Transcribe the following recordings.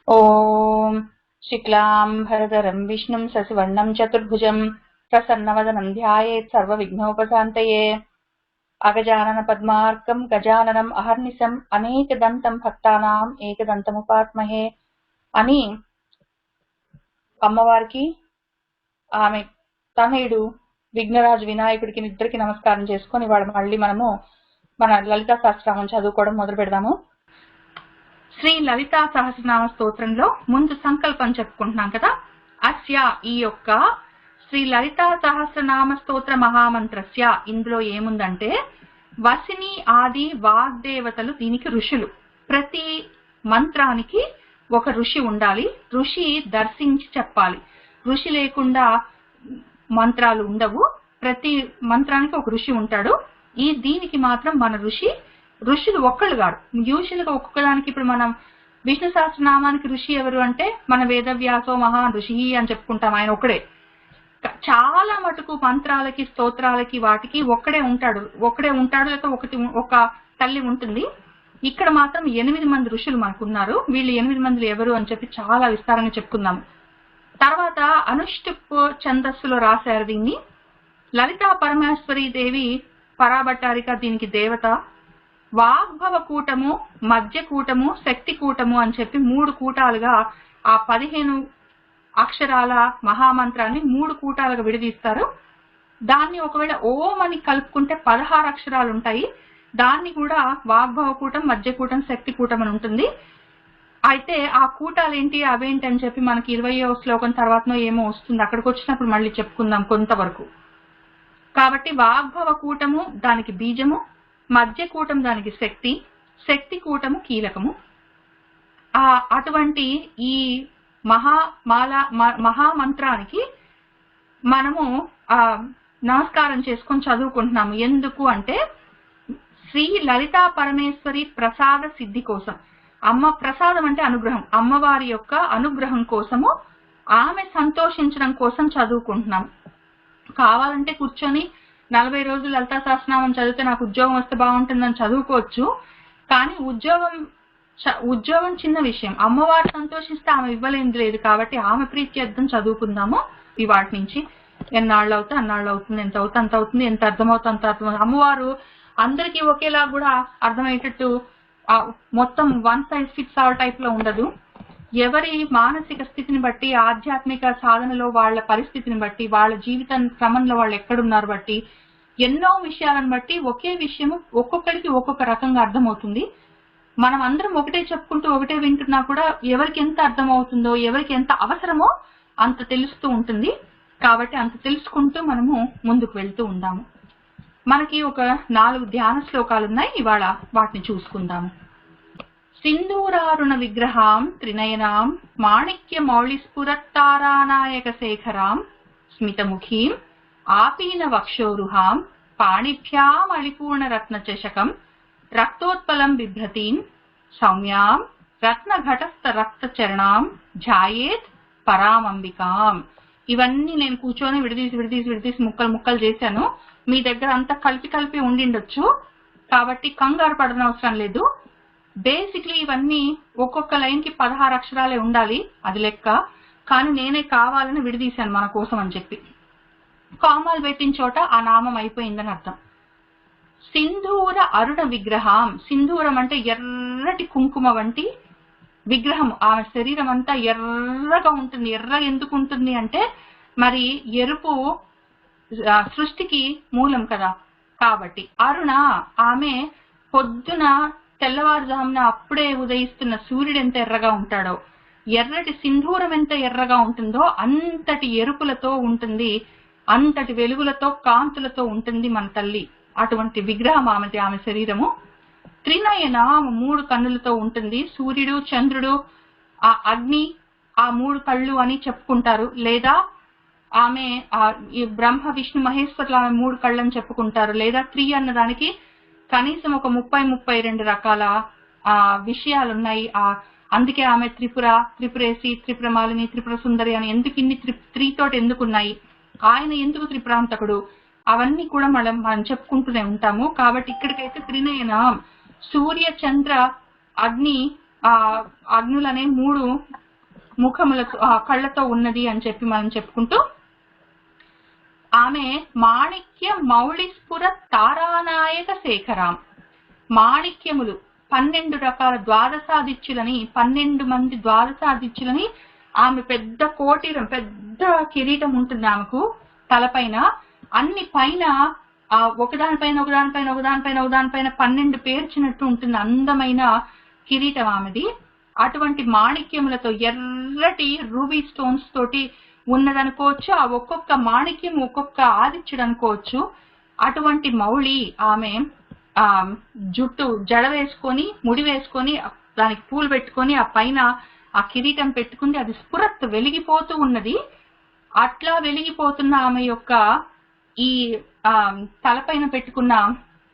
ఓం శుక్లాంబరధరం విష్ణుం శశివర్ణం చతుర్భుజం ప్రసన్నవదనం ధ్యాయేత్ సర్వవిఘ్నోపశాంతయే అగజానన పద్మార్కం గజాననం అహర్నిశం అనేకదంతం భక్తానాం ఏకదంతముపాస్మహే అని అమ్మవారికి ఆమె తనయుడు విఘ్నరాజు వినాయకుడికి ఇద్దరికి నమస్కారం చేసుకొని వాడు మళ్ళీ మనము మన లలితా సహస్రనామం చదువుకోవడం మొదలు పెడదాము. శ్రీ లలితా సహస్రనామ స్తోత్రంలో ముందు సంకల్పం చెప్పుకుంటున్నాం కదా. అస్య ఈ యొక్క శ్రీ లలితా సహస్రనామ స్తోత్ర మహామంత్రస్య ఇందులో ఏముందంటే వసిని ఆది వాగ్దేవతలు దీనికి ఋషులు. ప్రతి మంత్రానికి ఒక ఋషి ఉండాలి, ఋషి దర్శించి చెప్పాలి. ఋషి లేకుండా మంత్రాలు ఉండవు. ప్రతి మంత్రానికి ఒక ఋషి ఉంటాడు. దీనికి మాత్రం మన ఋషులు ఒక్కళ్ళు కాదు. యూజువల్గా ఒక్కొక్కదానికి ఇప్పుడు మనం విష్ణు సహస్రనామానికి ఋషి ఎవరు అంటే మన వేదవ్యాసో మహా ఋషి అని చెప్పుకుంటాం, ఆయన ఒకడే. చాలా మటుకు మంత్రాలకి స్తోత్రాలకి వాటికి ఒక్కడే ఉంటాడు లేకపోతే ఒక తల్లి ఉంటుంది. ఇక్కడ మాత్రం 8 మంది ఋషులు మనకున్నారు. వీళ్ళు 8 మంది ఎవరు అని చెప్పి చాలా విస్తారంగా చెప్పుకుందాము. తర్వాత అనుష్టుప్ ఛందస్సులో రాశారు దీన్ని. లలితా పరమేశ్వరీ దేవి పరాభట్టారిక దీనికి దేవత. వాగ్భవ కూటము, మధ్య కూటము, శక్తి కూటము అని చెప్పి 3 కూటాలుగా ఆ 15 అక్షరాల మహామంత్రాన్ని 3 కూటాలుగా విడదీస్తారు. దాన్ని ఒకవేళ ఓం అని కలుపుకుంటే 16 అక్షరాలు ఉంటాయి. దాన్ని కూడా వాగ్భవ కూటం, మధ్య కూటం, శక్తి కూటం అని ఉంటుంది. అయితే ఆ కూటాలు ఏంటి అవేంటి అని చెప్పి మనకి 20వ శ్లోకం తర్వాతనో ఏమో వస్తుంది, అక్కడికి వచ్చినప్పుడు మళ్ళీ చెప్పుకుందాం కొంతవరకు. కాబట్టి వాగ్భవ కూటము దానికి బీజము, మధ్య కూటం దానికి శక్తి, శక్తి కూటము కీలకము. అటువంటి ఈ మహామంత్రానికి మనము నమస్కారం చేసుకొని చదువుకుంటున్నాము. ఎందుకు అంటే శ్రీ లలితా పరమేశ్వరి ప్రసాద సిద్ధి కోసం. అమ్మ ప్రసాదం అంటే అనుగ్రహం, అమ్మవారి యొక్క అనుగ్రహం కోసము, ఆమె సంతోషించడం కోసం చదువుకుంటున్నాం. కావాలంటే కూర్చొని 40 రోజులు లలితా సహస్రనామం చదివితే నాకు ఉద్యోగం వస్తే బాగుంటుందని చదువుకోవచ్చు. కానీ ఉద్యోగం చిన్న విషయం, అమ్మవారు సంతోషిస్తే ఆమె ఇవ్వలేనిది లేదు. కాబట్టి ఆమె ప్రీత్యర్థం చదువుకుందాము. వాటి నుంచి ఎన్నాళ్ళు అవుతే అన్నాళ్ళు అవుతుంది, ఎంత అవుతే అంత అవుతుంది, ఎంత అర్థమవుతుంది అంత అర్థమవుతుంది. అమ్మవారు అందరికీ ఒకేలా కూడా అర్థమయ్యేటట్టు మొత్తం one size fits all type లో ఉండదు. ఎవరి మానసిక స్థితిని బట్టి, ఆధ్యాత్మిక సాధనలో వాళ్ళ పరిస్థితిని బట్టి, వాళ్ళ జీవితం క్రమంలో వాళ్ళు ఎక్కడున్నారు బట్టి, ఎన్నో విషయాలను బట్టి ఒకే విషయము ఒక్కొక్కరికి ఒక్కొక్క రకంగా అర్థమవుతుంది. మనం అందరం ఒకటే చెప్పుకుంటూ ఒకటే వింటున్నా కూడా ఎవరికి ఎంత అర్థమవుతుందో, ఎవరికి ఎంత అవసరమో అంత తెలుస్తూ ఉంటుంది. కాబట్టి అంత తెలుసుకుంటూ మనము ముందుకు వెళ్తూ ఉందాము. మనకి ఒక 4 ధ్యాన శ్లోకాలు ఉన్నాయి, ఇవాళ వాటిని చూసుకుందాము. సింధూరారుణ విగ్రహాం త్రినయనాం మాణిక్య మౌళిస్ఫురత్తారానాయక శేఖరాం స్మితముఖీం ఆపీన వక్షోరుహాం పాణిభ్యామళిపూర్ణ రత్న చషకం రక్తోత్పలం బిభ్రతీం సౌమ్యాం రత్నఘటస్థ రక్త చరణాం ఝాయేత్ పరామంబికాం. ఇవన్నీ నేను కూర్చొని విడదీసి ముక్కలు చేశాను. మీ దగ్గర అంతా కలిపి ఉండిండొచ్చు, కాబట్టి కంగారు పడనవసరం లేదు. బేసిక్లీ ఇవన్నీ ఒక్కొక్క లైన్ కి 16 అక్షరాలే ఉండాలి, అది లెక్క. కానీ నేనే కావాలని విడదీశాను మన కోసం అని చెప్పి. కామాలు పెట్టిన చోట ఆ నామం అయిపోయిందని అర్థం. సింధూర అరుణ విగ్రహం. సింధూరం అంటే ఎర్రటి కుంకుమ వంటి విగ్రహం. ఆమె శరీరం అంతా ఎర్రగా ఉంటుంది. ఎర్ర ఎందుకు ఉంటుంది అంటే మరి ఎరుపు సృష్టికి మూలం కదా. కాబట్టి అరుణ, ఆమె పొద్దున తెల్లవారుజామున అప్పుడే ఉదయిస్తున్న సూర్యుడు ఎంత ఎర్రగా ఉంటాడో, ఎర్రటి సింధూరం ఎంత ఎర్రగా ఉంటుందో అంతటి ఎరుపులతో ఉంటుంది, అంతటి వెలుగులతో కాంతులతో ఉంటుంది మన తల్లి. అటువంటి విగ్రహం ఆమె శరీరము. త్రినయన, 3 కన్నులతో ఉంటుంది. సూర్యుడు, చంద్రుడు, ఆ అగ్ని ఆ 3 కళ్ళు అని చెప్పుకుంటారు. లేదా ఆమె ఈ బ్రహ్మ విష్ణు మహేశ్వరులు ఆమె 3 కళ్ళని చెప్పుకుంటారు. లేదా త్రి అన్నదానికి కనీసం ఒక 30-32 రకాల విషయాలున్నాయి. అందుకే ఆమె త్రిపురేసి, త్రిపురమాలిని, త్రిపుర సుందరి అని ఎందుకు ఇన్ని త్రితోటి ఎందుకున్నాయి, ఆయన ఎందుకు త్రిపురాంతకుడు, అవన్నీ కూడా మనం చెప్పుకుంటూనే ఉంటాము. కాబట్టి ఇక్కడికైతే త్రినయన, సూర్య చంద్ర అగ్ని అగ్నులనే 3 ముఖములతో కళ్ళతో ఉన్నది అని చెప్పి మనం చెప్పుకుంటూ, ఆమె మాణిక్య మౌళిస్ఫుర తారానాయక శేఖరాం. మాణిక్యములు 12 రకాల ద్వాదశాదిత్యులని 12 మంది ద్వాదశాదిత్యులని ఆమె పెద్ద కోటిరం, పెద్ద కిరీటం ఉంటుంది ఆమెకు తలపైన. అన్ని పైన ఒకదానిపైన ఒకదానిపైన ఒకదానిపైన ఒకదానిపైన 12 పేర్చినట్టు ఉంటుంది అందమైన కిరీటం ఆమెది. అటువంటి మాణిక్యములతో ఎర్రటి రూబీ స్టోన్స్ తోటి ఉన్నదనుకోవచ్చు. ఆ ఒక్కొక్క మాణిక్యం ఒక్కొక్క ఆదిత్యుడు అనుకోవచ్చు. అటువంటి మౌళి ఆమె జుట్టు జడ వేసుకొని, ముడి వేసుకొని, దానికి పూలు పెట్టుకొని, ఆ పైన ఆ కిరీటం పెట్టుకుంది. అది స్ఫురత్ వెలిగిపోతూ ఉన్నది. అట్లా వెలిగిపోతున్న ఆమె యొక్క ఈ తలపైన పెట్టుకున్న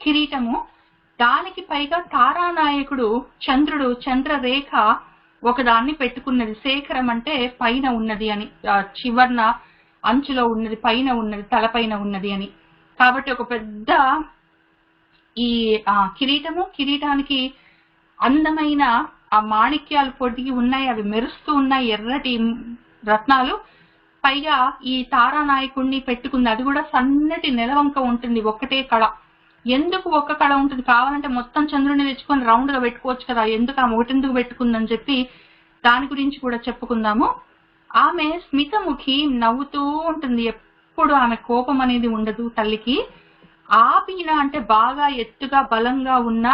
కిరీటము, దానికి పైగా తారానాయకుడు చంద్రుడు, చంద్రరేఖ ఒకదాన్ని పెట్టుకున్నది. శేఖరం అంటే పైన ఉన్నది అని, చివర్ణ అంచులో ఉన్నది, పైన ఉన్నది, తలపైన ఉన్నది అని. కాబట్టి ఒక పెద్ద ఈ కిరీటము, కిరీటానికి అందమైన ఆ మాణిక్యాలు పొడిగి ఉన్నాయి, అవి మెరుస్తూ ఉన్నాయి, ఎర్రటి రత్నాలు. పైగా ఈ తారానాయకుడిని పెట్టుకుంది. అది కూడా సన్నటి నెలవంక ఉంటుంది, ఒక్కటే కళ. ఎందుకు ఒక్క కళ ఉంటుంది? కావాలంటే మొత్తం చంద్రుడిని తెచ్చుకొని రౌండ్ గా పెట్టుకోవచ్చు కదా, ఎందుకు ఆమె ఒకటెందుకు పెట్టుకుందని చెప్పి దాని గురించి కూడా చెప్పుకుందాము. ఆమె స్మితముఖి, నవ్వుతూ ఉంటుంది ఎప్పుడు. ఆమె కోపం అనేది ఉండదు తల్లికి. ఆపీన అంటే బాగా ఎత్తుగా బలంగా ఉన్న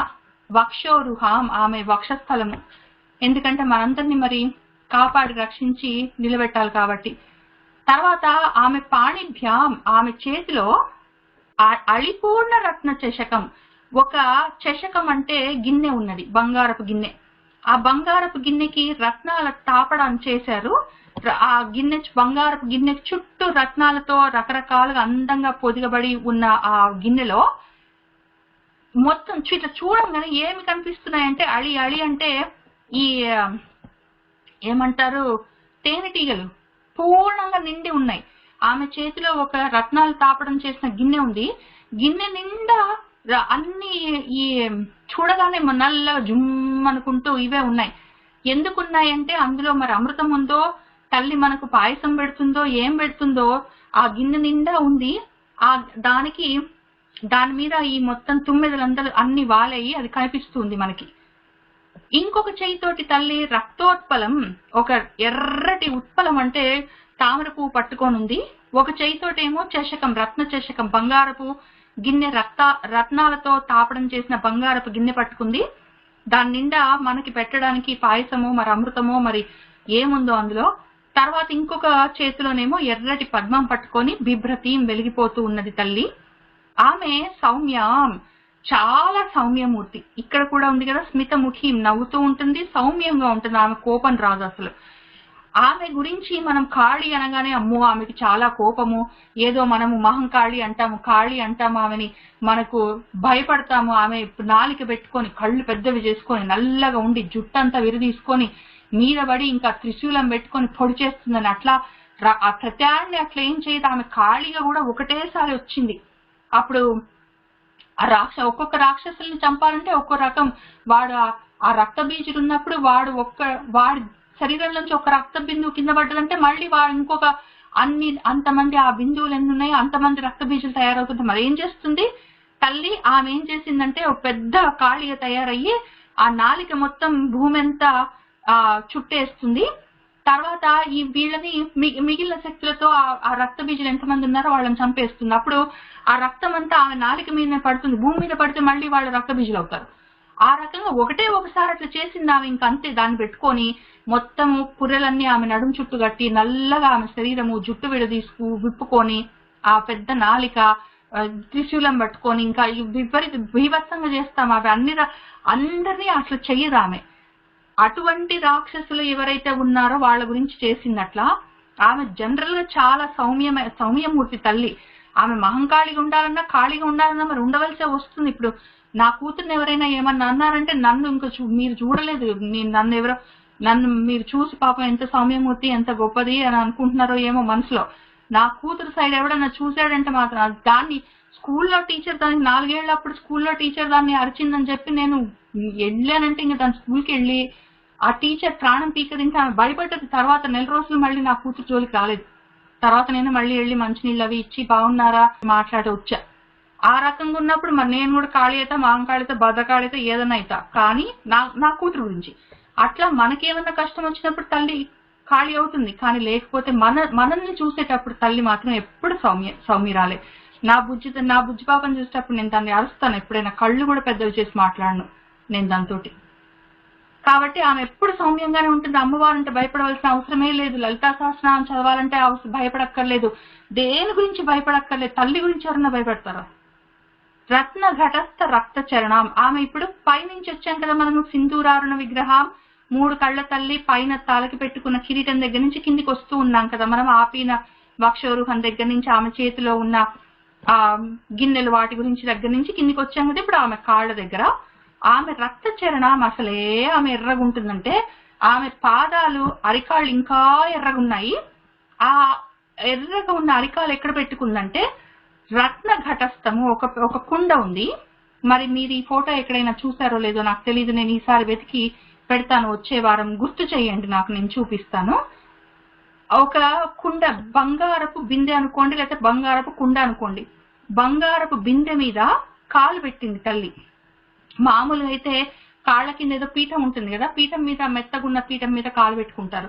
వక్షోరుహాం, ఆమె వక్షస్థలము. ఎందుకంటే మనందరినీ మరి కాపాడి రక్షించి నిలబెట్టాలి కాబట్టి. తర్వాత ఆమె పాణిభ్యాం, ఆమె చేతిలో అళిపూర్ణ రత్న చషకం, ఒక చషకం అంటే గిన్నె ఉన్నది, బంగారపు గిన్నె. ఆ బంగారపు గిన్నెకి రత్నాల తాపడం చేశారు. ఆ గిన్నె, బంగారపు గిన్నె చుట్టూ రత్నాలతో రకరకాలుగా అందంగా పొదిగబడి ఉన్న ఆ గిన్నెలో మొత్తం ఇట్లా చూడంగానే ఏమి కనిపిస్తున్నాయంటే, అళి అళి అంటే ఈ ఏమంటారు, తేనెటీగలు పూర్ణంగా నిండి ఉన్నాయి. ఆమె చేతిలో ఒక రత్నాలు తాపడం చేసిన గిన్నె ఉంది. గిన్నె నిండా అన్ని ఈ చూడగానే నల్లగా జుమ్ అనుకుంటూ ఇవే ఉన్నాయి. ఎందుకున్నాయంటే అందులో మరి అమృతం ఉందో, తల్లి మనకు పాయసం పెడుతుందో, ఏం పెడుతుందో ఆ గిన్నె నిండా ఉంది. దాని మీద ఈ మొత్తం తుమ్మెదలందరూ అన్ని వాలయ్యి అది కనిపిస్తుంది మనకి. ఇంకొక చేయితోటి తల్లి రక్తోత్పలం, ఒక ఎర్రటి ఉత్పలం అంటే తామర పువ్వు పట్టుకొని ఉంది. ఒక చేయితోటేమో చషకం, రత్న చషకం, బంగారపు గిన్నె, రత్నాలతో తాపడం చేసిన బంగారపు గిన్నె పట్టుకుంది. దాని నిండా మనకి పెట్టడానికి పాయసమో మరి అమృతమో మరి ఏముందో అందులో. తర్వాత ఇంకొక చేతిలోనేమో ఎర్రటి పద్మం పట్టుకొని బిభ్రతీం వెలిగిపోతూ ఉన్నది తల్లి. ఆమె సౌమ్యం, చాలా సౌమ్యమూర్తి. ఇక్కడ కూడా ఉంది కదా, స్మితముఖి, నవ్వుతూ ఉంటుంది, సౌమ్యంగా ఉంటుంది, ఆమె కోపం రాదు అసలు. ఆమె గురించి మనం కాళి అనగానే అమ్మో ఆమెకి చాలా కోపము, ఏదో మనము మహంకాళి అంటాము, కాళి అంటాము, ఆమెని మనకు భయపడతాము. ఆమె నాలిక పెట్టుకొని కళ్ళు పెద్దవి చేసుకొని నల్లగా ఉండి జుట్టంతా విరదీసుకొని మీద పడి ఇంకా త్రిశూలం పెట్టుకొని పొడి చేస్తుందని అట్లా ఆ ప్రత్యాన్ని అట్లా ఏం చేయదు. ఆమె కాళిగా కూడా ఒకటేసారి వచ్చింది. అప్పుడు ఆ ఒక్కొక్క రాక్షసుల్ని చంపాలంటే ఒక్కో రకం. వాడు ఆ రక్త బీజులు ఉన్నప్పుడు వాడి శరీరం నుంచి ఒక రక్త బిందువు కింద పడ్డదంటే మళ్ళీ వాడు ఇంకొక అంతమంది ఆ బిందువులు ఎన్ని ఉన్నాయో అంతమంది రక్త బీజులు తయారవుతుంటే మరి ఏం చేస్తుంది తల్లి? ఆమె ఏం చేసిందంటే ఒక పెద్ద కాళిగా తయారయ్యి ఆ నాలిక మొత్తం భూమి అంతా చుట్టేస్తుంది. తర్వాత ఈ వీళ్ళని మిగిలిన శక్తులతో ఆ రక్త బీజులు ఎంతమంది ఉన్నారో వాళ్ళని చంపేస్తుంది. అప్పుడు ఆ రక్తం అంతా ఆమె నాలిక మీద పడుతుంది. భూమి మీద పడితే మళ్ళీ వాళ్ళు రక్త బీజులు అవుతారు. ఆ రకంగా ఒకసారి అట్లా చేసింది ఆమె. ఇంకంతే, దాన్ని పెట్టుకొని మొత్తము పుర్రెలన్నీ ఆమె నడుము చుట్టూ కట్టి నల్లగా ఆమె శరీరము జుట్టు విప్పుకొని ఆ పెద్ద నాలిక త్రిశూలం పట్టుకొని ఇంకా బీభత్సంగా చేస్తాం. అవి అందరినీ అట్లా చెయ్యదు ఆమె. అటువంటి రాక్షసులు ఎవరైతే ఉన్నారో వాళ్ళ గురించి చేసింది అట్లా. ఆమె జనరల్ గా చాలా సౌమ్యమూర్తి తల్లి. ఆమె మహంకాళిగా ఉండాలన్నా కాళిగా ఉండాలన్నా మరి ఉండవలసే వస్తుంది. ఇప్పుడు నా కూతుర్ని ఎవరైనా ఏమన్నా అన్నారంటే నన్ను ఇంకా మీరు చూడలేదు, నన్ను మీరు చూసి పాపం ఎంత సౌమ్యమూర్తి ఎంత గొప్పది అని అనుకుంటున్నారో ఏమో మనసులో. నా కూతురు సైడ్ ఎవడన్నా చూశాడంటే మాత్రం దాన్ని స్కూల్లో టీచర్ దానికి 4 ఏళ్ళప్పుడు స్కూల్లో టీచర్ దాన్ని అరిచిందని చెప్పి నేను వెళ్ళానంటే ఇంకా దాని స్కూల్కి వెళ్ళి ఆ టీచర్ ప్రాణం పీకదింటే ఆమె భయపడ్డది. తర్వాత నెల రోజులు మళ్ళీ నా కూతురు జోలికి రాలేదు. తర్వాత నేను మళ్ళీ వెళ్ళి మంచినీళ్ళు అవి ఇచ్చి బాగున్నారా మాట్లాడి వచ్చా. ఆ రకంగా ఉన్నప్పుడు మరి నేను కూడా ఖాళీ అవుతా, మాంకాళి అవుతా, భద్రకాళి అవుతా, ఏదైనా అవుతా. కానీ నా కూతురు గురించి అట్లా మనకేమన్నా కష్టం వచ్చినప్పుడు తల్లి ఖాళీ అవుతుంది. కానీ లేకపోతే మనల్ని చూసేటప్పుడు తల్లి మాత్రం ఎప్పుడు సౌమ్యరాలే. నా బుజ్జి పాపని చూసేటప్పుడు నేను దాన్ని అరుస్తాను. ఎప్పుడైనా కళ్ళు కూడా పెద్దవి చేసి మాట్లాడను నేను దాంతోటి. కాబట్టి ఆమె ఎప్పుడు సౌమ్యంగానే ఉంటుంది. అమ్మవారంటే భయపడవలసిన అవసరమే లేదు. లలితా సహస్రనామం చదవాలంటే భయపడక్కర్లేదు. దేని గురించి భయపడక్కర్లేదు. తల్లి గురించి ఎవరన్నా భయపడతారా? రత్న ఘటస్థ రక్త చరణం. ఆమె ఇప్పుడు పైనుంచి వచ్చాం కదా మనము. సింధూరారుణ విగ్రహం, 3 కళ్ళ తల్లి, పైన తాలకి పెట్టుకున్న కిరీటం దగ్గర నుంచి కిందికి వస్తూ ఉన్నాం కదా మనం. ఆపిన వక్షోరుహం దగ్గర నుంచి ఆమె చేతిలో ఉన్న గిన్నెలు వాటి గురించి దగ్గర నుంచి కిందికి వచ్చాం కదా. ఇప్పుడు ఆమె కాళ్ళ దగ్గర ఆమె రక్త చరణం. అసలే ఆమె ఎర్రగుంటుందంటే ఆమె పాదాలు అరికాళ్ళు ఇంకా ఎర్రగున్నాయి. ఆ ఎర్రగా ఉన్న అరికాలు ఎక్కడ పెట్టుకుందంటే రత్న ఘటస్థము ఒక కుండ ఉంది. మరి మీరు ఈ ఫోటో ఎక్కడైనా చూసారో లేదో నాకు తెలియదు. నేను ఈసారి వెతికి పెడతాను, వచ్చే వారం గుర్తు చేయండి నాకు, నేను చూపిస్తాను. ఒక కుండ, బంగారపు బిందె అనుకోండి, లేకపోతే బంగారపు కుండ అనుకోండి. బంగారపు బిందె మీద కాలు పెట్టింది తల్లి. మామూలుగా అయితే కాళ్ళ కింద ఏదో పీఠం ఉంటుంది కదా, పీఠం మీద మెత్తగున్న పీఠం మీద కాలు పెట్టుకుంటారు.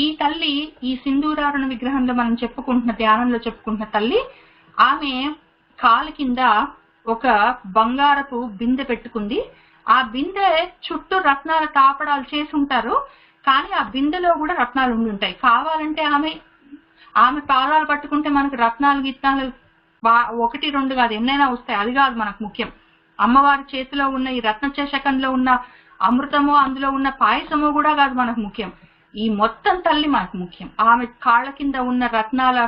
ఈ తల్లి ఈ సింధూరారుణ విగ్రహంలో మనం చెప్పుకుంటున్న ధ్యానంలో చెప్పుకుంటున్న తల్లి, ఆమె కాలు కింద ఒక బంగారపు బిందె పెట్టుకుంది. ఆ బిందె చుట్టూ రత్నాల తాపడాలు చేసి ఉంటారు. కానీ ఆ బిందెలో కూడా రత్నాలు ఉండి ఉంటాయి. కావాలంటే ఆమె పాదాలు పట్టుకుంటే మనకు రత్నాలు గిత్నాలు 1, 2 కాదు, ఎన్నైనా వస్తాయి. అది కాదు మనకు ముఖ్యం. అమ్మవారి చేతిలో ఉన్న ఈ రత్న చషకంలో ఉన్న అమృతమో అందులో ఉన్న పాయసమో కూడా కాదు మనకు ముఖ్యం. ఈ మొత్తం తల్లి మనకు ముఖ్యం. ఆమె కాళ్ళ కింద ఉన్న రత్నాల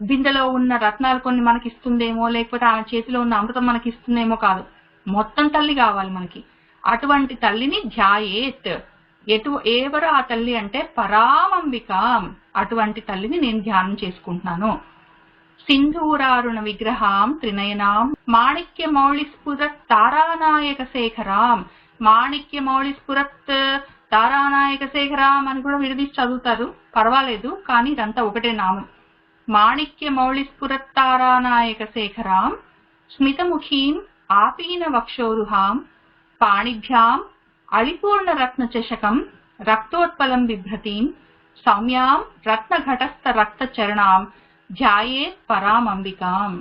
బిందెలో ఉన్న రత్నాలు కొన్ని మనకి ఇస్తుందేమో, లేకపోతే ఆమె చేతిలో ఉన్న అమృతం మనకి ఇస్తుందేమో కాదు, మొత్తం తల్లి కావాలి మనకి. అటువంటి తల్లిని ధ్యాయేత్. ఎవరు ఆ తల్లి అంటే పరామంబిక. అటువంటి తల్లిని నేను ధ్యానం చేసుకుంటున్నాను. సింధూరారుణ విగ్రహాం త్రినయనాం మాణిక్య మౌళి స్ఫురత్ తారానాయక శేఖరాం. మాణిక్య మౌళి స్ఫురత్ తారానాయక శేఖరాం అని కూడా విడదీసి చదువుతారు, పర్వాలేదు. కానీ ఇదంతా ఒకటే నామం. మాణిక్య మౌళి స్ఫురత్ తారానాయక శేఖరాం స్మితముఖీం ఆపీన వక్షోరుహాం పాణిభ్యాం అలిపూర్ణ రత్న చషకం రక్తోత్పలం బిభ్రతీం సౌమ్యాం రత్న ఘటస్థ రక్త చరణాం ధ్యాయేత్ పరామంబికాం.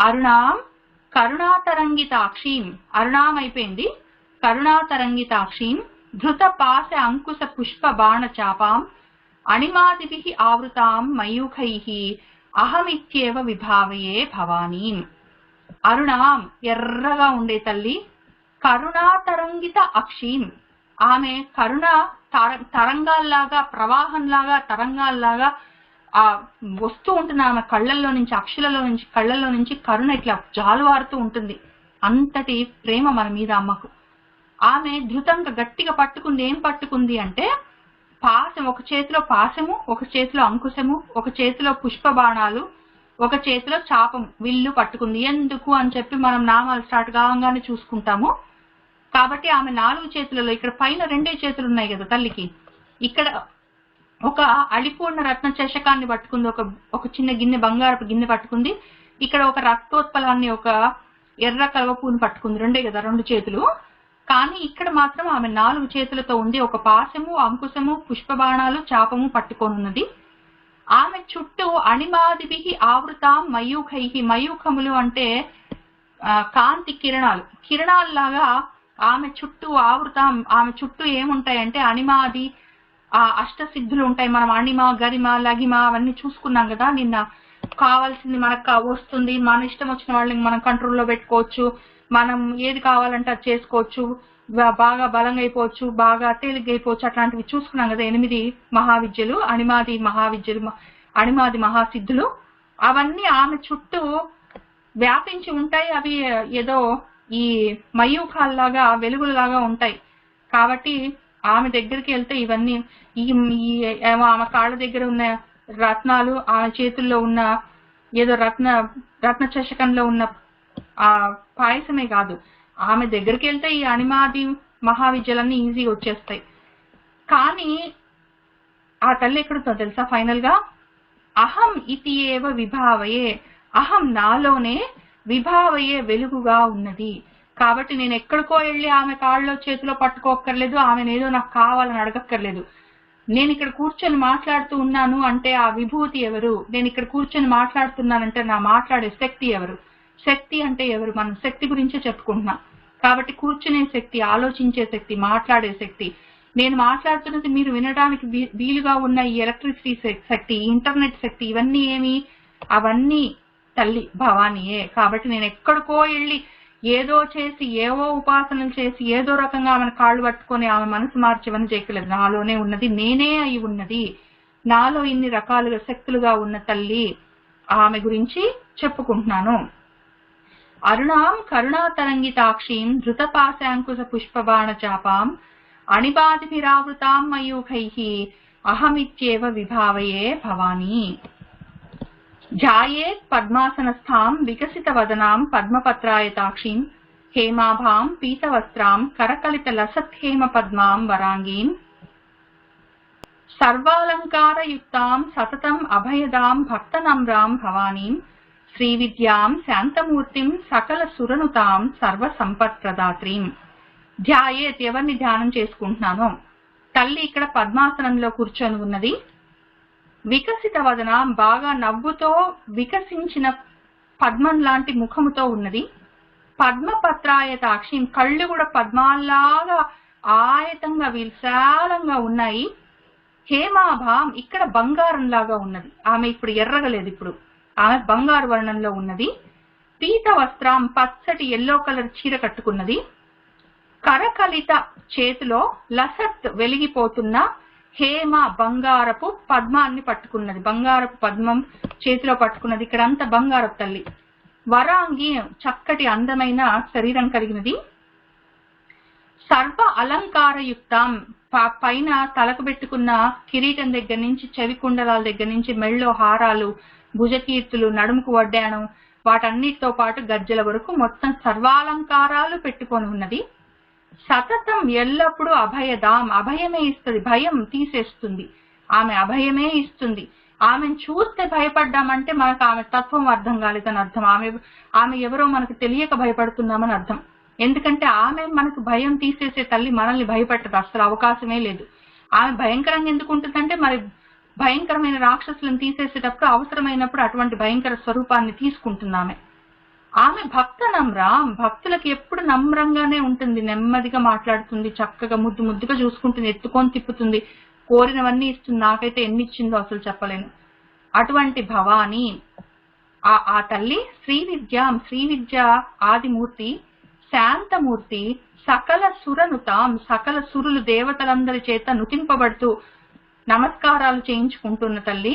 అరుణాం కరుణాతరంగితాక్షీం. అరుణాం అయిపోయింది. కరుణాతరంగితాక్షీం ధృత పాశ అంకుశ పుష్ప బాణ చాపాం అణిమాదిభిః ఆవృతాం మయూఖైః అహమిత్యేవ విభావయే భవానీం. అరుణాం ఎర్రగా ఉండే తల్లి. కరుణాతరంగిత అక్షీం. ఆమె కరుణ తరంగాల్లాగా, ప్రవాహంలాగా, తరంగాల్లాగా వస్తూ ఉంటుంది. ఆమె కళ్ళల్లో నుంచి, అక్షులలో నుంచి, కళ్ళల్లో నుంచి కరుణ ఇట్లా జాలువారుతూ ఉంటుంది. అంతటి ప్రేమ మన మీద అమ్మకు. ఆమె ధృతంగా గట్టిగా పట్టుకుంది. ఏం పట్టుకుంది అంటే పాశం, ఒక చేతిలో పాశము, ఒక చేతిలో అంకుశము, ఒక చేతిలో పుష్ప బాణాలు, ఒక చేతిలో చాపం, విల్లు పట్టుకుంది. ఎందుకు అని చెప్పి మనం నామాలు స్టార్ట్ కాగానే చూసుకుంటాము. కాబట్టి ఆమె 4 చేతులలో, ఇక్కడ పైన 2 చేతులు ఉన్నాయి కదా తల్లికి, ఇక్కడ ఒక అలిపూర్ణ రత్న చషకాన్ని పట్టుకుంది, ఒక చిన్న గిన్నె, బంగారపు గిన్నె పట్టుకుంది. ఇక్కడ ఒక రక్తోత్పలాన్ని, ఒక ఎర్ర కల్వపూని పట్టుకుంది. 2 కదా 2 చేతులు. కానీ ఇక్కడ మాత్రం ఆమె 4 చేతులతో ఉంది. ఒక పాశము, అంకుశము, పుష్పబాణాలు, చాపము పట్టుకొనున్నది. ఆమె చుట్టూ అణిమాదిభిః ఆవృతాం మయూఖైః. మయూఖములు అంటే కాంతి కిరణాలు, కిరణాల్లాగా ఆమె చుట్టూ ఆవృతాం. ఆమె చుట్టూ ఏముంటాయంటే అణిమాది అష్టసిద్ధులు ఉంటాయి. మనం అణిమ, గరిమ, లగిమ అవన్నీ చూసుకున్నాం కదా నిన్న. కావాల్సింది మనకు వస్తుంది, మన ఇష్టం వచ్చిన వాళ్ళని మనం కంట్రోల్లో పెట్టుకోవచ్చు, మనం ఏది కావాలంటే అది చేసుకోవచ్చు, బాగా బలంగా అయిపోవచ్చు, బాగా తేలిగ్గా అయిపోవచ్చు, అట్లాంటివి చూసుకున్నాం కదా. 8 మహావిద్యలు, అణిమాది మహావిద్యలు, అణిమాది మహాసిద్ధులు, అవన్నీ ఆమె చుట్టూ వ్యాపించి ఉంటాయి. అవి ఏదో ఈ మయూఖాల్లాగా, వెలుగులాగా ఉంటాయి. కాబట్టి ఆమె దగ్గరికి వెళ్తే ఇవన్నీ ఆమె కాళ్ళ దగ్గర ఉన్న రత్నాలు, ఆమె చేతుల్లో ఉన్న ఏదో రత్న చషకంలో ఉన్న ఆ పాయసమే కాదు, ఆమె దగ్గరికి వెళ్తే ఈ అణిమాది మహావిద్యలన్నీ ఈజీగా వచ్చేస్తాయి. కానీ ఆ తల్లి ఎక్కడుందో తెలుసా? ఫైనల్ గా అహం ఇతి ఏవ విభావయే, అహం నాలోనే విభావయే వెలుగుగా ఉన్నది. కాబట్టి నేను ఎక్కడికో వెళ్ళి ఆమె కాళ్ళలో చేతిలో పట్టుకోక్కర్లేదు, ఆమెనేదో నాకు కావాలని అడగక్కర్లేదు. నేను ఇక్కడ కూర్చొని మాట్లాడుతూ ఉన్నాను అంటే ఆ విభూతి ఎవరు? నేను ఇక్కడ కూర్చొని మాట్లాడుతున్నానంటే నా మాట్లాడే శక్తి ఎవరు? శక్తి అంటే ఎవరు? మనం శక్తి గురించే చెప్పుకుంటున్నాం. కాబట్టి కూర్చునే శక్తి, ఆలోచించే శక్తి, మాట్లాడే శక్తి, నేను మాట్లాడుతున్నది మీరు వినడానికి వీలుగా ఉన్న ఈ ఎలక్ట్రిసిటీ శక్తి, ఇంటర్నెట్ శక్తి, ఇవన్నీ ఏమి? అవన్నీ తల్లి భవానీయే. కాబట్టి నేను ఎక్కడికో వెళ్ళి ఏదో చేసి, ఏవో ఉపాసనలు చేసి, ఏదో రకంగా ఆమెను కాళ్ళు పట్టుకొని ఆమె మనసు మార్చేవని చేయలేదు. నాలోనే ఉన్నది, నేనే అయి ఉన్నది, నాలో ఇన్ని రకాలుగా శక్తులుగా ఉన్న తల్లి, ఆమె గురించి చెప్పుకుంటున్నాను. అరుణాం కరుణాతరంగితాక్షీం ధృతపాశాంకుశ పుష్పబాణ చాపాం అణిబాధిభిరావృతాం మయూఖైః అహమిత్యేవ విభావయే భవానీ. ధ్యాయేత్ పద్మాసనస్థాం వికసిత వదనాం పద్మపత్రాయతాక్షీం హేమాభాం పీతవస్త్రాం కరకలిత లసత్ హేమ పద్మాం వరాంగీం సర్వాలంకారయుక్తాం సతతం అభయదాం భక్తనమ్రాం భవానీం శ్రీవిద్యాం శాంతమూర్తిం సకల సురనుతాం సర్వ సంపత్ప్రదాత్రీం. ధ్యాయేత్, ఎవరిని ధ్యానం చేసుకుంటున్నానో? తల్లి ఇక్కడ పద్మాసనంలో కూర్చొని ఉన్నది. వికసిత వదనం, బాగా నవ్వుతో వికసించిన పద్మం లాంటి ముఖముతో ఉన్నది. పద్మపత్రాయతాక్షి, కళ్ళు కూడా పద్మాల్లాగా ఆయతంగా విశాలంగా ఉన్నాయి. హేమాభాం, ఇక్కడ బంగారం లాగా ఉన్నది. ఆమె ఇప్పుడు ఎర్రగలేదు, ఇప్పుడు ఆమె బంగారు వర్ణంలో ఉన్నది. పీత వస్త్రం, పచ్చటి ఎల్లో కలర్ చీర కట్టుకున్నది. కరకలిత, చేతిలో లసత్ వెలిగిపోతున్న హేమ బంగారపు పద్మాన్ని పట్టుకున్నది. బంగారపు పద్మం చేతిలో పట్టుకున్నది. ఇక్కడ అంతా బంగారపు తల్లి. వరాంగి, చక్కటి అందమైన శరీరం కలిగినది. సర్వ అలంకారయుక్తం, పైన తలకు పెట్టుకున్న కిరీటం దగ్గర నుంచి, చెవి కుండలాల దగ్గర నుంచి, మెళ్ళో హారాలు, భుజకీర్తులు, నడుముకు వడ్డాణం, వాటన్నిటితో పాటు గజ్జల వరకు మొత్తం సర్వాలంకారాలు పెట్టుకొని ఉన్నది. సతతం, ఎల్లప్పుడూ అభయదాం, అభయమే ఇస్తుంది, భయం తీసేస్తుంది. ఆమె అభయమే ఇస్తుంది. ఆమెను చూస్తే భయపడ్డామంటే మనకు ఆమె తత్వం అర్థం కాలేదని అర్థం. ఆమె ఎవరో మనకు తెలియక భయపడుతున్నామని అర్థం. ఎందుకంటే ఆమె మనకు భయం తీసేసే తల్లి, మనల్ని భయపెట్టదు, అసలు అవకాశమే లేదు. ఆమె భయంకరంగా ఎందుకు ఉంటుందంటే, మరి భయంకరమైన రాక్షసులను తీసేసేటప్పుడు అవసరమైనప్పుడు అటువంటి భయంకర స్వరూపాన్ని తీసుకుంటున్నామే. ఆమె భక్త నమ్రాం, భక్తులకు ఎప్పుడు నమ్రంగానే ఉంటుంది, నెమ్మదిగా మాట్లాడుతుంది, చక్కగా ముద్దు ముద్దుగా చూసుకుంటుంది, ఎత్తుకొని తిప్పుతుంది, కోరినవన్నీ ఇస్తుంది. నాకైతే ఎన్ని ఇచ్చిందో అసలు చెప్పలేను. అటువంటి భవానీ ఆ తల్లి శ్రీవిద్యాం, శ్రీవిద్య ఆదిమూర్తి, శాంతమూర్తి, సకల సురనుతాం, సకల సురులు దేవతలందరి చేత నుతింపబడుతూ నమస్కారాలు చేయించుకుంటున్న తల్లి.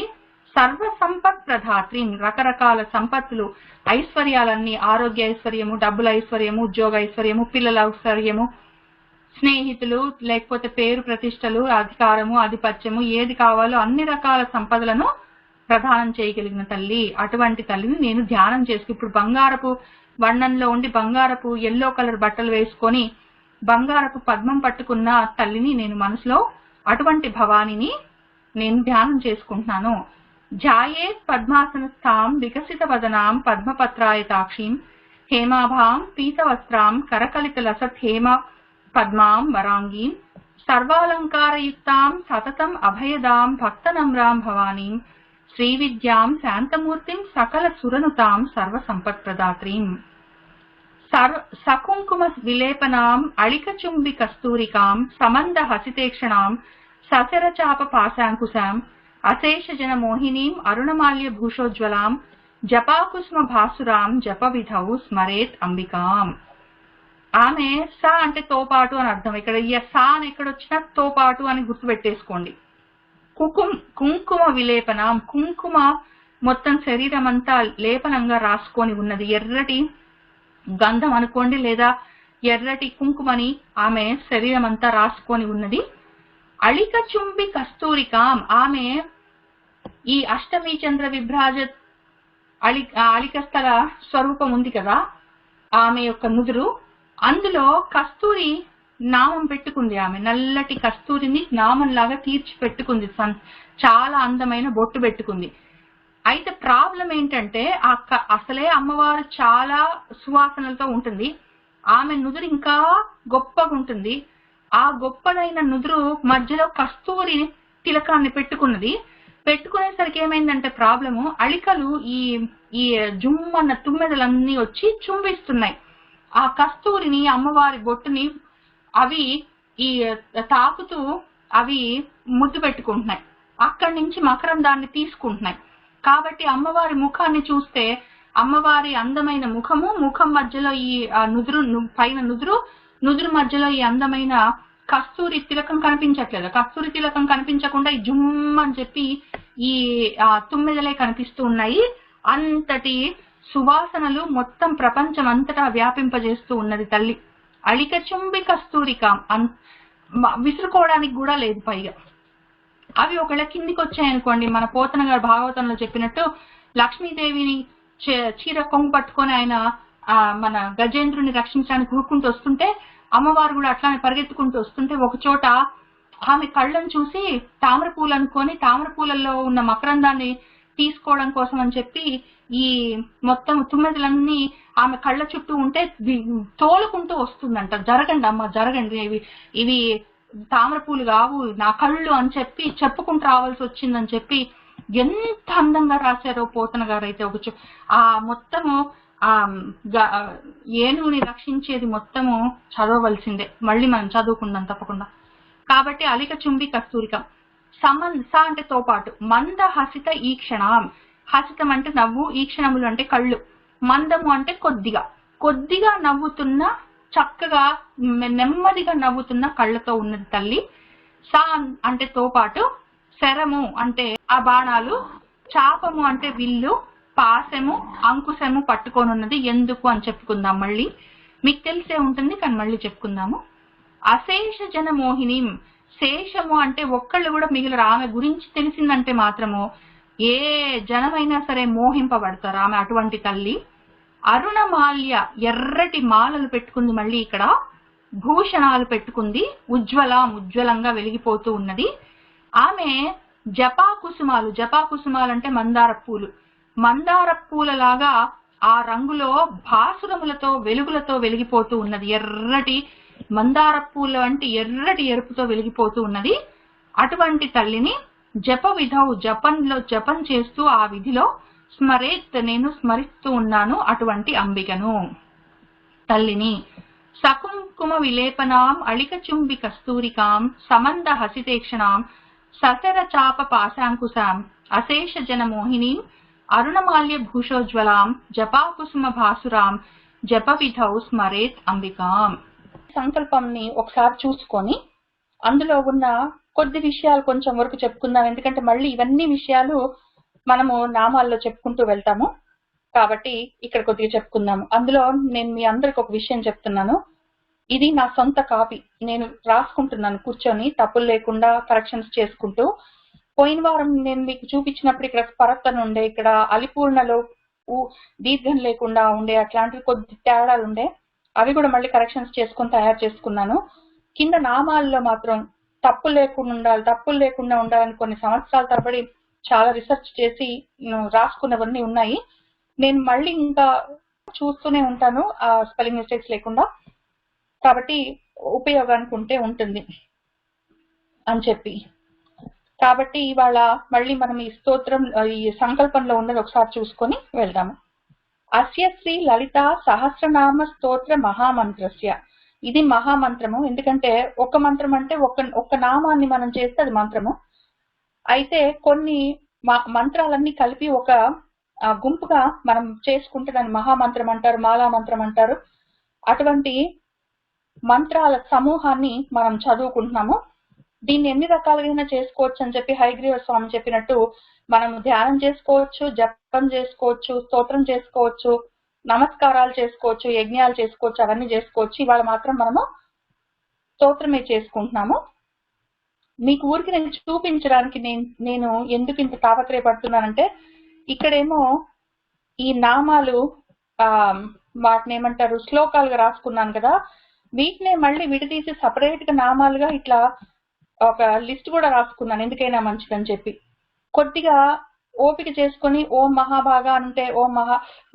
సర్వ సంపత్ ప్రధాత్రి, రకరకాల సంపత్తులు, ఐశ్వర్యాలన్నీ, ఆరోగ్య ఐశ్వర్యము, డబ్బుల ఐశ్వర్యము, ఉద్యోగ ఐశ్వర్యము, పిల్లల ఐశ్వర్యము, స్నేహితులు, లేకపోతే పేరు ప్రతిష్టలు, అధికారము, ఆధిపత్యము, ఏది కావాలో అన్ని రకాల సంపదలను ప్రదానం చేయగలిగిన తల్లి. అటువంటి తల్లిని నేను ధ్యానం చేసుకు, ఇప్పుడు బంగారపు వర్ణంలో ఉండి బంగారపు ఎల్లో కలర్ బట్టలు వేసుకొని బంగారపు పద్మం పట్టుకున్న తల్లిని నేను మనసులో, అటువంటి భవానిని నేను ధ్యానం చేసుకుంటున్నాను. ధ్యాయేత్ పద్మాసనస్థాం వికసిత వదనాం పద్మపత్రాయతాక్షీం హేమాభాం పీతవస్త్రాం కరకలిత లసత్ హేమ పద్మాం వరాంగీం సర్వాలంకారయుక్తాం సతతం అభయదాం భక్తనమ్రాం భవానీం శ్రీవిద్యాం శాంతమూర్తిం సకల సురనుతాం సర్వ సంపత్ప్రదాత్రీం. సకుంకుమ విలేపనాం అళికచుంబి కస్తూరికాం సమంద హసితేక్షణాం సచరచాప పాశాంకుశాం అశేషజన మోహినీం అరుణమాల్య భూషోజ్వలాం జపాకుస్మ భాసురాం జప విధౌ స్మరేత్ అంబికాం. ఆమె స అంటే తోపాటు అని అర్థం. ఇక్కడ సా అని ఎక్కడొచ్చినా తోపాటు అని గుర్తుపెట్టేసుకోండి. కుంకుమ విలేపనం, కుంకుమ మొత్తం శరీరం అంతా లేపనంగా రాసుకొని ఉన్నది. ఎర్రటి గంధం అనుకోండి, లేదా ఎర్రటి కుంకుమని ఆమె శరీరం అంతా రాసుకొని ఉన్నది. అళిక చుంబి కస్తూరికాం, ఆమె ఈ అష్టమి చంద్ర విభ్రాజ అళికస్థల స్వరూపం ఉంది కదా, ఆమె యొక్క నుదురు, అందులో కస్తూరి నామం పెట్టుకుంది. ఆమె నల్లటి కస్తూరిని నామంలాగా తీర్చి పెట్టుకుంది, చాలా అందమైన బొట్టు పెట్టుకుంది. అయితే ప్రాబ్లం ఏంటంటే అసలే అమ్మవారు చాలా సువాసనలతో ఉంటుంది, ఆమె నుదురు ఇంకా గొప్పగా ఉంటుంది. ఆ గొప్పదైన నుదురు మధ్యలో కస్తూరి తిలకాన్ని పెట్టుకున్నది. పెట్టుకునేసరికి ఏమైందంటే ప్రాబ్లము, అళికలు ఈ ఈ జుమ్మన్న తుమ్మెదలన్నీ వచ్చి చుంబిస్తున్నాయి ఆ కస్తూరిని, అమ్మవారి బొట్టుని. అవి ఈ తాకుతూ అవి ముద్దు పెట్టుకుంటున్నాయి, అక్కడి నుంచి మకరందాన్ని తీసుకుంటున్నాయి. కాబట్టి అమ్మవారి ముఖాన్ని చూస్తే అమ్మవారి అందమైన ముఖం మధ్యలో ఈ నుదురు పైన నుదురు మధ్యలో ఈ అందమైన కస్తూరి తిలకం కనిపించట్లేదు. కస్తూరి తిలకం కనిపించకుండా ఈ జుమ్ అని చెప్పి ఈ తుమ్మెదలే కనిపిస్తూ ఉన్నాయి. అంతటి సువాసనలు మొత్తం ప్రపంచం అంతటా వ్యాపింపజేస్తూ ఉన్నది తల్లి. అళిక చుంబి కస్తూరిక విసురుకోవడానికి కూడా లేదు. పైగా అవి ఒకవేళ కిందికి వచ్చాయనుకోండి, మన పోతన గారు భాగవతంలో చెప్పినట్టు లక్ష్మీదేవిని చీర కొంగు పట్టుకొని ఆయన మన గజేంద్రుని రక్షించడానికి కూరుకుంటూ వస్తుంటే, అమ్మవారు కూడా అట్లానే పరిగెత్తుకుంటూ వస్తుంటే ఒక చోట ఆమె కళ్ళను చూసి తామర పూలు అనుకొని తామర పూలలో ఉన్న మకరందాన్ని తీసుకోవడం కోసం అని చెప్పి ఈ మొత్తం తుమ్మెదలన్నీ ఆమె కళ్ళ చుట్టూ ఉంటే తోలుకుంటూ వస్తుందంట. జరగండి అమ్మ జరగండి, ఇవి తామర పూలు కావు నా కళ్ళు అని చెప్పి చెప్పుకుంటూ రావాల్సి వచ్చిందని చెప్పి ఎంత అందంగా రాశారో పోతన గారు. అయితే ఆ మొత్తము ఆ ఏనుగుని రక్షించేది మొత్తము చదవవలసిందే, మళ్ళీ మనం చదువుకుందాం తప్పకుండా. కాబట్టి అళిక చుంబి కస్తూరికం. స అంటే తో పాటు, మంద హసిత ఈక్షణం. హసితం అంటే నవ్వు, ఈక్షణములు అంటే కళ్ళు, మందము అంటే కొద్దిగా నవ్వుతున్న, చక్కగా నెమ్మదిగా నవ్వుతున్న కళ్ళతో ఉన్నది తల్లి. సా అంటే తో పాటు, శరము అంటే ఆ బాణాలు, చాపము అంటే విల్లు, పాశము అంకుశము పట్టుకొని ఉన్నది. ఎందుకు అని చెప్పుకుందాం, మళ్ళీ మీకు తెలిసే ఉంటుంది కానీ మళ్ళీ చెప్పుకుందాము. అశేష జన మోహిని. శేషము అంటే ఒక్కళ్ళు కూడా మిగిలిన, ఆమె గురించి తెలిసిందంటే మాత్రము ఏ జనమైనా సరే మోహింపబడతారు ఆమె అటువంటి తల్లి. అరుణమాల్య ఎర్రటి మాలలు పెట్టుకుంది, మళ్ళీ ఇక్కడ భూషణాలు పెట్టుకుంది, ఉజ్వలంగా వెలిగిపోతూ ఉన్నది. ఆమె జపాకుసుమాలు అంటే మందార పూలలాగా ఆ రంగులో భాసురములతో వెలుగులతో వెలిగిపోతూ ఉన్నది. ఎర్రటి మందార పూల వంటి ఎర్రటి ఎరుపుతో వెలిగిపోతూ ఉన్నది. అటువంటి తల్లిని జపం చేస్తూ ఆ విధిలో నేను స్మరిస్తూ ఉన్నాను అటువంటి అంబికను తల్లిని. సకుంకుమ విలేపనాం అళిక చుంబి కస్తూరికాం సమంద హసితేక్షణాం ససర చాప పాశాంకుశాం అశేష జన మోహినీం అరుణమాల్య భూషోజ్వలాం జపాకుసుమ భాసురాం జప విధౌ స్మరేత్ అంబికాం. సంకల్పంని ఒకసారి చూసుకొని అందులో ఉన్న కొద్ది విషయాలు కొంచెం వరకు చెప్పుకుందాం. ఎందుకంటే మళ్ళీ ఇవన్నీ విషయాలు మనము నామాల్లో చెప్పుకుంటూ వెళ్తాము కాబట్టి ఇక్కడ కొద్దిగా చెప్పుకుందాము. అందులో నేను మీ అందరికి ఒక విషయం చెప్తున్నాను. ఇది నా సొంత కాపీ, నేను రాసుకుంటున్నాను కూర్చొని తప్పులు లేకుండా కరెక్షన్స్ చేసుకుంటూ. పోయిన వారం నేను మీకు చూపించినప్పుడు ఇక్కడ పరత్తను ఉండే, ఇక్కడ అలిపూర్ణలో దీర్ఘం లేకుండా ఉండే, అట్లాంటివి కొద్ది తేడాలు ఉండే, అవి కూడా మళ్ళీ కరెక్షన్స్ చేసుకొని తయారు చేసుకున్నాను. కింద నామాల్లో మాత్రం తప్పులు లేకుండా ఉండాలని కొన్ని సంవత్సరాల తరబడి చాలా రీసెర్చ్ చేసి రాసుకున్నవన్నీ ఉన్నాయి. నేను మళ్ళీ ఇంకా చూస్తూనే ఉంటాను ఆ స్పెల్లింగ్ మిస్టేక్స్ లేకుండా, కాబట్టి ఉపయోగానికి ఉంటుంది అని చెప్పి. కాబట్టి ఇవాళ మళ్ళీ మనం ఈ స్తోత్రం, ఈ సంకల్పంలో ఉన్నది ఒకసారి చూసుకొని వెళ్దాము. అస్య శ్రీ లలిత సహస్రనామ స్తోత్ర మహామంత్రస్య. ఇది మహామంత్రము. ఎందుకంటే ఒక మంత్రం అంటే ఒక్క నామాన్ని మనం చేస్తే అది మంత్రము. అయితే కొన్ని మంత్రాలన్నీ కలిపి ఒక గుంపుగా మనం చేసుకుంటే దాన్ని మహామంత్రం అంటారు, మాలా మంత్రం అంటారు. అటువంటి మంత్రాల సమూహాన్ని మనం చదువుకుంటున్నాము. దీన్ని ఎన్ని రకాలుగా చేసుకోవచ్చు అని చెప్పి హయగ్రీవ స్వామి చెప్పినట్టు మనం ధ్యానం చేసుకోవచ్చు, జపం చేసుకోవచ్చు, స్తోత్రం చేసుకోవచ్చు, నమస్కారాలు చేసుకోవచ్చు, యజ్ఞాలు చేసుకోవచ్చు, అవన్నీ చేసుకోవచ్చు. ఇవాళ మాత్రం మనము స్తోత్రమే చేసుకుంటున్నాము. మీకు ఊరికి నేను చూపించడానికి నేను ఎందుకు ఇంత తాపత్రయపడుతున్నానంటే, ఇక్కడేమో ఈ నామాలు వాటిని ఏమంటారు శ్లోకాలుగా రాసుకున్నాను కదా, వీటినే మళ్ళీ విడదీసి సపరేట్ గా నామాలుగా ఇట్లా ఒక లిస్ట్ కూడా రాసుకున్నాను, ఎందుకైనా మంచిదని చెప్పి. కొద్దిగా ఓపిక చేసుకొని ఓం మహాభాగా అంటే ఓం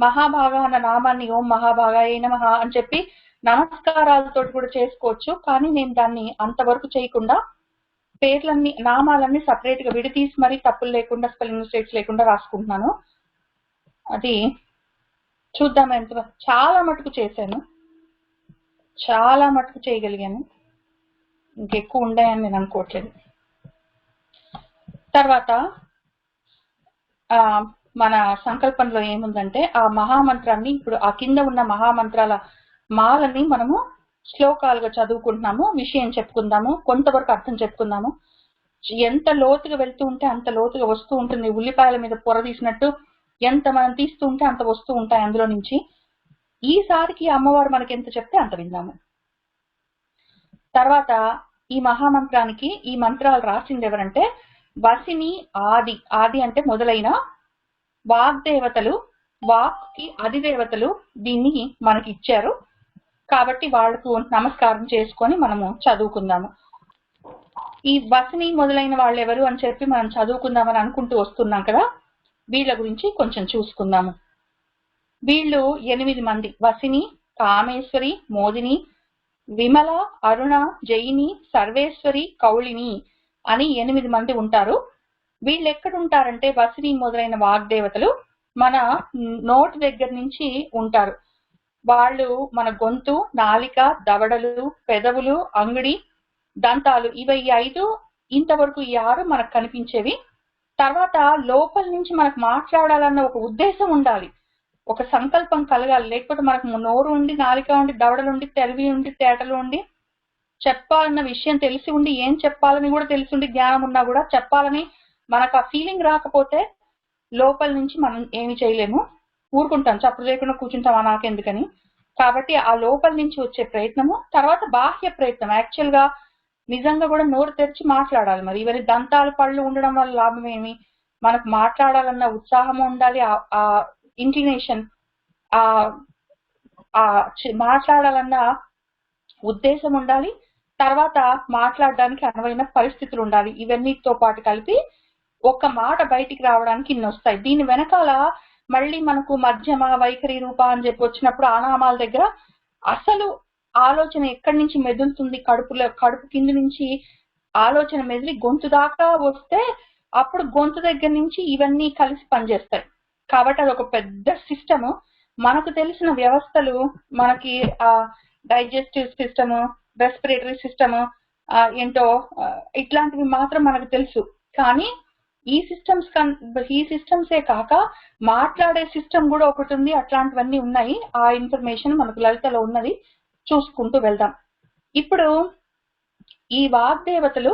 మహాభాగా అన్న నామాన్ని ఓం మహాభాగాయ నమః అని చెప్పి నమస్కారాలతో కూడా చేసుకోవచ్చు. కానీ నేను దాన్ని అంతవరకు చేయకుండా పేర్లన్నీ నామాలన్నీ సపరేట్ గా విడతీసి మరి తప్పులు లేకుండా స్పెల్లింగ్ మిస్టేక్స్ లేకుండా రాసుకుంటున్నాను. అది చూద్దాం ఎంత. చాలా మటుకు చేశాను, చాలా మటుకు చేయగలిగాను, ఇంకెక్కువ ఉండయని నేను అనుకోవట్లేదు. తర్వాత మన సంకల్పంలో ఏముందంటే ఆ మహామంత్రాన్ని, ఇప్పుడు ఆ కింద ఉన్న మహామంత్రాల మాలని మనము శ్లోకాలుగా చదువుకుంటున్నాము, విషయం చెప్పుకుందాము, కొంతవరకు అర్థం చెప్పుకుందాము. ఎంత లోతుగా వెళ్తూ ఉంటే అంత లోతుగా వస్తూ ఉంటుంది. ఉల్లిపాయల మీద పొర తీసినట్టు ఎంత మనం తీస్తూ ఉంటే అంత వస్తూ ఉంటాయి అందులో నుంచి. ఈసారికి అమ్మవారు మనకి ఎంత చెప్తే అంత విందాము. తర్వాత ఈ మహామంత్రానికి ఈ మంత్రాలు రాసింది ఎవరంటే వసిని ఆది. ఆది అంటే మొదలైన వాగ్దేవతలు, వాక్ కి అధిదేవతలు దీన్ని మనకి ఇచ్చారు. కాబట్టి వాళ్లకు నమస్కారం చేసుకొని మనము చదువుకుందాము. ఈ వసిని మొదలైన వాళ్ళు ఎవరు అని చెప్పి మనం చదువుకుందామని అనుకుంటూ వస్తున్నాం కదా, వీళ్ళ గురించి కొంచెం చూసుకుందాము. వీళ్ళు 8 మంది. వసిని, కామేశ్వరి, మోదిని, విమల, అరుణ, జయిని, సర్వేశ్వరి, కౌళిని అని 8 మంది ఉంటారు. వీళ్ళు ఎక్కడ ఉంటారంటే వసిని మొదలైన వాగ్దేవతలు మన నోటి దగ్గర నుంచి ఉంటారు. వాళ్ళు మన గొంతు, నాలిక, దవడలు, పెదవులు, అంగిడి, దంతాలు, ఇవి 5, ఇంతవరకు ఈ 6 మనకు కనిపించేవి. తర్వాత లోపల నుంచి మనకు మాట్లాడాలన్న ఒక ఉద్దేశం ఉండాలి, ఒక సంకల్పం కలగాలి. లేకపోతే మనకు నోరు ఉండి, నాలిక ఉండి, దవడలు ఉండి, తెలివి ఉండి, తేటలు ఉండి, చెప్పాలన్న విషయం తెలిసి ఉండి, ఏం చెప్పాలని కూడా తెలిసి ఉండి, జ్ఞానం ఉన్నా కూడా చెప్పాలని మనకు ఆ ఫీలింగ్ రాకపోతే లోపల నుంచి మనం ఏమి చేయలేము, ఊరుకుంటాం, చప్పుడు చేయకుండా కూర్చుంటాం నాకెందుకని. కాబట్టి ఆ లోపల నుంచి వచ్చే ప్రయత్నము, తర్వాత బాహ్య ప్రయత్నం. యాక్చువల్ గా నిజంగా కూడా నోరు తెరిచి మాట్లాడాలి. మరి ఇవన్నీ దంతాలు పళ్ళు ఉండడం వల్ల లాభం ఏమి? మనకు మాట్లాడాలన్న ఉత్సాహం ఉండాలి, ఆ ఇంక్లినేషన్, ఆ మాట్లాడాలన్న ఉద్దేశం ఉండాలి, తర్వాత మాట్లాడడానికి అనువైన పరిస్థితులు ఉండాలి. ఇవన్నిటితో పాటు కలిపి ఒక్క మాట బయటికి రావడానికి ఇన్ని వస్తాయి. దీని వెనకాల మళ్ళీ మనకు మధ్యమ, వైఖరి, రూప అని చెప్పి వచ్చినప్పుడు ఆ నామాల దగ్గర అసలు ఆలోచన ఎక్కడి నుంచి మెదులుతుంది, కడుపు కింది నుంచి ఆలోచన మెదిలి గొంతు దాకా వస్తే అప్పుడు గొంతు దగ్గర నుంచి ఇవన్నీ కలిసి పనిచేస్తాయి. కాబట్టి అది ఒక పెద్ద సిస్టము. మనకు తెలిసిన వ్యవస్థలు, మనకి డైజెస్టివ్ సిస్టము, రెస్పిరేటరీ సిస్టము ఏంటో ఇట్లాంటివి మాత్రం మనకు తెలుసు. కానీ ఈ సిస్టమ్సే కాక మాట్లాడే సిస్టమ్ కూడా ఒకటి ఉంది. అట్లాంటివన్నీ ఉన్నాయి. ఆ ఇన్ఫర్మేషన్ మనకు లలితలో ఉన్నది, చూసుకుంటూ వెళ్దాం. ఇప్పుడు ఈ వాగ్దేవతలు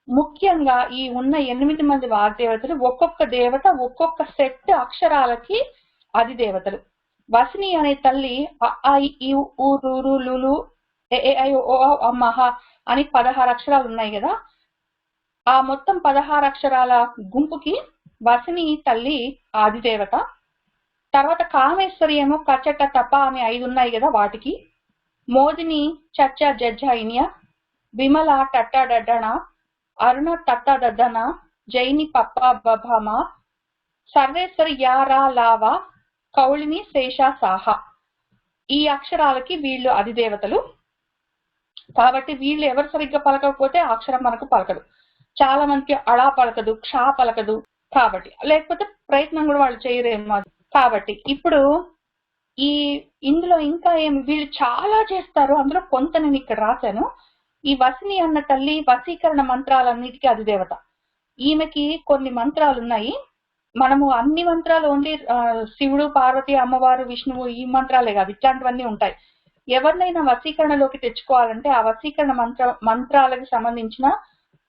ముఖ్యంగా ఈ ఉన్న 8 మంది వాగ్దేవతలు ఒక్కొక్క దేవత ఒక్కొక్క సెట్ అక్షరాలకి అధిదేవతలు. వసిని అనే తల్లి అ ఈ ఊ రు రు లు లు ఎ ఏ ఐ ఓ అమ్మహ అని 16 అక్షరాలు ఉన్నాయి కదా, ఆ మొత్తం 16 అక్షరాల గుంపుకి వసిని తల్లి ఆదిదేవత. తర్వాత కామేశ్వరి ఏమో కచట తప అని 5 ఉన్నాయి కదా వాటికి. మోదిని చచ్చ జజ్జ ఇనియ, విమల టట్ట డడ్డణ, అరుణ తట్ట దద్దన, జైని పప్ప బభమ, సర్వేశ్వరి యారా లావ, కౌళిని శేష సాహ. ఈ అక్షరాలకి వీళ్ళు అధిదేవతలు. కాబట్టి వీళ్ళు ఎవరు సరిగ్గా పలకకపోతే ఆ అక్షరం మనకు పలకదు. చాలా మందికి అళా పలకదు, క్షా పలకదు. కాబట్టి లేకపోతే ప్రయత్నం కూడా వాళ్ళు చేయరేమో. కాబట్టి ఇప్పుడు ఇందులో ఇంకా ఏమి, వీళ్ళు చాలా చేస్తారు, అందులో కొంత నేను ఇక్కడ రాశాను. ఈ వసిని అన్న తల్లి వశీకరణ మంత్రాలన్నిటికీ అధిదేవత. ఈమెకి కొన్ని మంత్రాలు ఉన్నాయి. మనము అన్ని మంత్రాలు ఓన్లీ శివుడు, పార్వతి, అమ్మవారు, విష్ణువు ఈ మంత్రాలే కాదు, ఇట్లాంటివన్నీ ఉంటాయి. ఎవరినైనా వశీకరణలోకి తెచ్చుకోవాలంటే ఆ వశీకరణ మంత్రాలకు సంబంధించిన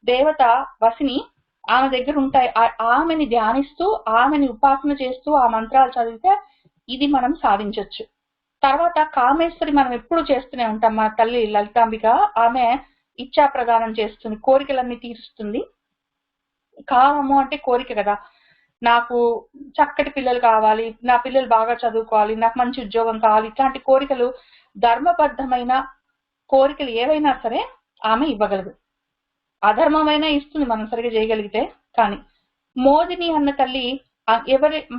దేవత వసిని ఆమె దగ్గర ఉంటాయి. ఆమెని ధ్యానిస్తూ, ఆమెని ఉపాసన చేస్తూ ఆ మంత్రాలు చదివితే ఇది మనం సాధించవచ్చు. తర్వాత కామేశ్వరి మనం ఎప్పుడు చేస్తూనే ఉంటాం. మన తల్లి లలితాంబిక, ఆమె ఇచ్చా ప్రదానం చేస్తుంది, కోరికలన్నీ తీరుస్తుంది. కామము అంటే కోరిక కదా, నాకు చక్కటి పిల్లలు కావాలి, నా పిల్లలు బాగా చదువుకోవాలి, నాకు మంచి ఉద్యోగం కావాలి, ఇట్లాంటి కోరికలు ధర్మబద్ధమైన కోరికలు ఏవైనా సరే ఆమె ఇవ్వగలదు. అధర్మమైనా ఇస్తుంది మనం సరిగా చేయగలిగితే. కానీ మోదిని అన్న తల్లి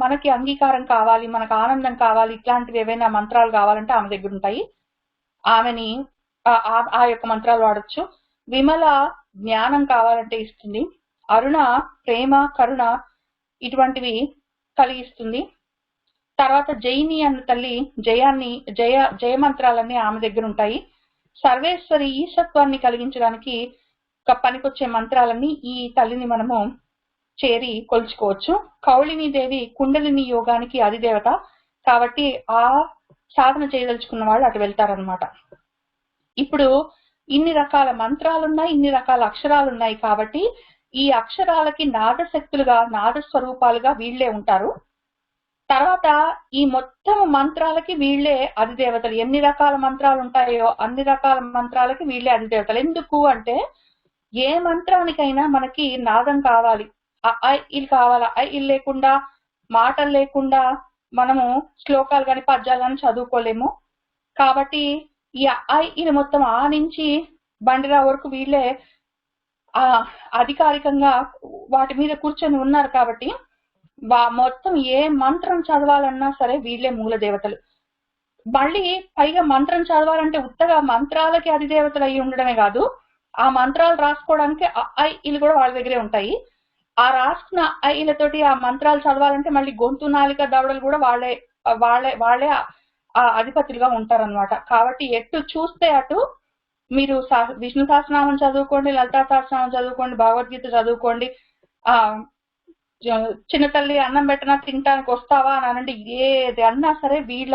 మనకి అంగీకారం కావాలి, మనకు ఆనందం కావాలి, ఇట్లాంటివి ఏవైనా మంత్రాలు కావాలంటే ఆమె దగ్గర ఉంటాయి. ఆమెని ఆ యొక్క మంత్రాలు వాడచ్చు. విమల జ్ఞానం కావాలంటే ఇస్తుంది. అరుణ ప్రేమ, కరుణ ఇటువంటివి కలిగిస్తుంది. తర్వాత జైని అన్న తల్లి జయమంత్రాలన్నీ ఆమె దగ్గర ఉంటాయి. సర్వేశ్వరి ఈశత్వాన్ని కలిగించడానికి పనికొచ్చే మంత్రాలన్నీ ఈ తల్లిని మనము చేరి కొలుచుకోవచ్చు. కౌళిని దేవి కుండలిని యోగానికి అధిదేవత కాబట్టి ఆ సాధన చేయదలుచుకున్న వాళ్ళు అటు వెళ్తారనమాట. ఇప్పుడు ఇన్ని రకాల మంత్రాలున్నాయి, ఇన్ని రకాల అక్షరాలున్నాయి కాబట్టి ఈ అక్షరాలకి నాదశక్తులుగా, నాద స్వరూపాలుగా వీళ్లే ఉంటారు. తర్వాత ఈ మొత్తం మంత్రాలకి వీళ్లే అధిదేవతలు. ఎన్ని రకాల మంత్రాలు ఉంటాయో అన్ని రకాల మంత్రాలకి వీళ్లే అధిదేవతలు. ఎందుకు అంటే ఏ మంత్రానికైనా మనకి నాదం కావాలి, ఇల్లు కావాలా. ఇల్లు లేకుండా, మాటలు లేకుండా మనము శ్లోకాలు కానీ పద్యాలు కానీ చదువుకోలేము. కాబట్టి ఈ ఇది మొత్తం ఆ నుంచి బండిరా వరకు వీళ్ళే అధికారికంగా వాటి మీద కూర్చొని ఉన్నారు. కాబట్టి మొత్తం ఏ మంత్రం చదవాలన్నా సరే వీళ్ళే మూల దేవతలు. మళ్ళీ పైగా మంత్రం చదవాలంటే ఉత్తగా మంత్రాలకి అధిదేవతలు అయి ఉండడమే కాదు, ఆ మంత్రాలు రాసుకోవడానికి ఇల్లు కూడా వాళ్ళ దగ్గరే ఉంటాయి. ఆ రాసుకున్న ఇళ్ళతోటి ఆ మంత్రాలు చదవాలంటే మళ్ళీ గొంతు, నాలిక, దవడలు కూడా వాళ్ళే అధిపతులుగా ఉంటారనమాట. కాబట్టి ఎటు చూస్తే అటు మీరు విష్ణు సహస్రనామం చదువుకోండి, లలితా సహస్రనామం చదువుకోండి, భగవద్గీత చదువుకోండి, చిన్న తల్లి అన్నం పెట్టినా తినటానికి వస్తావా అని అనండి, ఏది అన్నా సరే వీళ్ళ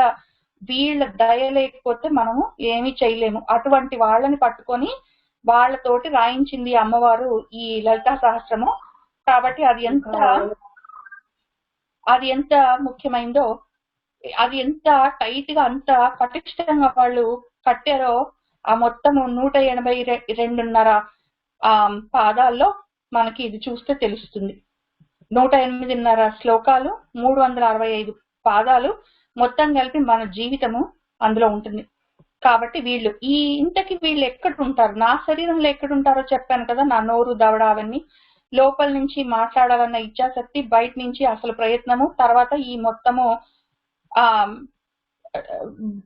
దయ లేకపోతే మనము ఏమీ చేయలేము. అటువంటి వాళ్ళని పట్టుకొని వాళ్ళతోటి రాయించింది అమ్మవారు ఈ లలితా సహస్రము. కాబట్టి అది ఎంత ముఖ్యమైందో, అది ఎంత టైట్ గా, అంత పటిష్టంగా వాళ్ళు కట్టారో ఆ మొత్తము 182.5 పాదాల్లో మనకి ఇది చూస్తే తెలుస్తుంది. 108.5 శ్లోకాలు, 365 పాదాలు మొత్తం కలిపి మన జీవితము అందులో ఉంటుంది. కాబట్టి ఇంతకి వీళ్ళు ఎక్కడుంటారు, నా శరీరంలో ఎక్కడుంటారో చెప్పాను కదా. నా నోరు, దవడ అవన్నీ లోపల నుంచి మాట్లాడాలన్న ఇచ్ఛాశక్తి, బయట నుంచి అసలు ప్రయత్నము, తర్వాత ఈ మొత్తము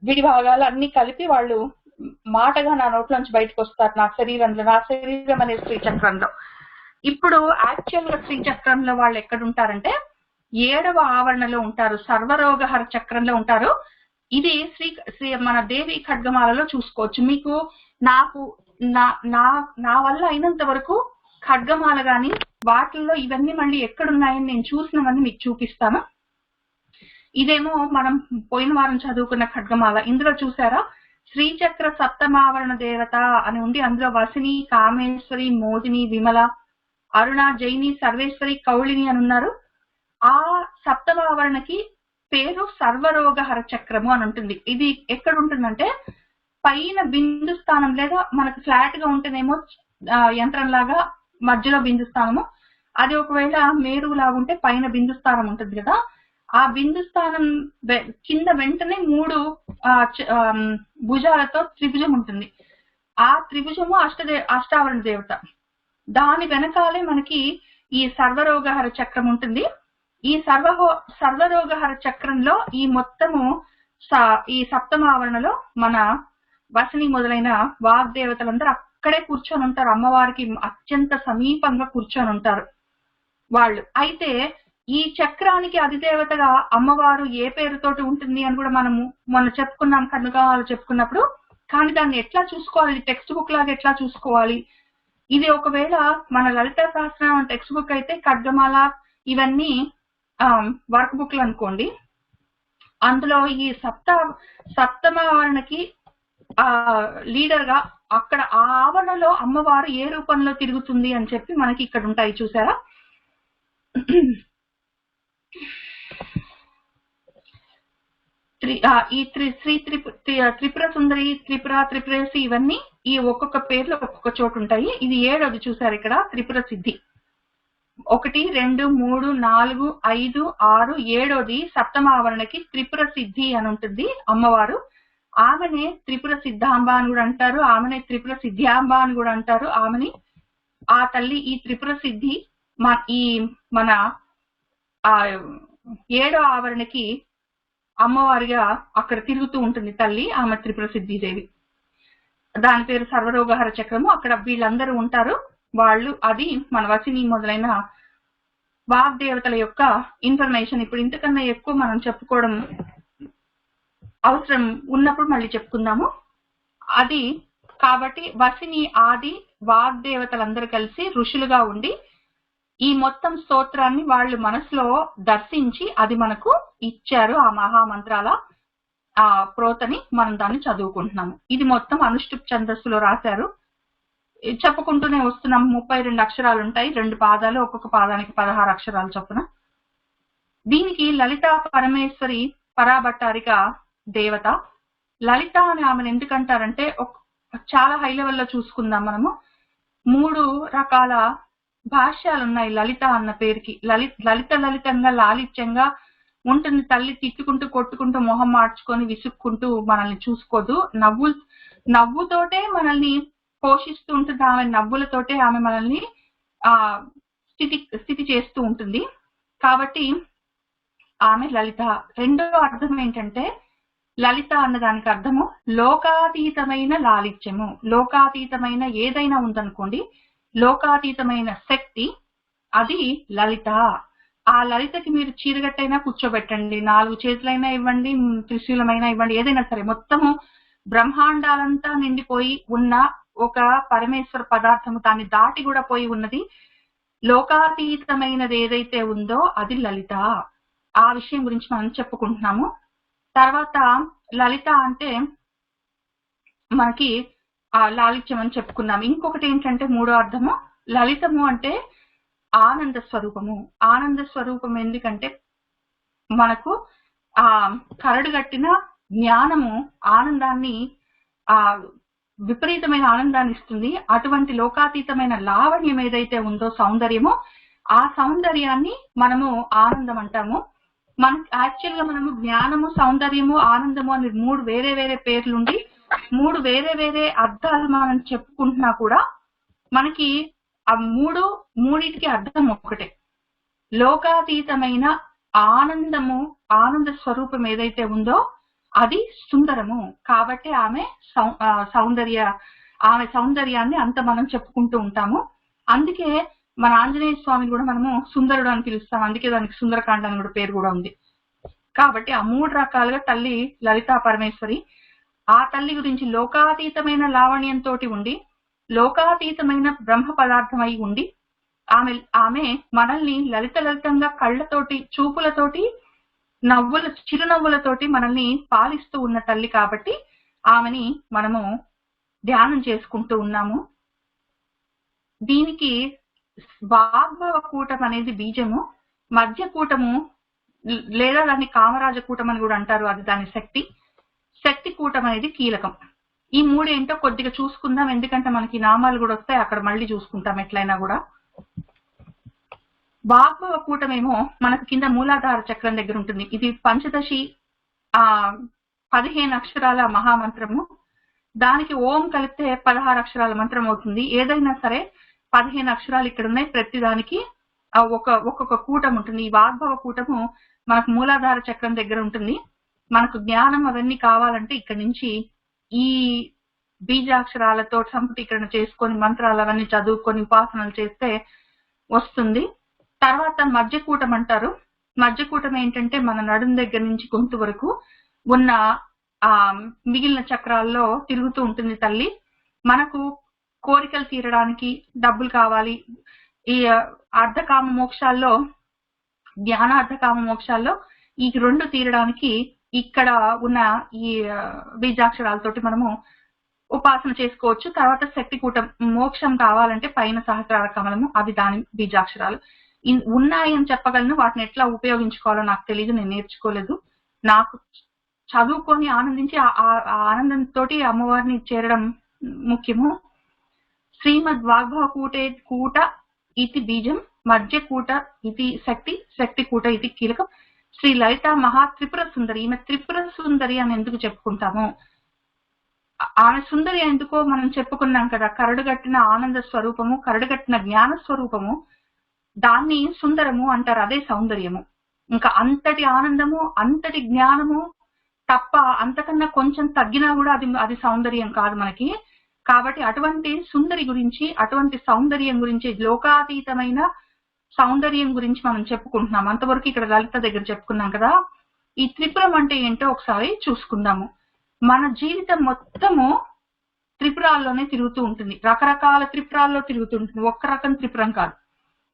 విడి భాగాలు అన్ని కలిపి వాళ్ళు మాటగా నా నోట్లోంచి బయటకు వస్తారు నా శరీరంలో. నా శరీరం అనే శ్రీచక్రంలో. ఇప్పుడు యాక్చువల్ గా శ్రీచక్రంలో వాళ్ళు ఎక్కడుంటారంటే 7వ ఆవరణలో ఉంటారు, సర్వరోగహర చక్రంలో ఉంటారు. ఇది మన దేవి ఖడ్గమాలలో చూసుకోవచ్చు. మీకు నా వల్ల అయినంత వరకు ఖడ్గమాల గాని వాటిల్లో ఇవన్నీ మళ్ళీ ఎక్కడున్నాయని నేను చూసినవన్నీ మీకు చూపిస్తాను. ఇదేమో మనం పోయిన వారం చదువుకున్న ఖడ్గమాల. ఇందులో చూసారా, శ్రీచక్ర సప్తమావరణ దేవత అని ఉండి అందులో వసిని, కామేశ్వరి, మోదిని, విమల, అరుణ, జైని, సర్వేశ్వరి, కౌళిని అని ఉన్నారు. ఆ సప్తమావరణకి పేరు సర్వరోగహర చక్రము అని ఉంటుంది. ఇది ఎక్కడ ఉంటుందంటే పైన బిందు స్థానం, లేదా మనకు ఫ్లాట్ గా ఉంటేనేమో యంత్రంలాగా మధ్యలో బిందు స్థానము, అది ఒకవేళ మేరువు లాగా ఉంటే పైన బిందు స్థానం ఉంటుంది కదా. ఆ బిందు స్థానం కింద వెంటనే 3 భుజాలతో త్రిభుజం ఉంటుంది. ఆ త్రిభుజము అష్టావరణ దేవత. దాని వెనకాలే మనకి ఈ సర్వరోగహర చక్రం ఉంటుంది. ఈ సర్వరోగహర చక్రంలో ఈ మొత్తము ఈ సప్తమావరణలో మన వసిని మొదలైన వాగ్దేవతలందరూ అక్కడే కూర్చొని ఉంటారు. అమ్మవారికి అత్యంత సమీపంగా కూర్చొని ఉంటారు వాళ్ళు. అయితే ఈ చక్రానికి అధిదేవతగా అమ్మవారు ఏ పేరుతోటి ఉంటుంది అని కూడా మనము మొన్న చెప్పుకున్నాం, కనుకాలు చెప్పుకున్నప్పుడు. కానీ దాన్ని ఎట్లా చూసుకోవాలి, టెక్స్ట్ బుక్ లాగా ఎట్లా చూసుకోవాలి, ఇది ఒకవేళ మన లలితా సహస్రనామం టెక్స్ట్ బుక్ అయితే ఖడ్గమాల ఇవన్నీ వర్క్ బుక్లు అనుకోండి. అందులో ఈ సప్తమావరణకి లీడర్ గా అక్కడ ఆ ఆవరణలో అమ్మవారు ఏ రూపంలో తిరుగుతుంది అని చెప్పి మనకి ఇక్కడ ఉంటాయి, చూసారా. ఈ త్రిపుర సుందరి, త్రిపురేసి ఇవన్నీ ఈ ఒక్కొక్క పేర్లు ఒక్కొక్క చోటు ఉంటాయి. ఇది 7వది చూసారు ఇక్కడ, త్రిపుర సిద్ధి. 1, 2, 3, 4, 5, 6, 7వది సప్తమావరణకి త్రిపుర సిద్ధి అని ఉంటుంది అమ్మవారు. ఆమెనే త్రిపుర సిద్ధాంబ అని కూడా అంటారు, ఆమెనే త్రిపుర సిద్ధ్యాంబ అని కూడా అంటారు. ఆమెని ఆ తల్లి ఈ త్రిపుర సిద్ధి మన ఆ 7వ ఆవరణకి అమ్మవారిగా అక్కడ తిరుగుతూ ఉంటుంది తల్లి. ఆమె త్రిపుర సిద్ధిదేవి. దాని పేరు సర్వరోగహర చక్రము. అక్కడ వీళ్ళందరూ ఉంటారు. వాళ్ళు అది మన వసిని మొదలైన వాగ్దేవతల యొక్క ఇన్ఫర్మేషన్. ఇప్పుడు ఇంతకన్నా ఎక్కువ మనం చెప్పుకోవడం అవసరం ఉన్నప్పుడు మళ్ళీ చెప్పుకుందాము. అది కాబట్టి వసిని ఆది వాగ్దేవతలందరూ కలిసి ఋషులుగా ఉండి ఈ మొత్తం స్తోత్రాన్ని వాళ్ళు మనసులో దర్శించి అది మనకు ఇచ్చారు. ఆ మహామంత్రాల ఆ ప్రోతని మనం దాన్ని చదువుకుంటున్నాము. ఇది మొత్తం అనుష్టుప్ ఛందస్సులో రాశారు. చెప్పుకుంటూనే వస్తున్నాము. 32 అక్షరాలు ఉంటాయి, 2 పాదాలు, ఒక్కొక్క పాదానికి 16 అక్షరాలు చొప్పున. దీనికి లలితా పరమేశ్వరి పరాభట్టారిక దేవత. లలిత అని ఆమెను ఎందుకంటారంటే చాలా హై లెవెల్లో చూసుకుందాం మనము. 3 రకాల భాష్యాలు ఉన్నాయి లలిత అన్న పేరుకి. లలితంగా లాలిత్యంగా ఉంటుంది. తల్లి తిట్టుకుంటూ కొట్టుకుంటూ మొహం మార్చుకొని విసుక్కుంటూ మనల్ని చూసుకోదు. నవ్వుతోటే మనల్ని పోషిస్తూ ఉంటుంది. ఆమె నవ్వులతోటే ఆమె మనల్ని స్థితి చేస్తూ ఉంటుంది. కాబట్టి ఆమె లలిత. రెండో అర్థం ఏంటంటే లలిత అన్నదానికి అర్థము లోకాతీతమైన లాలిత్యము. లోకాతీతమైన ఏదైనా ఉందనుకోండి, లోకాతీతమైన శక్తి, అది లలిత. ఆ లలితకి మీరు చీరగట్టైనా కూర్చోబెట్టండి, 4 చేతులైనా ఇవ్వండి, త్రిశూలమైనా ఇవ్వండి, ఏదైనా సరే మొత్తము బ్రహ్మాండాలంతా నిండిపోయి ఉన్న ఒక పరమేశ్వర పదార్థము, దాన్ని దాటి కూడా పోయి ఉన్నది లోకాతీతమైనది ఏదైతే ఉందో అది లలిత. ఆ విషయం గురించి మనం చెప్పుకుంటున్నాము. తర్వాత లలిత అంటే మనకి లాలిత్యం అని చెప్పుకున్నాం. ఇంకొకటి ఏంటంటే మూడో అర్థము లలితము అంటే ఆనంద స్వరూపము. ఆనంద స్వరూపం ఎందుకంటే మనకు కరడుగట్టిన జ్ఞానము ఆనందాన్ని విపరీతమైన ఆనందాన్ని ఇస్తుంది. అటువంటి లోకాతీతమైన లావణ్యం ఏదైతే ఉందో సౌందర్యము, ఆ సౌందర్యాన్ని మనము ఆనందం అంటాము. మనకి యాక్చువల్ గా మనము జ్ఞానము, సౌందర్యము, ఆనందము అని 3 వేరే వేరే పేర్లుండి 3 వేరే వేరే అర్థాలు మనం చెప్పుకుంటున్నా కూడా మనకి ఆ మూడింటికి అర్థం ఒకటే. లోకాతీతమైన ఆనందము, ఆనంద స్వరూపం ఏదైతే ఉందో అది సుందరము. కాబట్టి ఆమె సౌందర్యాన్ని అంత మనం చెప్పుకుంటూ ఉంటాము. అందుకే మన ఆంజనేయ స్వామిని కూడా మనము సుందరుడు అని పిలుస్తాం. అందుకే దానికి సుందరకాండ అని కూడా పేరు కూడా ఉంది. కాబట్టి ఆ 3 రకాలుగా తల్లి లలితా పరమేశ్వరి. ఆ తల్లి గురించి లోకాతీతమైన లావణ్యంతో ఉండి, లోకాతీతమైన బ్రహ్మ పదార్థమై ఉండి, ఆమె మనల్ని లలితంగా కళ్ళతోటి, చూపులతోటి, చిరునవ్వులతోటి మనల్ని పాలిస్తూ ఉన్న తల్లి. కాబట్టి ఆమెని మనము ధ్యానం చేసుకుంటూ ఉన్నాము. దీనికి వాగ్భవ కూటం అనేది బీజము, మధ్య కూటము లేదా దాన్ని కామరాజ కూటం అని కూడా అంటారు, అది దాని శక్తి కూటం అనేది కీలకం. ఈ 3 ఏంటో కొద్దిగా చూసుకుందాం, ఎందుకంటే మనకి నామాలు కూడా వస్తాయి, అక్కడ మళ్ళీ చూసుకుంటాం ఎట్లయినా కూడా. వాగ్భవ కూటమేమో మనకు కింద మూలాధార చక్రం దగ్గర ఉంటుంది. ఇది పంచదశి 15 అక్షరాల మహామంత్రము. దానికి ఓం కలిపితే 16 అక్షరాల మంత్రం అవుతుంది. ఏదైనా సరే 15 అక్షరాలు ఇక్కడ ఉన్నాయి. ప్రతి దానికి ఒక్కొక్క కూటం ఉంటుంది. ఈ వాగ్భవ కూటము మనకు మూలాధార చక్రం దగ్గర ఉంటుంది. మనకు జ్ఞానం అవన్నీ కావాలంటే ఇక్కడ నుంచి ఈ బీజాక్షరాలతో సంపుటీకరణ చేసుకొని మంత్రాలు అవన్నీ చదువుకొని ఉపాసనలు చేస్తే వస్తుంది. తర్వాత మధ్యకూటం అంటారు. మధ్యకూటం ఏంటంటే మన నడుం దగ్గర నుంచి గొంతు వరకు ఉన్న మిగిలిన చక్రాల్లో తిరుగుతూ ఉంటుంది తల్లి. మనకు కోరికలు తీరడానికి, డబ్బులు కావాలి, ఈ అర్ధకామ మోక్షాల్లో, జ్ఞానార్ధకామ మోక్షాల్లో ఈ 2 తీరడానికి ఇక్కడ ఉన్న ఈ బీజాక్షరాలతోటి మనము ఉపాసన చేసుకోవచ్చు. తర్వాత శక్తికూటం, మోక్షం కావాలంటే పైన సహస్రార కమలము, అవి దాని బీజాక్షరాలు ఉన్నాయని చెప్పగలను. వాటిని ఎట్లా ఉపయోగించుకోవాలో నాకు తెలియదు, నేను నేర్చుకోలేదు. నాకు చదువుకొని ఆనందించి ఆ ఆనందంతో అమ్మవారిని చేరడం ముఖ్యము. శ్రీమద్ వాగ్భవ కూట ఇది బీజం, మధ్య కూట ఇది శక్తి కూట ఇది కీలకం. శ్రీ లలిత మహా త్రిపుర సుందరి. ఈమె త్రిపుర సుందరి అని ఎందుకు చెప్పుకుంటాము ఆమె సుందరి ఎందుకో మనం చెప్పుకున్నాం కదా, కరడుగట్టిన ఆనంద స్వరూపము, కరడుగట్టిన జ్ఞాన స్వరూపము, దాన్ని సుందరము అంటారు. అదే సౌందర్యము. ఇంకా అంతటి ఆనందము, అంతటి జ్ఞానము తప్ప అంతకన్నా కొంచెం తగ్గినా కూడా అది సౌందర్యం కాదు మనకి. కాబట్టి అటువంటి సుందరి గురించి, అటువంటి సౌందర్యం గురించి, లోకాతీతమైన సౌందర్యం గురించి మనం చెప్పుకుంటున్నాం. అంతవరకు ఇక్కడ లలిత దగ్గర చెప్పుకున్నాం కదా. ఈ త్రిపురం అంటే ఏంటో ఒకసారి చూసుకుందాము. మన జీవితం మొత్తము త్రిపురాల్లోనే తిరుగుతూ ఉంటుంది, రకరకాల త్రిపురాల్లో తిరుగుతూ ఉంటుంది, ఒక్క రకం త్రిపురం కాదు.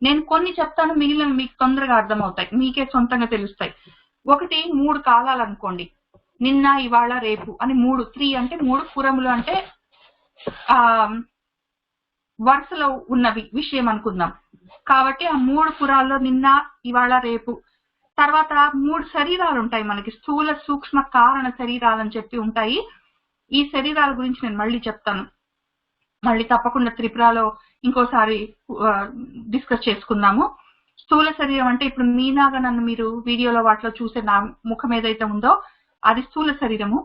నేను కొన్ని చెప్తాను, మిగిలిన మీకు తొందరగా అర్థమవుతాయి, మీకే సొంతంగా తెలుస్తాయి. ఒకటి 3 కాలాలు అనుకోండి, నిన్న ఇవాళ రేపు అని 3 అంటే 3 పురములు అంటే వరుసలో ఉన్నవి విషయం అనుకుందాం. కాబట్టి ఆ 3 పురాల్లో నిన్న ఇవాళ రేపు. తర్వాత 3 శరీరాలు ఉంటాయి మనకి, స్థూల సూక్ష్మ కారణ శరీరాలు అని చెప్పి ఉంటాయి. ఈ శరీరాల గురించి నేను మళ్ళీ చెప్తాను, మళ్ళీ తప్పకుండా త్రిపురలో ఇంకోసారి డిస్కస్ చేసుకుందాము. స్థూల శరీరం అంటే ఇప్పుడు మీనాగా నన్ను మీరు వీడియోలో వాటిలో చూసే నా ముఖం ఏదైతే ఉందో అది స్థూల శరీరము.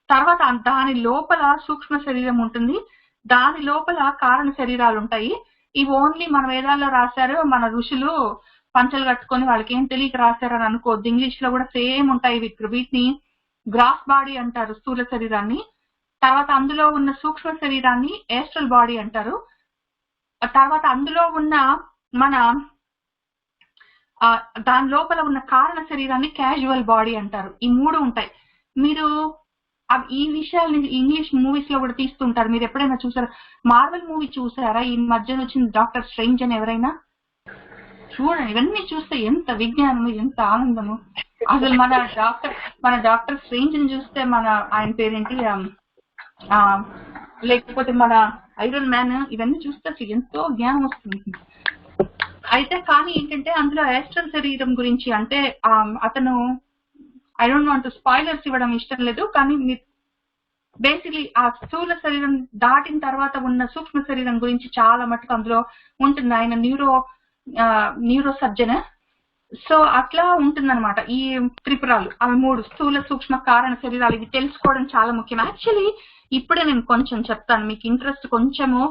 తర్వాత దాని లోపల సూక్ష్మ శరీరం ఉంటుంది, దాని లోపల కారణ శరీరాలు ఉంటాయి. ఇవి ఓన్లీ మన వేదాల్లో రాశారు, మన ఋషులు పంచలు కట్టుకొని వాళ్ళకి ఏం తెలియక రాశారని అనుకోవద్దు. ఇంగ్లీష్ లో కూడా సేమ్ ఉంటాయి. వీటిని గ్రాస్ బాడీ అంటారు స్థూల శరీరాన్ని. తర్వాత అందులో ఉన్న సూక్ష్మ శరీరాన్ని ఏస్ట్రల్ బాడీ అంటారు. తర్వాత అందులో ఉన్న మన దాని లోపల ఉన్న కారణ శరీరాన్ని క్యాజువల్ బాడీ అంటారు. ఈ 3 ఉంటాయి. మీరు ఈ విషయాల్ని ఇంగ్లీష్ మూవీస్ లో కూడా తీస్తుంటారు. మీరు ఎప్పుడైనా చూసారా? మార్వెల్ మూవీ చూసారా? ఈ మధ్యన వచ్చింది డాక్టర్ స్ట్రేంజ్ అని. ఎవరైనా చూడండి, ఇవన్నీ చూస్తే ఎంత విజ్ఞానము, ఎంత ఆనందము. అసలు మన డాక్టర్ స్ట్రేంజ్ ని చూస్తే ఆయన పేరేంటి, లేకపోతే మన ఐరన్ మ్యాన్, ఇవన్నీ చూస్తే అసలు ఎంతో జ్ఞానం వస్తుంది. అయితే కానీ ఏంటంటే అందులో ఏస్ట్రల్ శరీరం గురించి అంటే అతను, ఐ డోంట్ వాంట్ స్పాయిలర్స్ ఇవ్వడం ఇష్టం లేదు, కానీ బేసిక్లీ ఆ స్థూల శరీరం దాటిన తర్వాత ఉన్న సూక్ష్మ శరీరం గురించి చాలా మటుకు అందులో ఉంటుంది. ఆయన న్యూరో సర్జన్. సో అట్లా ఉంటుందన్నమాట ఈ త్రిపురాలు. అవి 3 స్థూల సూక్ష్మ కారణ శరీరాలు. ఇవి తెలుసుకోవడం చాలా ముఖ్యం. యాక్చువల్లీ ఇప్పుడే నేను కొంచెం చెప్తాను, మీకు ఇంట్రెస్ట్ కొంచెము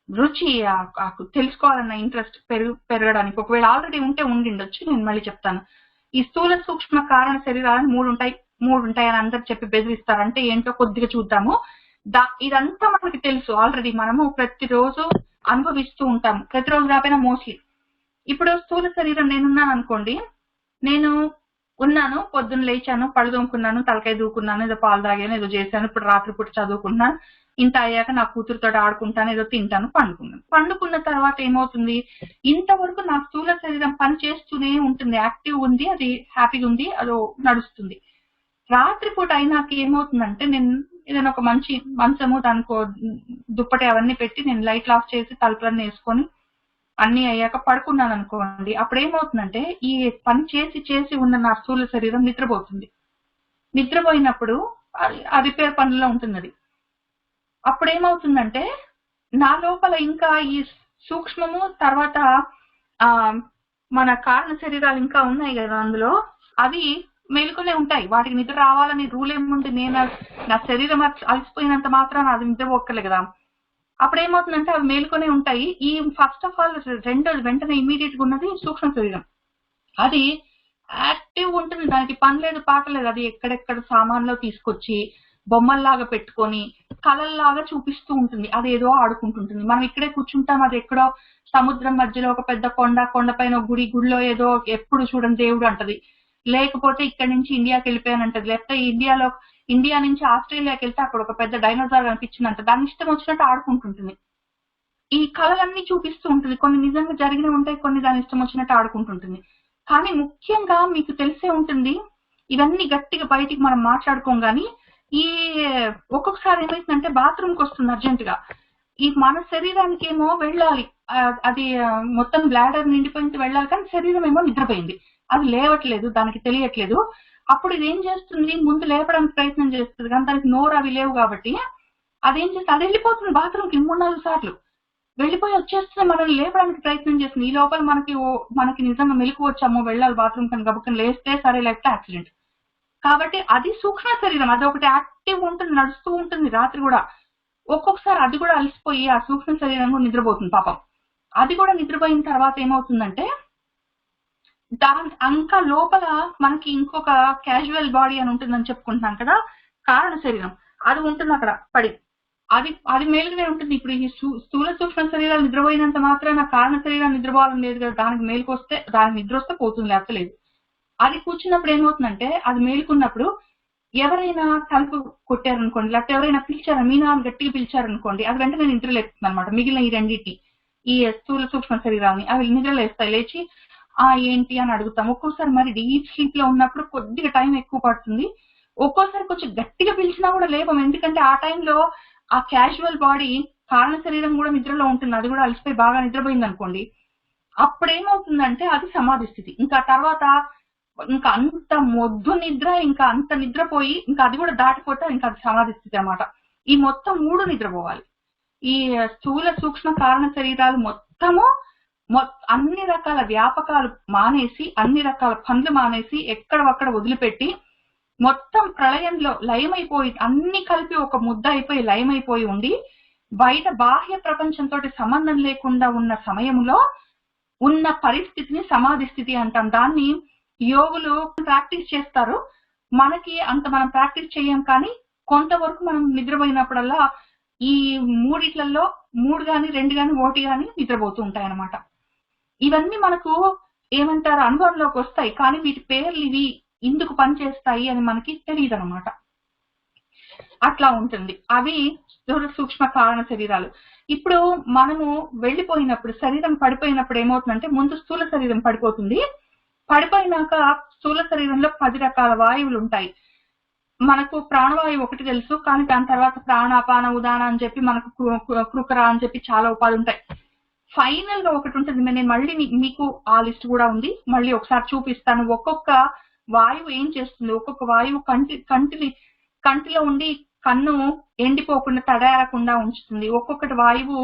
రుచి తెలుసుకోవాలన్న ఇంట్రెస్ట్ పెరగడానికి. ఒకవేళ ఆల్రెడీ ఉంటే ఉండిండొచ్చు, నేను మళ్ళీ చెప్తాను. ఈ స్థూల సూక్ష్మ కారణ శరీరాలు 3 ఉంటాయని అందరు చెప్పి బెదిరిస్తారు. అంటే ఏంటో కొద్దిగా చూద్దాము. ఇదంతా మనకి తెలుసు ఆల్రెడీ, మనము ప్రతిరోజు అనుభవిస్తూ ఉంటాము, ప్రతిరోజు కాకపోయినా మోస్ట్లీ. ఇప్పుడు స్థూల శరీరం నేనున్నాను అనుకోండి, నేను ఉన్నాను, పొద్దున్న లేచాను, పళ్ళు తోముకున్నాను, తలకాయ దూకున్నాను, ఏదో పాలు తాగాను, ఏదో చేశాను, ఇప్పుడు రాత్రిపూట చదువుకుంటున్నాను, ఇంత అయ్యాక నా కూతురుతో ఆడుకుంటాను, ఏదో తింటాను, పండుకున్న తర్వాత ఏమవుతుంది, ఇంతవరకు నా స్థూల శరీరం పని చేస్తూనే ఉంటుంది, యాక్టివ్ ఉంది, అది హ్యాపీగా ఉంది, అదో నడుస్తుంది. రాత్రిపూట అయినాక ఏమవుతుందంటే, నేను ఏదైనా ఒక మంచి మంచము, దానికో దుప్పటి అవన్నీ పెట్టి నేను లైట్లు ఆఫ్ చేసి తలుపులన్నీ వేసుకొని అన్ని అయ్యాక పడుకున్నాను అనుకోండి. అప్పుడు ఏమవుతుందంటే ఈ పని చేసి ఉన్న నా స్థూల శరీరం నిద్రపోతుంది. నిద్రపోయినప్పుడు ఆ రిపేర్ పనుల్లో ఉంటుంది అది. అప్పుడు ఏమవుతుందంటే నా లోపల ఇంకా ఈ సూక్ష్మము, తర్వాత మన కారణ శరీరాలు ఇంకా ఉన్నాయి కదా అందులో, అవి మేలుకునే ఉంటాయి. వాటికి నిద్ర రావాలని రూల్ ఏముంది? నేను నా శరీరం అలసిపోయినంత మాత్రాన అది నిద్రపోక్కలే కదా. అప్పుడు ఏమవుతుందంటే అవి మేలుకొనే ఉంటాయి. ఈ ఫస్ట్ ఆఫ్ ఆల్ వెంటనే ఇమీడియట్ గా ఉన్నది సూక్ష్మ శరీరం. అది యాక్టివ్ ఉంటుంది, దానికి పని లేదు పాట లేదు. అది ఎక్కడెక్కడ సామాన్లో తీసుకొచ్చి బొమ్మల్లాగా పెట్టుకొని కళల్లాగా చూపిస్తూ ఉంటుంది. అది ఏదో ఆడుకుంటుంటుంది. మనం ఇక్కడే కూర్చుంటాం, అది ఎక్కడో సముద్రం మధ్యలో ఒక పెద్ద కొండపైన గుడిలో ఏదో ఎప్పుడు చూడండి దేవుడు అంటది. లేకపోతే ఇక్కడ నుంచి ఇండియాకి వెళ్ళిపోయానంటది. లేకపోతే ఇండియా నుంచి ఆస్ట్రేలియాకి వెళ్తే అక్కడ ఒక పెద్ద డైనోసార్ కనిపించిందంట. దాని ఇష్టం వచ్చినట్టు ఆడుకుంటుంటుంది. ఈ కళలన్నీ చూపిస్తూ ఉంటుంది. కొన్ని నిజంగా జరిగినవి ఉంటాయి, కొన్ని దాని ఇష్టం వచ్చినట్టు ఆడుకుంటుంటుంది. కానీ ముఖ్యంగా మీకు తెలిసే ఉంటుంది, ఇవన్నీ గట్టిగా బయటికి మనం మాట్లాడుకోం కానీ ఈ ఒక్కొక్కసారి ఏమైతుందంటే బాత్రూమ్కి వస్తుంది అర్జెంటుగా. ఈ మన శరీరానికి ఏమో వెళ్ళాలి, అది మొత్తం బ్లాడర్ నిండిపోయింది వెళ్ళాలి, కానీ శరీరం ఏమో నిద్రపోయింది, అది లేవట్లేదు, దానికి తెలియట్లేదు. అప్పుడు ఇది ఏం చేస్తుంది, ముందు లేపడానికి ప్రయత్నం చేస్తుంది, కానీ దానికి నోరు అవి లేవు కాబట్టి అదేం చేస్తుంది, అది వెళ్ళిపోతుంది బాత్రూమ్కి 3-4 సార్లు వెళ్ళిపోయి వచ్చేస్తుంది, మనల్ని లేపడానికి ప్రయత్నం చేస్తుంది. ఈ లోపల మనకి నిజంగా మెలకు వచ్చామో వెళ్ళాలి బాత్రూమ్ కని గబుక్కని లేస్తే సరే, లేకపోతే యాక్సిడెంట్. కాబట్టి అది సూక్ష్మ శరీరం, అది ఒకటి యాక్టివ్ ఉంటుంది, నడుస్తూ ఉంటుంది రాత్రి కూడా. ఒక్కొక్కసారి అది కూడా అలసిపోయి ఆ సూక్ష్మ శరీరం కూడా నిద్రపోతుంది పాపం. అది కూడా నిద్రపోయిన తర్వాత ఏమవుతుందంటే దాని ఇంకా లోపల మనకి ఇంకొక క్యాజువల్ బాడీ అని ఉంటుందని చెప్పుకుంటున్నాం కదా, కారణ శరీరం, అది ఉంటుంది అక్కడ పడి. అది మేలుగానే ఉంటుంది. ఇప్పుడు ఈ స్థూల సూక్ష్మ శరీరాలు నిద్రపోయినంత మాత్రాన కారణ శరీరం నిద్రపోవాలని లేదు కదా. దానికి మేలుకొస్తే, దానికి నిద్ర వస్తే పోతుంది, లేకపోలేదు. అది కూర్చున్నప్పుడు ఏమవుతుందంటే, అది మేలుకున్నప్పుడు ఎవరైనా తలుపు కొట్టారనుకోండి, లేకపోతే ఎవరైనా పిలిచారు, మీనా గట్టిగా పిలిచారనుకోండి, అది వెంటనే నిద్రలేస్తుంది అనమాట. మిగిలిన ఈ రెండింటిని, ఈ స్థూల సూక్ష్మ శరీరాన్ని అవి నిద్రలేస్తాయి. లేచి ఏంటి అని అడుగుతాం. ఒక్కోసారి మరి డీప్ స్లీప్ లో ఉన్నప్పుడు కొద్దిగా టైం ఎక్కువ పడుతుంది. ఒక్కోసారి కొంచెం గట్టిగా పిలిచినా కూడా లేపం, ఎందుకంటే ఆ టైంలో ఆ క్యాజువల్ బాడీ, కారణ శరీరం కూడా నిద్రలో ఉంటుంది. అది కూడా అలసిపోయి బాగా నిద్రపోయింది అనుకోండి, అప్పుడేమవుతుందంటే అది సమాధి స్థితి. ఇంకా తర్వాత ఇంకా అంత మొద్దు నిద్ర, ఇంకా అంత నిద్రపోయి ఇంకా అది కూడా దాటిపోతే ఇంకా అది సమాధి స్థితి అనమాట. ఈ మొత్తం 3 నిద్రపోవాలి. ఈ స్థూల సూక్ష్మ కారణ శరీరాలు మొత్తము అన్ని రకాల వ్యాపకాలు మానేసి, అన్ని రకాల పనులు మానేసి, ఎక్కడొక్కడ వదిలిపెట్టి, మొత్తం ప్రళయంలో లయమైపోయి, అన్ని కలిపి ఒక ముద్ద అయిపోయి లయమైపోయి ఉండి, బయట బాహ్య ప్రపంచంతో సంబంధం లేకుండా ఉన్న సమయంలో ఉన్న పరిస్థితిని సమాధి స్థితి అంటాం. దాన్ని యోగులు ప్రాక్టీస్ చేస్తారు. మనకి అంత మనం ప్రాక్టీస్ చేయం, కానీ కొంతవరకు మనం నిద్రపోయినప్పుడల్లా ఈ మూడిట్లలో 3 గాని 2 గాని 1 గాని నిద్రపోతూ ఉంటాయి అన్నమాట. ఇవన్నీ మనకు ఏమంటారు, అనుభవంలోకి వస్తాయి, కానీ వీటి పేర్లు ఇవి ఇందుకు పనిచేస్తాయి అని మనకి తెలియదు అనమాట. అట్లా ఉంటుంది. అవి స్థూల సూక్ష్మ కారణ శరీరాలు. ఇప్పుడు మనము వెళ్ళిపోయినప్పుడు, శరీరం పడిపోయినప్పుడు ఏమవుతుందంటే, ముందు స్థూల శరీరం పడిపోతుంది. పడిపోయినాక స్థూల శరీరంలో 10 రకాల వాయువులు ఉంటాయి. మనకు ప్రాణవాయువు ఒకటి తెలుసు, కానీ దాని తర్వాత ప్రాణాపాన ఉదాన అని చెప్పి, మనకు కృకర అని చెప్పి చాలా ఉపాధి ఉంటాయి. ఫైనల్ గా ఒకటి ఉంటుంది. నేను మళ్ళీ మీకు ఆ లిస్ట్ కూడా ఉంది, మళ్ళీ ఒకసారి చూపిస్తాను. ఒక్కొక్క వాయువు ఏం చేస్తుంది, ఒక్కొక్క వాయువు కంటిలో ఉండి కన్ను ఎండిపోకుండా తడారకుండా ఉంచుతుంది. ఒక్కొక్కటి వాయువు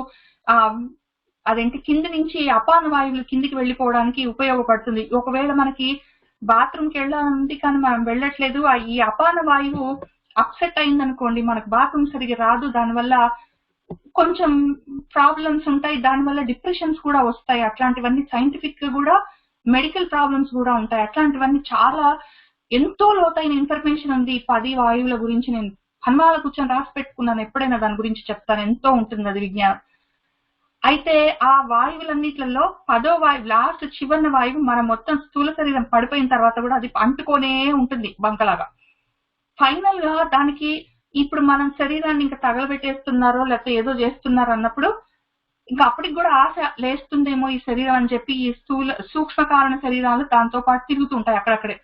అదేంటి కింది నుంచి అపాన వాయువులు కిందికి వెళ్ళిపోవడానికి ఉపయోగపడుతుంది. ఒకవేళ మనకి బాత్రూమ్కి వెళ్ళాలంటే కానీ మనం వెళ్ళట్లేదు, ఈ అపాన వాయువు అప్సెట్ అయిందనుకోండి, మనకు బాత్రూమ్ సరిగ్గా రాదు, దానివల్ల కొంచెం ప్రాబ్లమ్స్ ఉంటాయి, దానివల్ల డిప్రెషన్స్ కూడా వస్తాయి. అట్లాంటివన్నీ సైంటిఫిక్ గా కూడా మెడికల్ ప్రాబ్లమ్స్ కూడా ఉంటాయి. అట్లాంటివన్నీ చాలా ఎంతో లోతైన ఇన్ఫర్మేషన్ ఉంది 10 వాయువుల గురించి. నేను హనుమాల కూర్చొని రాసి పెట్టుకున్నాను, ఎప్పుడైనా దాని గురించి చెప్తాను, ఎంతో ఉంటుంది అది విజ్ఞానం. అయితే ఆ వాయువులన్నిట్లలో 10వ వాయువు, లాస్ట్ చివరిన వాయువు, మన మొత్తం స్థూల శరీరం పడిపోయిన తర్వాత కూడా అది అంటుకొనే ఉంటుంది బంకలాగా. ఫైనల్ గా దానికి ఇప్పుడు మనం శరీరాన్ని ఇంకా తగలబెట్టేస్తున్నారో లేకపోతే ఏదో చేస్తున్నారో అన్నప్పుడు ఇంకా అప్పటికి కూడా ఆశ లేస్తుందేమో ఈ శరీరం అని చెప్పి ఈ సూక్ష్మ కారణ శరీరాలు దాంతో పాటు తిరుగుతుంటాయి అక్కడక్కడే.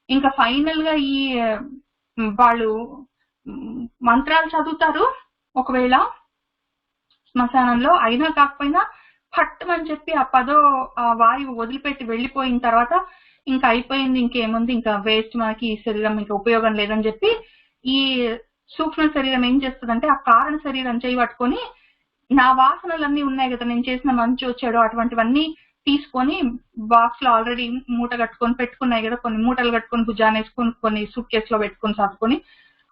ఇంకా ఫైనల్ గా ఈ వాళ్ళు మంత్రాలు చదువుతారు ఒకవేళ శ్మశానంలో, అయినా కాకపోయినా పట్టమని చెప్పి ఆ 10వ వాయువు వదిలిపెట్టి వెళ్ళిపోయిన తర్వాత ఇంకా అయిపోయింది, ఇంకేముంది, ఇంకా వేస్ట్, మనకి ఈ శరీరం ఇంకా ఉపయోగం లేదని చెప్పి ఈ సూక్ష్మ శరీరం ఏం చేస్తుందంటే, ఆ కారణ శరీరం చేయి పట్టుకొని, నా వాసనలన్నీ ఉన్నాయి కదా, నేను చేసిన మంచి వచ్చాడు అటువంటివన్నీ తీసుకొని బాక్స్ లో ఆల్రెడీ మూట కట్టుకొని పెట్టుకున్నాయి కదా, కొన్ని మూటలు కట్టుకొని భుజాన్ని వేసుకొని, కొన్ని సూట్ కేసులో పెట్టుకొని సర్దుకొని,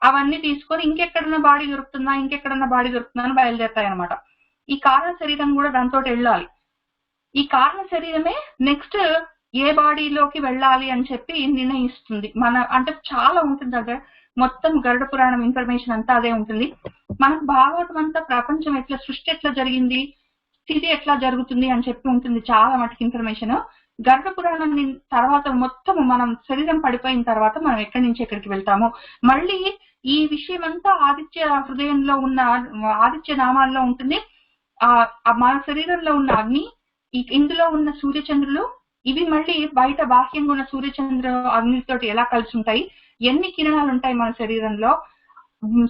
అవన్నీ తీసుకొని ఇంకెక్కడన్నా బాడీ దొరుకుతుందా అని బయలుదేరుతాయి అనమాట. ఈ కారణ శరీరం కూడా దాంతో వెళ్ళాలి. ఈ కారణ శరీరమే నెక్స్ట్ ఏ బాడీలోకి వెళ్ళాలి అని చెప్పి నిర్ణయిస్తుంది. అంటే చాలా ఉంటుంది దగ్గర, మొత్తం గరుడ పురాణం ఇన్ఫర్మేషన్ అంతా అదే ఉంటుంది. మనకు భాగవతం అంతా ప్రపంచం ఎట్లా, సృష్టి ఎట్లా జరిగింది, స్థితి ఎట్లా జరుగుతుంది అని చెప్పి ఉంటుంది చాలా మటుకు ఇన్ఫర్మేషన్. గరుడ పురాణం తర్వాత మొత్తం మనం శరీరం పడిపోయిన తర్వాత మనం ఎక్కడి నుంచి ఎక్కడికి వెళ్తామో, మళ్ళీ ఈ విషయం అంతా ఆదిత్య హృదయంలో ఉన్న ఆదిత్య నామాల్లో ఉంటుంది. మన శరీరంలో ఉన్న అగ్ని, ఇందులో ఉన్న సూర్యచంద్రులు, ఇవి మళ్ళీ బయట బాహ్యంగా ఉన్న సూర్యచంద్ర అగ్నితోటి ఎలా కలిసి ఉంటాయి, ఎన్ని కిరణాలు ఉంటాయి మన శరీరంలో,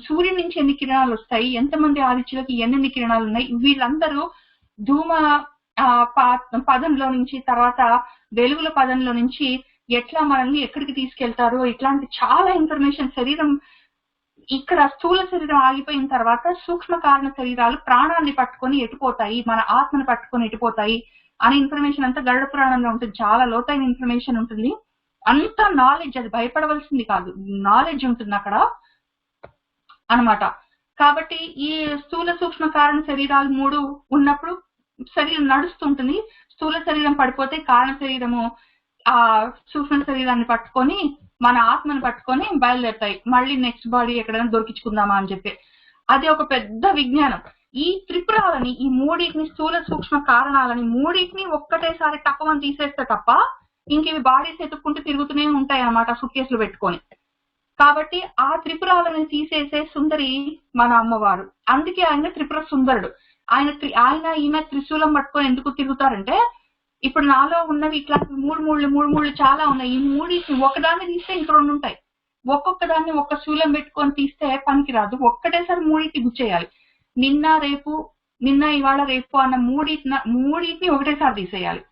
సూర్యుడి నుంచి ఎన్ని కిరణాలు వస్తాయి, ఎంతమంది ఆదిత్యులకి ఎన్ని కిరణాలు ఉన్నాయి, వీళ్ళందరూ ధూమ పదంలో నుంచి తర్వాత వెలుగుల పదంలో నుంచి ఎట్లా మనల్ని ఎక్కడికి తీసుకెళ్తారో, ఇట్లాంటి చాలా ఇన్ఫర్మేషన్. శరీరం ఇక్కడ స్థూల శరీరం ఆగిపోయిన తర్వాత సూక్ష్మ కారణ శరీరాలు ప్రాణాన్ని పట్టుకొని ఎటుపోతాయి, మన ఆత్మను పట్టుకొని ఎటుపోతాయి అనే ఇన్ఫర్మేషన్ అంతా గరుడ పురాణంలో ఉంటుంది. చాలా లోతైన ఇన్ఫర్మేషన్ ఉంటుంది. అంత నాలెడ్జ్, అది భయపడవలసింది కాదు, నాలెడ్జ్ ఉంటుంది అక్కడ అన్నమాట. కాబట్టి ఈ స్థూల సూక్ష్మ కారణ శరీరాలు 3 ఉన్నప్పుడు శరీరం నడుస్తుంటుంది. స్థూల శరీరం పడిపోతే కారణ శరీరము ఆ సూక్ష్మ శరీరాన్ని పట్టుకొని మన ఆత్మను పట్టుకొని బయలుదేరుతాయి, మళ్ళీ నెక్స్ట్ బాడీ ఎక్కడైనా దొరికించుకుందామా అని చెప్పి. అది ఒక పెద్ద విజ్ఞానం. ఈ త్రిపురాలని, ఈ మూడింటిని, స్థూల సూక్ష్మ కారణాలని మూడింటిని ఒక్కటేసారి తక్కువని తీసేస్తే తప్ప ఇంక ఇవి బాడీస్ ఎత్తుక్కుంటూ తిరుగుతూనే ఉంటాయి అన్నమాట సుట్కేసులు పెట్టుకొని. కాబట్టి ఆ త్రిపురాలను తీసేసే సుందరి మన అమ్మవారు. అందుకే ఆయన త్రిపుర సుందరుడు. ఆయన ఈమె త్రిశూలం పట్టుకొని ఎందుకు తిరుగుతారంటే, ఇప్పుడు నాలో ఉన్నవి ఇట్లా మూడు మూడు చాలా ఉన్నాయి. ఈ మూడింటిని ఒకదాన్ని తీస్తే ఇంక 2 ఉంటాయి. ఒక్కొక్క దాన్ని ఒక్క శూలం పెట్టుకొని తీస్తే పనికిరాదు, ఒక్కటేసారి మూడింటిని గుచ్చేయాలి. నిన్న ఇవాళ రేపు అన్న మూడింటిని ఒకటేసారి తీసేయాలి.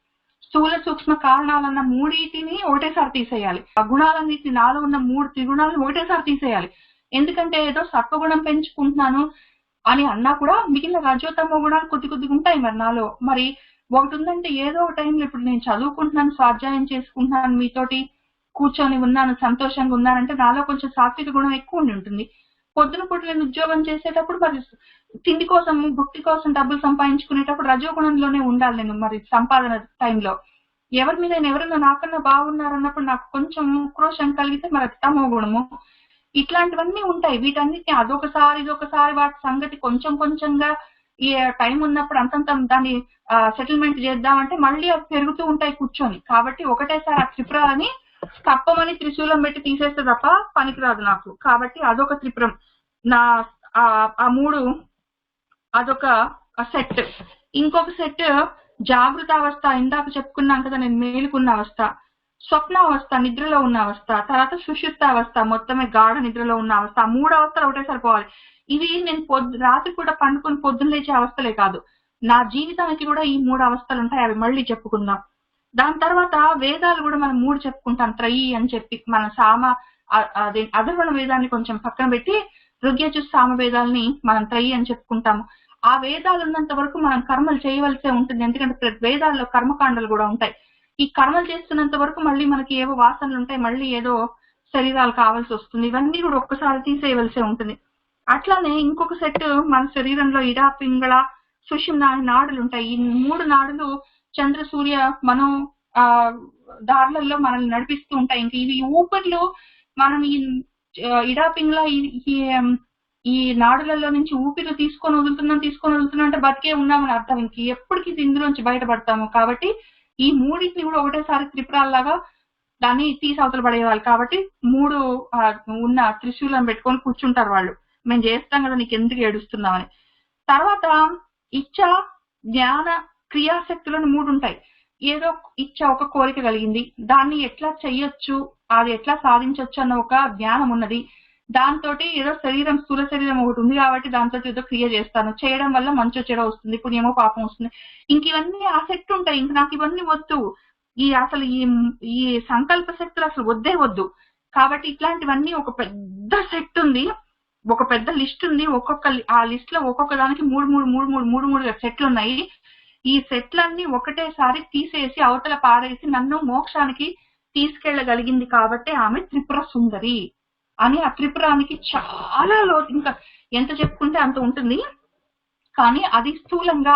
స్థూల సూక్ష్మ కారణాలన్న మూడింటిని ఒకటేసారి తీసేయాలి. ఆ గుణాలన్నింటినీ, నాలో ఉన్న 3 త్రిగుణాలను ఒకటేసారి తీసేయాలి. ఎందుకంటే ఏదో సత్వగుణం పెంచుకుంటున్నాను అని అన్నా కూడా మిగిలిన రజోతమో గుణాలు కొద్దిగా ఉంటాయి మరి నాలో. మరి ఒకటి ఉందంటే ఏదో ఒక టైంలో, ఇప్పుడు నేను చదువుకుంటున్నాను, స్వాధ్యాయం చేసుకుంటున్నాను, మీతోటి కూర్చొని ఉన్నాను, సంతోషంగా ఉన్నానంటే నాలో కొంచెం సాత్విక గుణం ఎక్కువ ఉండి ఉంటుంది. పొద్దున పూట నేను ఉద్యోగం చేసేటప్పుడు మరి తిండి కోసం, భుక్తి కోసం డబ్బులు సంపాదించుకునేటప్పుడు రజోగుణంలోనే ఉండాలి నేను. మరి సంపాదన టైంలో ఎవరి మీద ఎవరైనా నాకన్నా బాగున్నారన్నప్పుడు నాకు కొంచెం ఉక్రోషం కలిగితే మరి అది తమో గుణము. ఇట్లాంటివన్నీ ఉంటాయి. వీటన్నిటిని ఇదొకసారి వాటి సంగతి కొంచెంగా ఈ టైం ఉన్నప్పుడు అంతంత దాన్ని సెటిల్మెంట్ చేద్దామంటే మళ్ళీ అవి పెరుగుతూ ఉంటాయి కూర్చొని. కాబట్టి ఒకటేసారి ఆ త్రిపురాలని తప్పమని త్రిశూలం పెట్టి తీసేస్తే తప్ప పనికిరాదు నాకు. కాబట్టి అదొక త్రిపురం. నా ఆ 3 అదొక సెట్. ఇంకొక సెట్ జాగృత అవస్థ, ఇందాక చెప్పుకున్నాం కదా నేను, మేలుకున్న అవస్థ, స్వప్నావస్థ, నిద్రలో ఉన్న అవస్థ, తర్వాత సుషుప్త అవస్థ, మొత్తమే గాఢ నిద్రలో ఉన్న అవస్థ. ఆ 3 అవస్థలు ఒకటేసారి పోవాలి. ఇవి నేను రాత్రి కూడా పండుకొని పొద్దున్న లేచే అవస్థలే కాదు, నా జీవితానికి కూడా ఈ 3 అవస్థలు ఉంటాయి. అవి మళ్ళీ చెప్పుకుందాం. దాని తర్వాత వేదాలు కూడా మనం 3 చెప్పుకుంటాం, త్రయీ అని చెప్పి. మన అధర్వణ వేదాన్ని కొంచెం పక్కన పెట్టి ఋగ్యజు సామ వేదాలని మనం త్రయీ అని చెప్పుకుంటాము. ఆ వేదాలు ఉన్నంత వరకు మనం కర్మలు చేయవలసే ఉంటుంది. ఎందుకంటే వేదాల్లో కర్మకాండలు కూడా ఉంటాయి. ఈ కర్మలు చేస్తున్నంత వరకు మళ్ళీ మనకి ఏవో వాసనలు ఉంటాయి, మళ్ళీ ఏదో శరీరాలు కావాల్సి వస్తుంది. ఇవన్నీ కూడా ఒక్కసారి తీసేయవలసే ఉంటుంది. అట్లానే ఇంకొక సెట్ మన శరీరంలో ఇడా, పింగళ, సుషుమ్న నాడులు ఉంటాయి. ఈ 3 నాడులు చంద్ర సూర్య మనో దారులలో మనల్ని నడిపిస్తూ ఉంటాయి. ఇంక ఇవి ఊపిర్లు. మనం ఈ ఇడా, పింగళ ఈ నాడులలో నుంచి ఊపిరి తీసుకొని వదులుతున్నాం అంటే బతికే ఉన్నామని అర్థం. ఇంక ఎప్పటికీ ఇందులోంచి బయటపడతాము. కాబట్టి ఈ 3టిని కూడా ఒకటేసారి త్రిపురాల్లాగా దాన్ని తీసి అవతల పడేయాలి. కాబట్టి 3 ఉన్న త్రిశూలం పెట్టుకొని కూర్చుంటారు వాళ్ళు. మేము చేస్తాం కదా, నీకు ఎందుకు ఏడుస్తున్నామని. తర్వాత ఇచ్చ, జ్ఞాన, క్రియాశక్తులను 3 ఉంటాయి. ఏదో ఇచ్చ, ఒక కోరిక కలిగింది, దాన్ని ఎట్లా చెయ్యొచ్చు, అది ఎట్లా సాధించవచ్చు అన్న ఒక జ్ఞానం ఉన్నది. దాంతో ఏదో శరీరం, స్థూల శరీరం ఒకటి ఉంది కాబట్టి దాంతో ఏదో క్రియ చేస్తాను, చేయడం వల్ల మంచో చెడో వస్తుంది, పుణ్యమో పాపం వస్తుంది. ఇంక ఇవన్నీ ఆసక్తి ఉంటాయి. ఇంక నాకు ఇవన్నీ వద్దు, అసలు ఈ సంకల్ప శక్తులు అసలు వద్దే వద్దు. కాబట్టి ఇట్లాంటివన్నీ ఒక పెద్ద సెట్ ఉంది, ఒక పెద్ద లిస్ట్ ఉంది. ఆ లిస్ట్ లో ఒక్కొక్క దానికి 3 సెట్లు ఉన్నాయి. ఈ సెట్లన్నీ ఒకటేసారి తీసేసి అవతల పారేసి నన్ను మోక్షానికి తీసుకెళ్లగలిగింది కాబట్టి ఆమె త్రిపుర సుందరి అని. ఆ త్రిపురానికి చాలా ఇంకా ఎంత చెప్పుకుంటే అంత ఉంటుంది. కానీ అది స్థూలంగా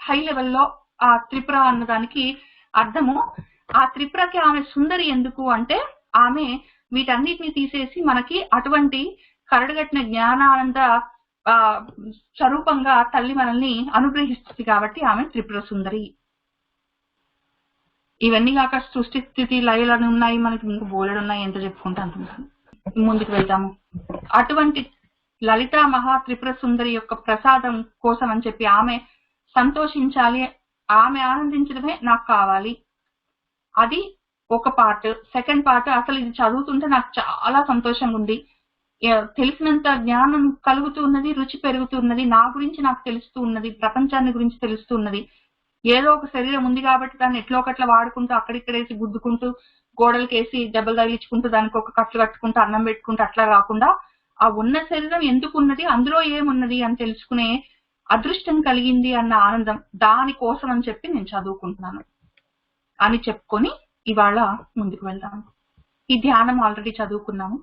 హై లెవెల్లో ఆ త్రిపుర అన్నదానికి అర్థము. ఆ త్రిపురకి ఆమె సుందరి ఎందుకు అంటే, ఆమె వీటన్నిటిని తీసేసి మనకి అటువంటి కరడుగట్టిన జ్ఞానానంద స్వరూపంగా తల్లి మనల్ని అనుగ్రహిస్తుంది కాబట్టి ఆమె త్రిపుర సుందరి. ఇవన్నీ కాక సృష్టి స్థితి లయలను ఉన్నాయి, మనకి ఇంకా బోలెడు ఉన్నాయి, ఎంత చెప్పుకుంటే అంత ముందుకు వెళ్తాము. అటువంటి లలిత మహా త్రిపుర సుందరి యొక్క ప్రసాదం కోసం అని చెప్పి ఆమె సంతోషించాలి, ఆమె ఆనందించడమే నాకు కావాలి. అది ఒక పార్ట్. సెకండ్ పార్ట్, అసలు ఇది చదువుతుంటే నాకు చాలా సంతోషంగా ఉంది, తెలిసినంత జ్ఞానం కలుగుతూ ఉన్నది, రుచి పెరుగుతున్నది, నా గురించి నాకు తెలుస్తూ ఉన్నది, ప్రపంచాన్ని గురించి తెలుస్తూ ఉన్నది. ఏదో ఒక శరీరం ఉంది కాబట్టి దాన్ని ఎట్లో ఒకట్లా వాడుకుంటూ అక్కడిక్కడేసి గుద్దుకుంటూ గోడలకేసి దెబ్బలు తగిలించుకుంటూ దానికి ఒక కట్లు కట్టుకుంటూ అన్నం పెట్టుకుంటూ అట్లా కాకుండా, ఆ ఉన్న శరీరం ఎందుకు ఉన్నది, అందులో ఏమున్నది అని తెలుసుకునే అదృష్టం కలిగింది అన్న ఆనందం, దానికోసం అని చెప్పి నేను చదువుకుంటున్నాను అని చెప్పుకొని ఇవాళ ముందుకు వెళ్తాను. ఈ ధ్యానం ఆల్రెడీ చదువుకున్నాము.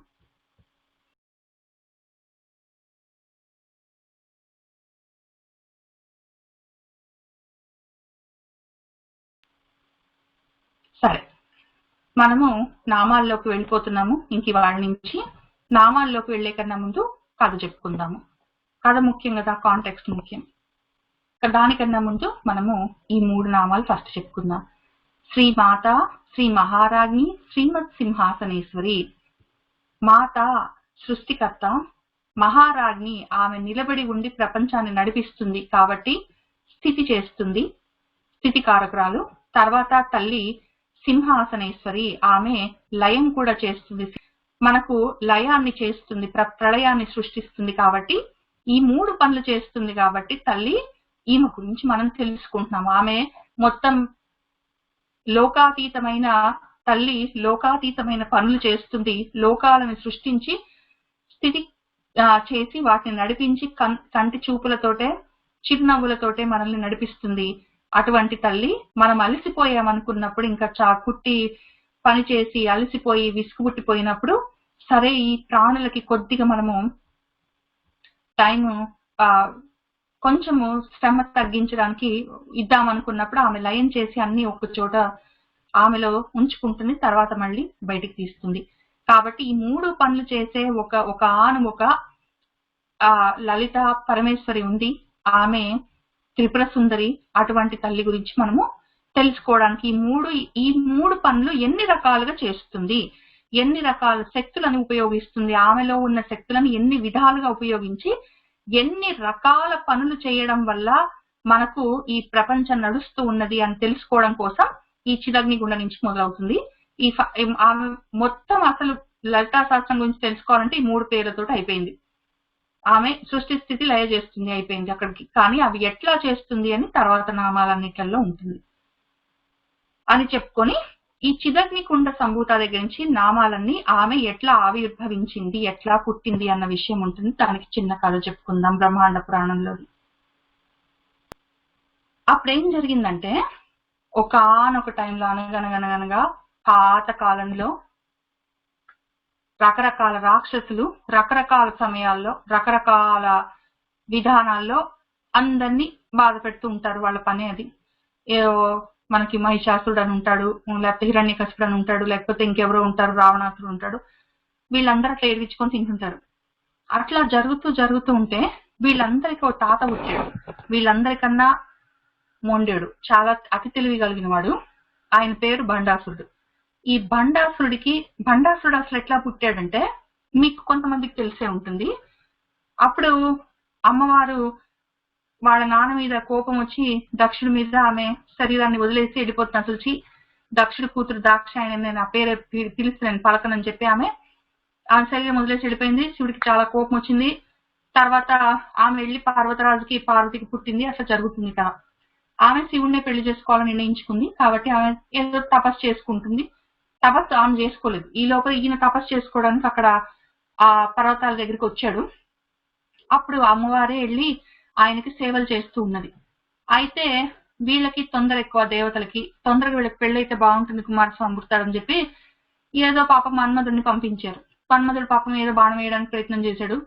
సరే, మనము నామాల్లోకి వెళ్ళిపోతున్నాము. ఇంక వాళ్ళ నుంచి నామాల్లోకి వెళ్లే కన్నా ముందు కథ చెప్పుకుందాము. కథ ముఖ్యం కదా, కాంటెక్స్ట్ ముఖ్యం. దానికన్నా ముందు మనము ఈ 3 నామాలు ఫస్ట్ చెప్పుకుందాం. శ్రీ మాత, శ్రీ మహారాజ్ని, శ్రీమత్ సింహాసనేశ్వరి. మాత సృష్టికర్త, మహారాజ్ని ఆమె నిలబడి ఉండి ప్రపంచాన్ని నడిపిస్తుంది కాబట్టి స్థితి చేస్తుంది, స్థితికారకురాలు. తర్వాత తల్లి సింహాసనేశ్వరి, ఆమె లయం కూడా చేస్తుంది, మనకు లయాన్ని చేస్తుంది, ప్రళయాన్ని సృష్టిస్తుంది. కాబట్టి ఈ 3 పనులు చేస్తుంది కాబట్టి తల్లి, ఈమె గురించి మనం తెలుసుకుంటున్నాము. ఆమె మొత్తం లోకాతీతమైన తల్లి, లోకాతీతమైన పనులు చేస్తుంది, లోకాలను సృష్టించి స్థితి చేసి వాటిని నడిపించి కంటి చూపులతోటే చిరునవ్వులతోటే మనల్ని నడిపిస్తుంది. అటువంటి తల్లి మనం అలసిపోయామనుకున్నప్పుడు, ఇంకా కుట్టి పని చేసి అలసిపోయి విసుగుపుట్టిపోయినప్పుడు, సరే ఈ ప్రాణులకి కొద్దిగా మనము టైము కొంచెము శ్రమ తగ్గించడానికి ఇద్దామనుకున్నప్పుడు ఆమె లయం చేసి అన్ని ఒక చోట ఆమెలో ఉంచుకుంటుంది, తర్వాత మళ్ళీ బయటికి తీస్తుంది. కాబట్టి ఈ 3 పనులు చేసే ఒక లలిత పరమేశ్వరి ఉంది. ఆమె త్రిపుర సుందరి. అటువంటి తల్లి గురించి మనము తెలుసుకోవడానికి ఈ మూడు పనులు ఎన్ని రకాలుగా చేస్తుంది, ఎన్ని రకాల శక్తులను ఉపయోగిస్తుంది, ఆమెలో ఉన్న శక్తులను ఎన్ని విధాలుగా ఉపయోగించి ఎన్ని రకాల పనులు చేయడం వల్ల మనకు ఈ ప్రపంచం నడుస్తూ ఉన్నది అని తెలుసుకోవడం కోసం ఈ చిదగ్నిగుండ నుంచి మొదలవుతుంది. ఆమె మొత్తం అసలు లలితా శాస్త్రం గురించి తెలుసుకోవాలంటే ఈ 3 పేర్లతో అయిపోయింది. ఆమె సృష్టి స్థితి లయ చేస్తుంది, అయిపోయింది అక్కడికి. కానీ అవి ఎట్లా చేస్తుంది అని తర్వాత నామాలన్నిట్లలో ఉంటుంది అని చెప్పుకొని, ఈ చిదగ్నికుండ సంభూత దగ్గర నుంచి నామాలన్నీ ఆమె ఎట్లా ఆవిర్భవించింది, ఎట్లా పుట్టింది అన్న విషయం ఉంటుంది. దానికి చిన్న కథ చెప్పుకుందాం బ్రహ్మాండ పురాణంలో. అప్పుడేం జరిగిందంటే, ఒకనొక టైంలో అనగనగా పాత కాలంలో రకరకాల రాక్షసులు రకరకాల సమయాల్లో రకరకాల విధానాల్లో అందరినీ బాధ పెడుతూ ఉంటారు. వాళ్ళ పని అది. ఏదో మనకి మహిషాసుడు అని ఉంటాడు, లేకపోతే హిరణ్యకశిపుడు అని ఉంటాడు, లేకపోతే ఇంకెవరో ఉంటారు, రావణాసుడు ఉంటాడు. వీళ్ళందరూ అట్లా ఏడిపించుకొని తింటుంటారు. అట్లా జరుగుతూ ఉంటే వీళ్ళందరికీ ఒక తాత పుట్టాడు. వీళ్ళందరికన్నా మొండేడు, చాలా అతి తెలివి కలిగిన వాడు. ఆయన పేరు బండాసురుడు. ఈ బండాసురుడు అసలు ఎట్లా పుట్టాడంటే, మీకు కొంతమందికి తెలిసే ఉంటుంది. అప్పుడు అమ్మవారు వాళ్ళ నాన్న మీద కోపం వచ్చి దక్షుడి మీద ఆమె శరీరాన్ని వదిలేసి వెళ్ళిపోతున్నా. అసలు దక్షుడి కూతురు దాక్షాయని, నేను ఆ పేరు పిలిస్తే నేను పలకనని చెప్పి ఆమె శరీరం వదిలేసి వెళ్ళిపోయింది. శివుడికి చాలా కోపం వచ్చింది. తర్వాత ఆమె వెళ్ళి పార్వతికి పుట్టింది. అట్లా జరుగుతుంది కదా. ఆమె శివుడినే పెళ్లి చేసుకోవాలని నిర్ణయించుకుంది. కాబట్టి ఆమె ఏదో తపస్సు చేసుకుంటుంది. తపస్సు ఆమె చేసుకోలేదు. ఈ లోపల ఈయన తపస్సు చేసుకోవడానికి అక్కడ ఆ పర్వతాల దగ్గరికి వచ్చాడు. అప్పుడు అమ్మవారే వెళ్ళి ఆయనకి సేవలు చేస్తూ ఉన్నది. అయితే వీళ్ళకి తొందర ఎక్కువ, దేవతలకి తొందరగా వీళ్ళకి పెళ్ళైతే బాగుంటుంది, కుమారస్వామి పుడతాడని చెప్పి ఏదో పాపం మన్మధుడిని పంపించారు. మన్మధుడు పాపం ఏదో బాణం వేయడానికి ప్రయత్నం చేశాడు.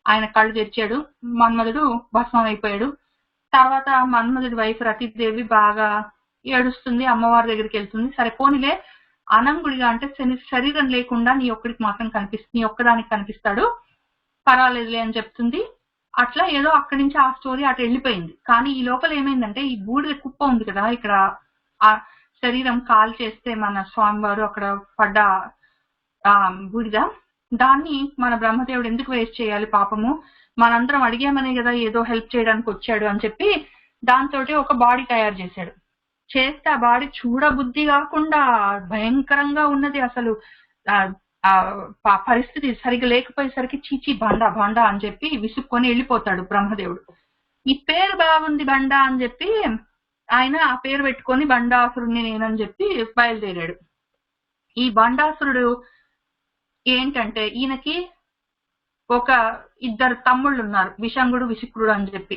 ఆయన కళ్ళు తెరిచాడు. మన్మధుడు భస్మం అయిపోయాడు. తర్వాత మన్మధుడి వైఫ్ రతీదేవి బాగా ఏడుస్తుంది. అమ్మవారి దగ్గరికి వెళ్తుంది. సరే పోనీలే, అనంగుడిగా అంటే శరీరం లేకుండా నీ ఒక్కదానికి కనిపిస్తాడు, పర్వాలేదులే అని చెప్తుంది. అట్లా ఏదో అక్కడి నుంచి ఆ స్టోరీ అటు వెళ్ళిపోయింది. కానీ ఈ లోపల ఏమైందంటే, ఈ బూడిద కుప్ప ఉంది కదా ఇక్కడ, ఆ శరీరం కాల్ చేస్తే మన స్వామివారు అక్కడ పడ్డ బూడిద, దాన్ని మన బ్రహ్మదేవుడు ఎందుకు వేస్ట్ చేయాలి, పాపము మనందరం అడిగామనే కదా ఏదో హెల్ప్ చేయడానికి వచ్చాడు అని చెప్పి దాంతో ఒక బాడీ తయారు చేశాడు. చేస్తే ఆ బాడీ చూడబుద్ధి కాకుండా భయంకరంగా ఉన్నది. అసలు పరిస్థితి సరిగ్గా లేకపోయేసరికి చీచి బండ అని చెప్పి విసుక్కొని వెళ్ళిపోతాడు బ్రహ్మదేవుడు. ఈ పేరు బాగుంది బండ అని చెప్పి ఆయన ఆ పేరు పెట్టుకొని బండాసురుడిని నేనని చెప్పి బయలుదేరాడు. ఈ బండాసురుడు ఏంటంటే, ఈయనకి ఒక 2 తమ్ముళ్ళు ఉన్నారు, విషంగుడు విశుక్రుడు అని చెప్పి.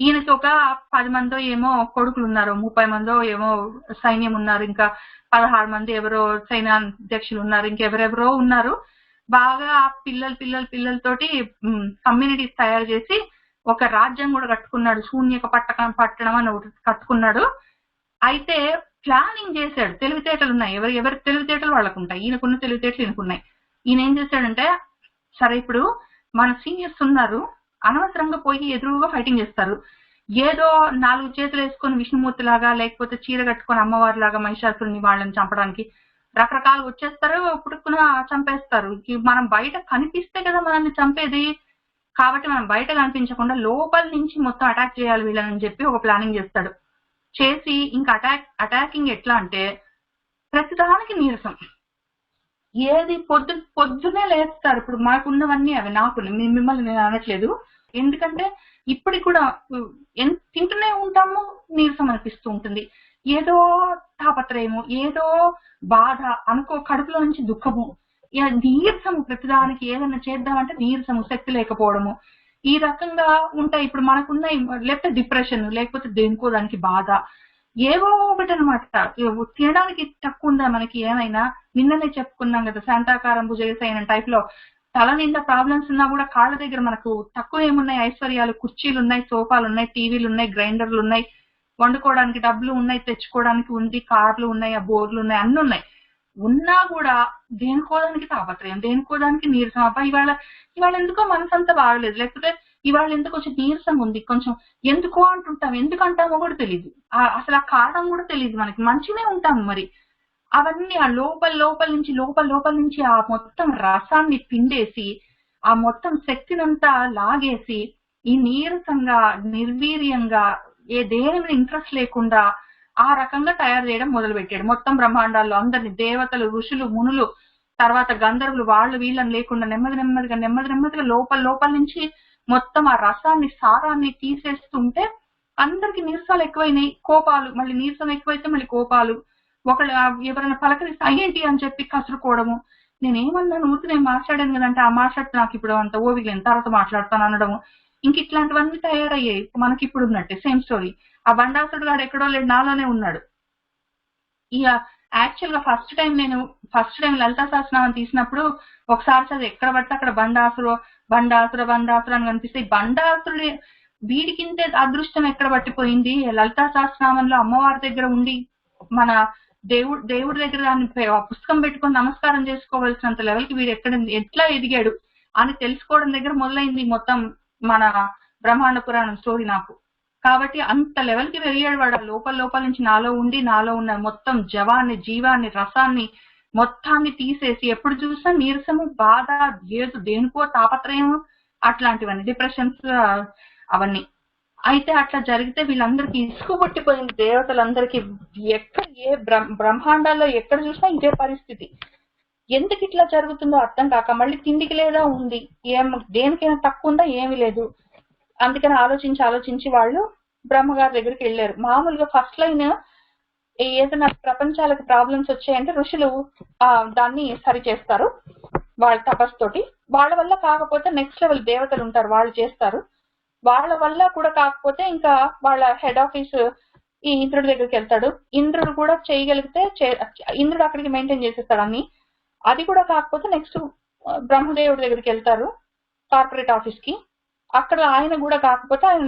ఈయనకి ఒక 10 మందో ఏమో కొడుకులు ఉన్నారు, 30 మందో ఏమో సైన్యం ఉన్నారు, ఇంకా 16 మంది ఎవరో సైన్యాధ్యక్షులు ఉన్నారు, ఇంకెవరెవరో ఉన్నారు. బాగా పిల్లలతోటి కమ్యూనిటీస్ తయారు చేసి ఒక రాజ్యం కూడా కట్టుకున్నాడు. శూన్యక పట్టణం అని ఒకటి కట్టుకున్నాడు. అయితే ప్లానింగ్ చేశాడు. తెలివితేటలు ఉన్నాయి, ఎవరి తెలివితేటలు వాళ్ళకు ఉంటాయి. ఈయనకున్న తెలివితేటలు ఈయనకున్నాయి. ఈయన ఏం చేశాడంటే, సరే ఇప్పుడు మన సీనియర్స్ ఉన్నారు, అనవసరంగా పోయి ఎదురుగా ఫైటింగ్ చేస్తారు. ఏదో 4 చేతులు వేసుకొని విష్ణుమూర్తి లాగా, లేకపోతే చీర కట్టుకొని అమ్మవారి లాగా మహిషాసురుని వాళ్ళని చంపడానికి రకరకాలు వచ్చేస్తారు, పుట్టుకున చంపేస్తారు. మనం బయట కనిపిస్తే కదా మనల్ని చంపేది. కాబట్టి మనం బయట కనిపించకుండా లోపల నుంచి మొత్తం అటాక్ చేయాలి వీళ్ళని చెప్పి ఒక ప్లానింగ్ చేస్తాడు. చేసి ఇంకా అటాకింగ్ ఎట్లా అంటే, ప్రతిదానికి నీరసం. ఏది పొద్దునే లేస్తారు. ఇప్పుడు మాకున్నవన్నీ అవి, నాకు మిమ్మల్ని నేను అనట్లేదు. ఎందుకంటే ఇప్పటికి కూడా తింటూనే ఉంటాము, నీరసం అనిపిస్తూ ఉంటుంది. ఏదో తాపత్రయము, ఏదో బాధ అనుకో, కడుపులో నుంచి దుఃఖము, నీరసము. ప్రతిదానికి ఏదైనా చేద్దామంటే నీరసము, శక్తి లేకపోవడము, ఈ రకంగా ఉంటాయి. ఇప్పుడు మనకున్న లేకపోతే డిప్రెషన్, లేకపోతే దేనికో దానికి బాధ, ఏవో ఒకటి అనమాట. తినడానికి తక్కువ ఉందా మనకి ఏమైనా? నిన్ననే చెప్పుకున్నాం కదా, శాంతాకారం భుజగశయనం టైప్ లో తల నిండా ప్రాబ్లమ్స్ ఉన్నా కూడా కాళ్ళ దగ్గర మనకు తక్కువ ఏమున్నాయి? ఐశ్వర్యాలు, కుర్చీలు ఉన్నాయి, సోఫాలు ఉన్నాయి, టీవీలు ఉన్నాయి, గ్రైండర్లు ఉన్నాయి, వండుకోవడానికి డబ్బులు ఉన్నాయి, తెచ్చుకోవడానికి ఉంది, కార్లు ఉన్నాయి, ఆ బోర్లు ఉన్నాయి, అన్ని ఉన్నాయి. ఉన్నా కూడా దేనికోదానికి తాపత్రయం, దేనికోదానికి నీరసం. అబ్బా ఇవాళ ఎందుకో మనసంతా బాగలేదు, లేకపోతే ఇవాళ ఎందుకు కొంచెం నీరసం ఉంది, కొంచెం ఎందుకో అంటుంటాం. ఎందుకు అంటామో కూడా తెలియదు, అసలు ఆ కారణం కూడా తెలియదు మనకి. మంచినే ఉంటాము మరి. అవన్నీ ఆ లోపల నుంచి ఆ మొత్తం రసాన్ని పిండేసి, ఆ మొత్తం శక్తినంతా లాగేసి, ఈ నీరసంగా, నిర్వీర్యంగా, దేని మీద ఇంట్రెస్ట్ లేకుండా ఆ రకంగా తయారు చేయడం మొదలు పెట్టాడు. మొత్తం బ్రహ్మాండాల్లో అందరినీ, దేవతలు, ఋషులు, మునులు, తర్వాత గంధర్వులు, వాళ్ళు వీళ్ళని లేకుండా నెమ్మదిగా లోపల నుంచి మొత్తం ఆ రసాన్ని, సారాన్ని తీసేస్తుంటే అందరికి నీరసాలు ఎక్కువైనాయి, కోపాలు. మళ్ళీ నీరసం ఎక్కువైతే మళ్ళీ కోపాలు. ఒకళ్ళు ఎవరైనా పలకరిస్తే అయ్యేంటి అని చెప్పి కసురుకోవడము. నేనేమన్నాను, నేను మాట్లాడాను కదంటే, ఆ మాట్లాడితే నాకు ఇప్పుడు అంత ఓపిక లేదు, తర్వాత మాట్లాడతాను అనడము. ఇంక ఇట్లాంటివన్నీ తయారయ్యాయి మనకి ఇప్పుడు ఉన్నట్టే. Same story. ఆ బండాసుడు గారు ఎక్కడో లేడు, నాలోనే ఉన్నాడు. ఇక యాక్చువల్ గా ఫస్ట్ టైం లలితా సహస్రనామం తీసినప్పుడు ఒకసారి చదివి ఎక్కడ పడితే అక్కడ బండాసుర అని కనిపిస్తే, బండాసురుడి వీడికింతే అదృష్టం ఎక్కడ పట్టిపోయింది? లలితా సహస్రనామంలో అమ్మవారి దగ్గర ఉండి మన దేవుడి దగ్గర దాన్ని పుస్తకం పెట్టుకొని నమస్కారం చేసుకోవాల్సినంత లెవెల్కి వీడు ఎట్లా ఎదిగాడు అని తెలుసుకోవడం దగ్గర మొదలైంది మొత్తం మన బ్రహ్మాండ పురాణం స్టోరీ నాకు. కాబట్టి అంత లెవెల్కి పెరిగాడు వాడు. లోపల నుంచి నాలో ఉన్న మొత్తం జీవాన్ని, రసాన్ని మొత్తాన్ని తీసేసి, ఎప్పుడు చూసినా నీరసము, బాధ, దేనికో తాపత్రయం, అట్లాంటివన్నీ, డిప్రెషన్స్ అవన్నీ. అయితే అట్లా జరిగితే వీళ్ళందరికీ ఇసుకు పుట్టిపోయింది. దేవతలందరికీ ఎక్కడ బ్రహ్మాండాల్లో ఎక్కడ చూసినా ఇదే పరిస్థితి. ఎందుకు ఇట్లా జరుగుతుందో అర్థం కాక, మళ్ళీ తిండికి లేదా ఉంది, దేనికైనా తక్కువ ఉందా? ఏమీ లేదు. అందుకని ఆలోచించి వాళ్ళు బ్రహ్మగారి దగ్గరికి వెళ్ళారు. మామూలుగా ఫస్ట్ లైన్ ఏదైనా ప్రపంచాలకు ప్రాబ్లమ్స్ వచ్చాయంటే ఋషులు దాన్ని సరి చేస్తారు వాళ్ళ తపస్సుతోటి. వాళ్ళ వల్ల కాకపోతే నెక్స్ట్ లెవెల్ దేవతలు ఉంటారు, వాళ్ళు చేస్తారు. వాళ్ళ వల్ల కూడా కాకపోతే ఇంకా వాళ్ళ హెడ్ ఆఫీస్ ఈ ఇంద్రుడి దగ్గరికి వెళ్తాడు. ఇంద్రుడు కూడా చేయగలిగితే ఇంద్రుడు అక్కడికి మెయింటైన్ చేసేస్తాడు అన్ని. అది కూడా కాకపోతే నెక్స్ట్ బ్రహ్మదేవుడి దగ్గరికి వెళ్తారు, కార్పొరేట్ ఆఫీస్ కి. అక్కడ ఆయన కూడా కాకపోతే ఆయన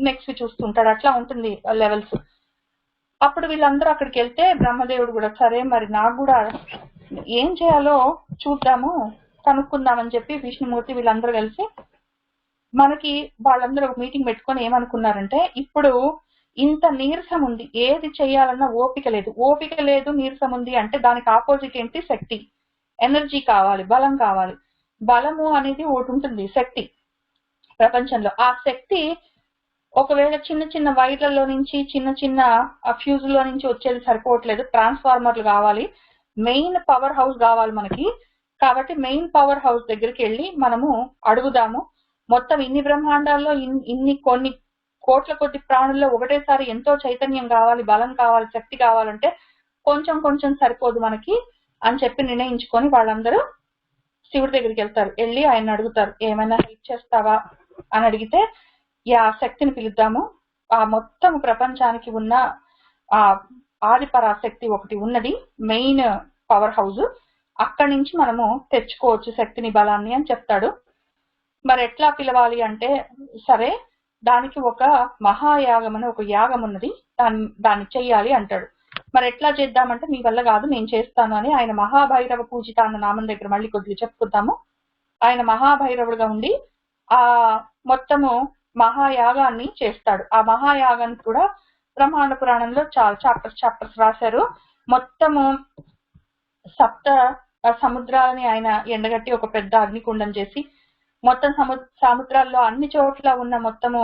నెక్స్ట్ చూస్తుంటాడు. అట్లా ఉంటుంది లెవెల్స్. అప్పుడు వీళ్ళందరూ అక్కడికి వెళ్తే బ్రహ్మదేవుడు కూడా, సరే మరి నాకు కూడా ఏం చేయాలో చూద్దాము, కనుక్కుందామని చెప్పి విష్ణుమూర్తి వీళ్ళందరూ కలిసి మనకి వాళ్ళందరూ ఒక మీటింగ్ పెట్టుకొని ఏమనుకున్నారంటే, ఇప్పుడు ఇంత నీరసం ఉంది, ఏది చేయాలన్నా ఓపిక లేదు, నీరసం ఉంది అంటే దానికి ఆపోజిట్ ఏంటి? శక్తి, ఎనర్జీ కావాలి, బలం కావాలి. బలము అనేది ఒకటి ఉంటుంది, శక్తి ప్రపంచంలో. ఆ శక్తి ఒకవేళ చిన్న వైర్లలో నుంచి, చిన్న ఫ్యూజుల్లో నుంచి వచ్చేది సరిపోవట్లేదు, ట్రాన్స్ఫార్మర్లు కావాలి, మెయిన్ పవర్ హౌస్ కావాలి మనకి. కాబట్టి మెయిన్ పవర్ హౌస్ దగ్గరికి వెళ్ళి మనము అడుగుదాము. మొత్తం ఇన్ని బ్రహ్మాండాల్లో కొన్ని కోట్ల కొద్ది ప్రాణుల్లో ఒకటేసారి ఎంతో చైతన్యం కావాలి, బలం కావాలి, శక్తి కావాలంటే కొంచెం సరిపోదు మనకి అని చెప్పి నిర్ణయించుకొని వాళ్ళందరూ శివుడి దగ్గరికి వెళ్తారు. వెళ్ళి ఆయన అడుగుతారు, ఏమైనా హెల్ప్ చేస్తావా అని అడిగితే, ఆ శక్తిని పిలుద్దాము. ఆ మొత్తం ప్రపంచానికి ఉన్న ఆ ఆది పరాశక్తి ఒకటి ఉన్నది, మెయిన్ పవర్ హౌస్. అక్కడి నుంచి మనము తెచ్చుకోవచ్చు శక్తిని, బలాన్ని అని చెప్తాడు. మరి ఎట్లా పిలవాలి అంటే, సరే దానికి ఒక మహాయాగం అని ఒక యాగం ఉన్నది, దాన్ని చెయ్యాలి అంటాడు. మరి ఎట్లా చేద్దామంటే, మీ వల్ల కాదు నేను చేస్తాను అని ఆయన మహాభైరవ పూజిత అన్న నామం దగ్గర మళ్ళీ కొద్దిగా చెప్పుకుందాము. ఆయన మహాభైరవుడుగా ఉండి ఆ మొత్తము మహాయాగాన్ని చేస్తాడు. ఆ మహాయాగానికి కూడా బ్రహ్మాండ పురాణంలో చాలా చాప్టర్స్ రాశారు. మొత్తము సప్త సముద్రాలని ఆయన ఎండగట్టి ఒక పెద్ద అగ్నికుండం చేసి, మొత్తం సముద్రాల్లో అన్ని చోట్ల ఉన్న మొత్తము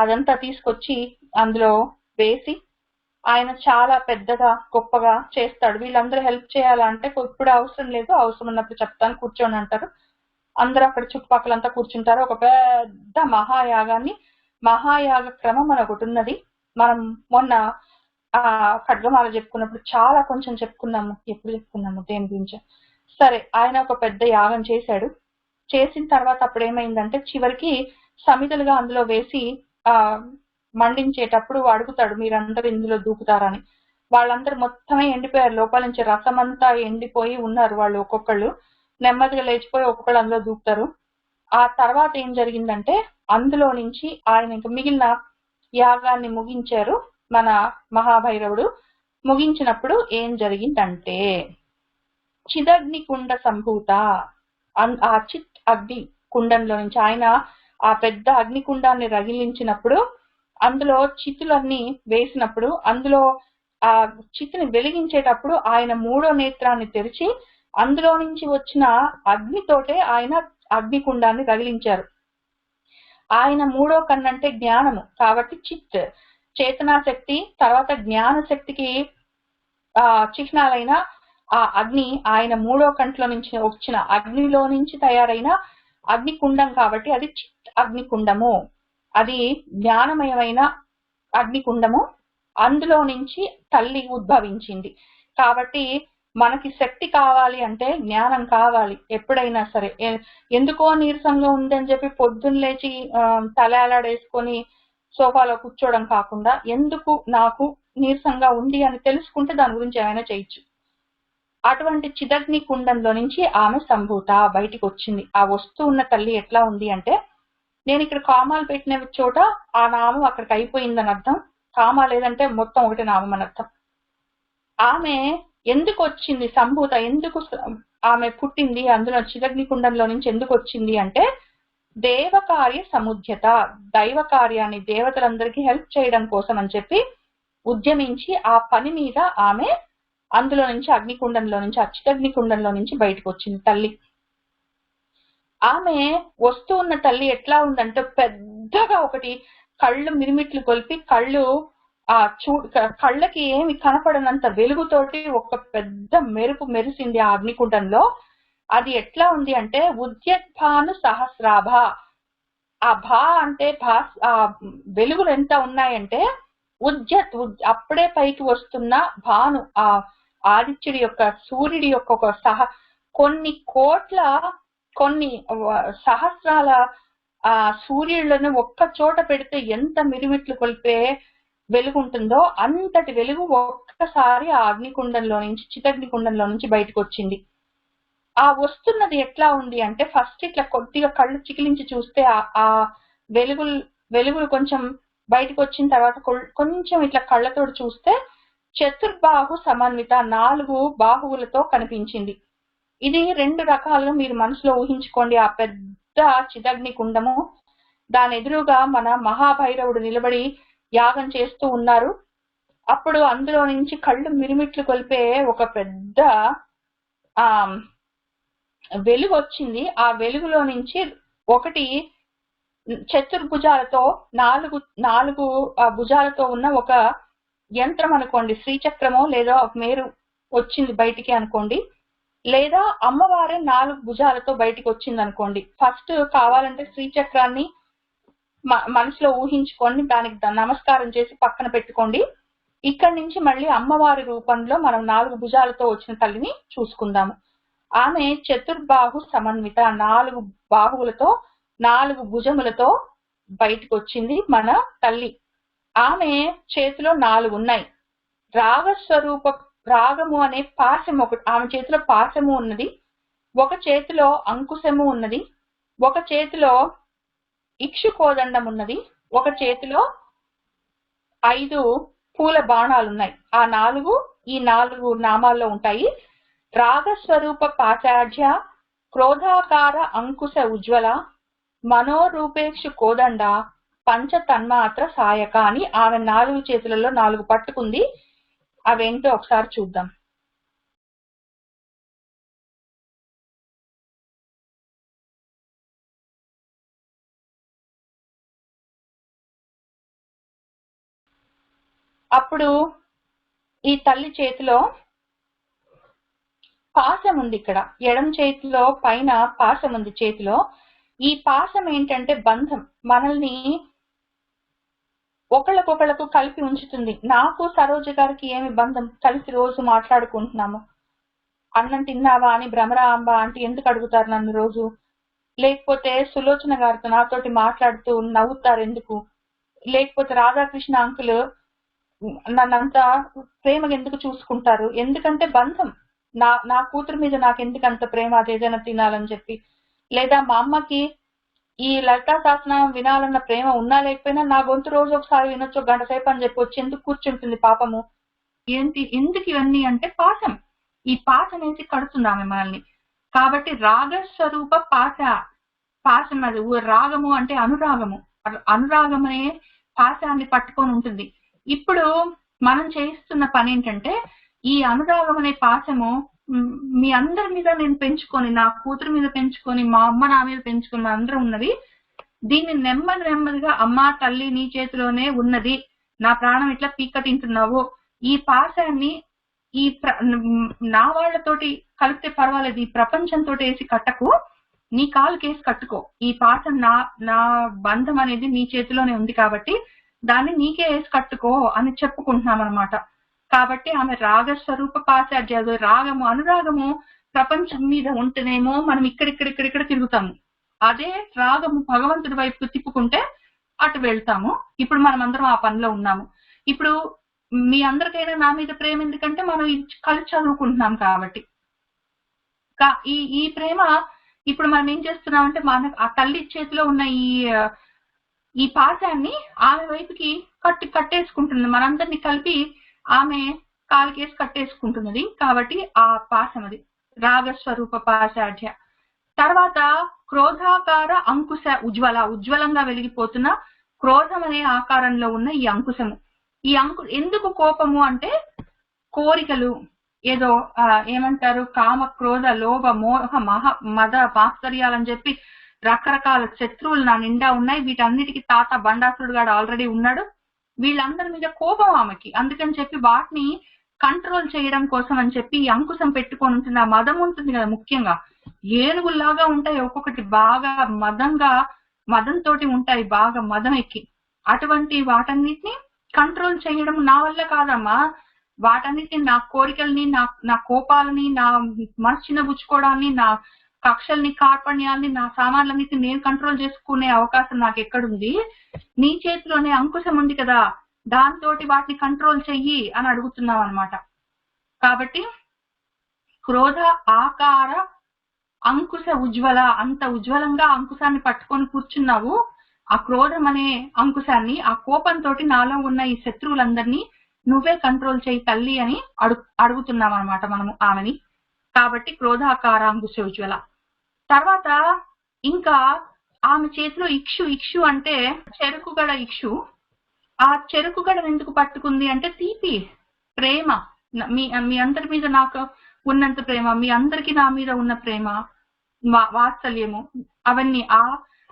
అదంతా తీసుకొచ్చి అందులో వేసి ఆయన చాలా పెద్దగా గొప్పగా చేస్తాడు. వీళ్ళందరూ హెల్ప్ చేయాలంటే ఇప్పుడు అవసరం లేదు, అవసరం ఉన్నప్పుడు చెప్తాను కూర్చోని అంటారు. అందరూ అక్కడ చుట్టుపక్కలంతా కూర్చుంటారు. ఒక పెద్ద మహాయాగాన్ని, మహాయాగ క్రమం అని ఒకటి ఉన్నది. మనం మొన్న ఖడ్గమాల చెప్పుకున్నప్పుడు చాలా కొంచెం చెప్పుకున్నాము. ఎప్పుడు చెప్పుకున్నాము దేని గురించి? సరే, ఆయన ఒక పెద్ద యాగం చేశాడు. చేసిన తర్వాత అప్పుడు ఏమైందంటే, చివరికి సమిధలుగా అందులో వేసి మండించేటప్పుడు అడుగుతాడు, మీరందరూ ఇందులో దూకుతారని. వాళ్ళందరూ మొత్తమే ఎండిపోయారు, లోపల నుంచి రసం అంతా ఎండిపోయి ఉన్నారు. వాళ్ళు ఒక్కొక్కళ్ళు నెమ్మదిగా లేచిపోయి ఒక్కొక్కళ్ళు అందులో దూకుతారు. ఆ తర్వాత ఏం జరిగిందంటే, అందులో నుంచి ఆయన ఇంకా మిగిలిన యాగాన్ని ముగించారు మన మహాభైరవుడు. ముగించినప్పుడు ఏం జరిగిందంటే, చిదగ్ని కుండ సంభూత, ఆ చిత్ అగ్ని కుండంలో నుంచి ఆయన ఆ పెద్ద అగ్నికుండాన్ని రగిలించినప్పుడు, అందులో చితులన్నీ వేసినప్పుడు, అందులో ఆ చితిని వెలిగించేటప్పుడు ఆయన మూడో నేత్రాన్ని తెరిచి అందులో నుంచి వచ్చిన అగ్నితోటే ఆయన అగ్నికుండాన్ని రగిలించారు. ఆయన మూడో కన్నంటే జ్ఞానము కాబట్టి చిత్, చేతనాశక్తి, తర్వాత జ్ఞాన శక్తికి చిహ్నాలైన ఆ అగ్ని ఆయన మూడో కంట్లో నుంచి వచ్చిన అగ్నిలో నుంచి తయారైన అగ్నికుండం కాబట్టి అది చిత్ అగ్నికుండము. అది జ్ఞానమయమైన అగ్నికుండము. అందులో నుంచి తల్లి ఉద్భవించింది. కాబట్టి మనకి శక్తి కావాలి అంటే జ్ఞానం కావాలి. ఎప్పుడైనా సరే ఎందుకో నీరసంగా ఉందని చెప్పి పొద్దున్న లేచి తలాలాడేసుకొని సోఫాలో కూర్చోవడం కాకుండా, ఎందుకు నాకు నీరసంగా ఉంది అని తెలుసుకుంటే దాని గురించి ఏమైనా చేయొచ్చు. అటువంటి చిదగ్ని కుండంలో నుంచి ఆమె సంభూత బయటికి వచ్చింది. ఆ వస్తువు ఉన్న తల్లి ఎట్లా ఉంది అంటే, నేను ఇక్కడ కామాలు పెట్టిన చోట ఆ నామం అక్కడికి అయిపోయిందని అర్థం. కామా లేదంటే మొత్తం ఒకటి నామం అని అర్థం. ఆమె ఎందుకు వచ్చింది సంభూత, ఎందుకు ఆమె పుట్టింది అందులో చిదగ్ని కుండంలో నుంచి ఎందుకు వచ్చింది అంటే, దేవకార్య సముద్యత, దైవ కార్యాన్ని దేవతలందరికీ హెల్ప్ చేయడం కోసం అని చెప్పి ఉద్యమించి ఆ పని మీద ఆమె అందులో నుంచి అగ్నికుండంలో నుంచి, చిదగ్నికుండంలో నుంచి బయటకు వచ్చింది తల్లి. ఆమె వస్తూ ఉన్న తల్లి ఎట్లా ఉందంటే, పెద్దగా ఒకటి కళ్ళు మిరిమిట్లు కొలిపి కళ్ళు కళ్ళకి ఏమి కనపడనంత వెలుగుతోటి ఒక పెద్ద మెరుపు మెరిసింది ఆ అగ్నికుండంలో. అది ఎట్లా ఉంది అంటే, ఉద్యద్భాను సహస్రాభ. ఆ భా అంటే వెలుగులు ఎంత ఉన్నాయంటే, అప్పుడే పైకి వస్తున్న భాను, ఆ ఆదిత్యుడి యొక్క, సూర్యుడి యొక్క ఒక కొన్ని సహస్రాల ఆ సూర్యులను ఒక్క చోట పెడితే ఎంత మిరుమిట్లు కొలిపే వెలుగు ఉంటుందో అంతటి వెలుగు ఒక్కసారి ఆ అగ్నికుండంలో నుంచి, చిదగ్నికుండంలో నుంచి బయటకు వచ్చింది. ఆ వస్తున్నది ఎట్లా ఉంది అంటే, ఫస్ట్ ఇట్లా కొద్దిగా కళ్ళు చికిలించి చూస్తే ఆ వెలుగులు కొంచెం బయటకు వచ్చిన తర్వాత కొంచెం ఇట్లా కళ్ళతో చూస్తే చతుర్బాహు సమన్విత, 4 బాహువులతో కనిపించింది. ఇది 2 రకాలుగా మీరు మనసులో ఊహించుకోండి. ఆ పెద్ద చిదగ్ని కుండము, దాని ఎదురుగా మన మహాభైరవుడు నిలబడి యాగం చేస్తూ ఉన్నారు. అప్పుడు అందులో నుంచి కళ్ళు మిరుమిట్లు కొలిపే ఒక పెద్ద వెలుగు వచ్చింది. ఆ వెలుగులో నుంచి ఒకటి చతుర్భుజాలతో, 4 భుజాలతో ఉన్న ఒక యంత్రం అనుకోండి, శ్రీచక్రమో లేదా మేరు వచ్చింది బయటికి అనుకోండి, లేదా అమ్మవారే 4 భుజాలతో బయటికి వచ్చింది అనుకోండి. ఫస్ట్ కావాలంటే శ్రీచక్రాన్ని మనసులో ఊహించుకోండి, దానికి నమస్కారం చేసి పక్కన పెట్టుకోండి. ఇక్కడి నుంచి మళ్ళీ అమ్మవారి రూపంలో మనం 4 భుజాలతో వచ్చిన తల్లిని చూసుకుందాము. ఆమె చతుర్బాహు సమన్విత, 4 బాహువులతో 4 భుజములతో బయటకు వచ్చింది మన తల్లి. ఆమె చేతిలో 4 ఉన్నాయి. రాగస్వరూప రాగము అనే పాశము ఒకటి, ఆమె చేతిలో పాశము ఉన్నది, ఒక చేతిలో అంకుశము ఉన్నది, ఒక చేతిలో ఇక్షుకోదండం ఉన్నది, ఒక చేతిలో 5 పూల బాణాలు ఉన్నాయి. ఆ 4 ఈ 4 నామాల్లో ఉంటాయి. రాగస్వరూప పాశాఢ్య, క్రోధాకార అంకుశ ఉజ్వల, మనోరూపేక్షు కోదండ, పంచ తన్మాత్ర సాయక అని ఆమె 4 చేతులలో 4 పట్టుకుంది. అవేంటో ఒకసారి చూద్దాం. అప్పుడు ఈ తల్లి చేతిలో పాశం ఉంది. ఇక్కడ ఎడమ చేతిలో పైన పాశం ఉంది చేతిలో. ఈ పాశం ఏంటంటే బంధం, మనల్ని ఒకళ్ళకొకళ్ళకు కలిపి ఉంచుతుంది. నాకు సరోజ గారికి ఏమి బంధం, కలిసి రోజు మాట్లాడుకుంటున్నాము. అన్నం తిన్నావా అని భ్రమరాంబ అంటే ఎందుకు అడుగుతారు నన్ను రోజు, లేకపోతే సులోచన గారితో నాతోటి మాట్లాడుతూ నవ్వుతారు ఎందుకు, లేకపోతే రాధాకృష్ణ అంకుల్ నన్నంతా ప్రేమగా ఎందుకు చూసుకుంటారు, ఎందుకంటే బంధం. నా కూతురు మీద నాకు ఎందుకు అంత ప్రేమ, అదేదైనా తినాలని చెప్పి, లేదా మా అమ్మకి ఈ లలితా శాసనం వినాలన్న ప్రేమ ఉన్నా లేకపోయినా నా గొంతు రోజు ఒకసారి వినొచ్చు, గంట సేపు అని చెప్పి వచ్చి ఎందుకు కూర్చుంటుంది పాపము. ఎందుకు ఇవన్నీ అంటే పాశం, ఈ పాశం వేసి కడుతుంది ఆమె మనల్ని. కాబట్టి రాగస్వరూప పాశం అది. రాగము అంటే అనురాగము, అనురాగమనే పాశాన్ని పట్టుకొని ఉంటుంది. ఇప్పుడు మనం చేస్తున్న పని ఏంటంటే ఈ అనురాగం అనే పాశము మీ అందరి మీద నేను పెంచుకొని, నా కూతురు మీద పెంచుకొని, మా అమ్మ నా మీద పెంచుకొని, మా అందరూ ఉన్నది. దీన్ని నెమ్మదిగా అమ్మా తల్లి నీ చేతిలోనే ఉన్నది, నా ప్రాణం ఇట్లా పీక్క తింటున్నావు, ఈ పాశాన్ని ఈ నా వాళ్లతోటి కలిపితే పర్వాలేదు, ఈ ప్రపంచంతో వేసి కట్టకు, నీ కాలు కేసి కట్టుకో, ఈ పాశం నా బంధం అనేది నీ చేతిలోనే ఉంది కాబట్టి దాన్ని నీకే వేసి కట్టుకో అని చెప్పుకుంటున్నాం అనమాట. కాబట్టి ఆమె రాగస్వరూప పాశాఢ్య, రాగము అనురాగము ప్రపంచం మీద ఉంటేనేమో మనం ఇక్కడ తిరుగుతాము, అదే రాగము భగవంతుడి వైపు తిప్పుకుంటే అటు వెళ్తాము. ఇప్పుడు మనం అందరం ఆ పనిలో ఉన్నాము. ఇప్పుడు మీ అందరికైనా నా మీద ప్రేమ ఎందుకంటే మనం కలిసి చదువుకుంటున్నాం కాబట్టి. ఈ ప్రేమ ఇప్పుడు మనం ఏం చేస్తున్నామంటే మన ఆ తల్లి చేతిలో ఉన్న ఈ పాశాన్ని ఆమె వైపుకి కట్టేసుకుంటుంది, మనందరినీ కలిపి ఆమె కాలుకేసి కట్టేసుకుంటున్నది. కాబట్టి ఆ పాశం అది రాగస్వరూప పాశాఢ్య. తర్వాత క్రోధాకార అంకుశ ఉజ్వల, ఉజ్వలంగా వెలిగిపోతున్న క్రోధం అనే ఆకారంలో ఉన్న ఈ అంకుశము. ఈ ఎందుకు కోపము అంటే కోరికలు, ఏదో ఏమంటారు కామ క్రోధ లోభ మోహ మద మాత్సర్యాలని చెప్పి రకరకాల శత్రువులు నా నిండా ఉన్నాయి. వీటన్నిటికీ తాత బండాసురుడు గాడు ఆల్రెడీ ఉన్నాడు. వీళ్ళందరి మీద కోపం ఆమెకి, అందుకని చెప్పి వాటిని కంట్రోల్ చేయడం కోసం అని చెప్పి ఈ అంకుశం పెట్టుకొని ఉంటుంది. ఆ మదం ఉంటుంది కదా, ముఖ్యంగా ఏనుగుల్లాగా ఉంటాయి ఒక్కొక్కటి, బాగా మదంతో ఉంటాయి, బాగా మదం ఎక్కి. అటువంటి వాటన్నిటిని కంట్రోల్ చేయడం నా వల్ల కాదమ్మా, వాటన్నిటిని నా కోరికల్ని, నా కోపాలని, నా మనసు చిన్నబుచ్చుకోవడాన్ని, నా కక్షల్ని కార్పణ్యాల్ని, నా సామాన్లన్నిటిని నేను కంట్రోల్ చేసుకునే అవకాశం నాకు ఎక్కడుంది, నీ చేతిలోనే అంకుశం ఉంది కదా, దాంతో వాటిని కంట్రోల్ చెయ్యి అని అడుగుతున్నాం అనమాట. కాబట్టి క్రోధ ఆకార అంకుశ ఉజ్వల, అంత ఉజ్వలంగా అంకుశాన్ని పట్టుకొని కూర్చున్నావు, ఆ క్రోధం అనే అంకుశాన్ని, ఆ కోపంతో నాలో ఉన్న ఈ శత్రువులందరినీ నువ్వే కంట్రోల్ చేయి తల్లి అని అడుగుతున్నాం అనమాట మనము ఆమెని. కాబట్టి క్రోధాకార అంకుశ ఉజ్వల. తర్వాత ఇంకా ఆమె చేతిలో ఇక్షు అంటే చెరుకుగడ ఇక్షు. ఆ చెరుకుగడ ఎందుకు పట్టుకుంది అంటే తీపి ప్రేమ, మీ అందరి మీద నాకు ఉన్నంత ప్రేమ, మీ అందరికి నా మీద ఉన్న ప్రేమ, వాత్సల్యము, అవన్నీ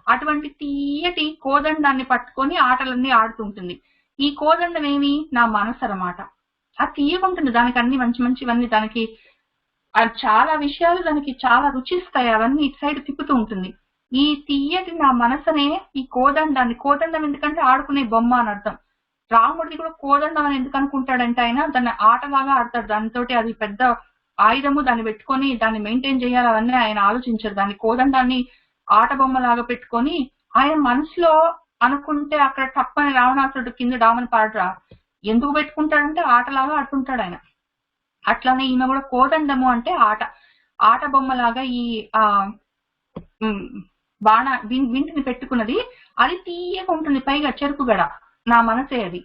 అటువంటి తీయటి కోదండాన్ని పట్టుకొని ఆటలన్నీ ఆడుతుంటుంది. ఈ కోదండం ఏమి, నా మనసు అన్నమాట. అది తీయకుంటుంది, దానికి అన్ని మంచివన్నీ, దానికి చాలా విషయాలు దానికి చాలా రుచిస్తాయి, అవన్నీ ఇటు సైడ్ తిప్పుతూ ఉంటుంది. ఈ తీయటి నా మనసునే ఈ కోదండం ఎందుకంటే ఆడుకునే బొమ్మ అని అర్థం. రాముడిది కూడా కోదండం అని ఎందుకు అనుకుంటాడంటే ఆయన దాన్ని ఆటలాగా ఆడతాడు, దానితో అది పెద్ద ఆయుధము, దాన్ని పెట్టుకొని దాన్ని మెయింటైన్ చేయాలి అవన్నీ ఆయన ఆలోచించారు. దాన్ని కోదండాన్ని ఆట బొమ్మలాగా పెట్టుకొని ఆయన మనసులో అనుకుంటే అక్కడ తప్పని రావణాసురుడు కింద డామని పాడరా, ఎందుకు పెట్టుకుంటాడంటే ఆటలాగా ఆడుతుంటాడు ఆయన. అట్లానే ఈమె కూడా కోదండము అంటే ఆట బొమ్మలాగా ఈ బాణ వింటిని పెట్టుకున్నది. అది తీయగా ఉంటుంది, పైగా చెరుకు గడ. నా మనసే అది.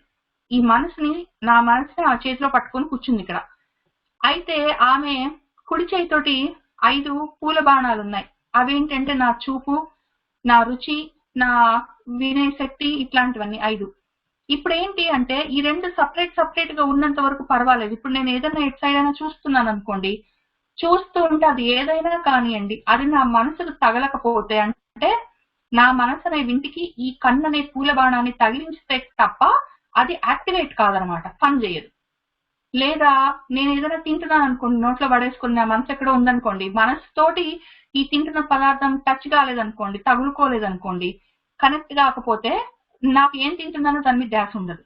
ఈ మనసుని ఆ చేతిలో పట్టుకొని కూర్చుంది ఇక్కడ. అయితే ఆమె కుడి చేతితోటి 5 పూల బాణాలు ఉన్నాయి. అవేంటంటే నా చూపు, నా రుచి, నా వినే శక్తి, ఇట్లాంటివన్నీ 5. ఇప్పుడు ఏంటి అంటే ఈ 2 సపరేట్ గా ఉన్నంత వరకు పర్వాలేదు. ఇప్పుడు నేను ఏదైనా ఎట్ సైడ్ అయినా చూస్తున్నాను అనుకోండి, చూస్తూ ఉంటే అది ఏదైనా కానివ్వండి, అది నా మనసుకు తగలకపోతే, అంటే నా మనసు అనే వింటికి ఈ కన్ను అనే పూల బాణాన్ని తగిలించితే తప్ప అది యాక్టివేట్ కాదనమాట, పని చేయదు. లేదా నేను ఏదైనా తింటున్నాను అనుకోండి, నోట్లో పడేసుకుని నా మనసు ఎక్కడో ఉందనుకోండి, మనసుతోటి ఈ తింటున్న పదార్థం టచ్ కాలేదనుకోండి, తగులుకోలేదనుకోండి, కనెక్ట్ కాకపోతే నాకు ఏం తింటున్నానో దాని మీద ధ్యాస ఉండదు.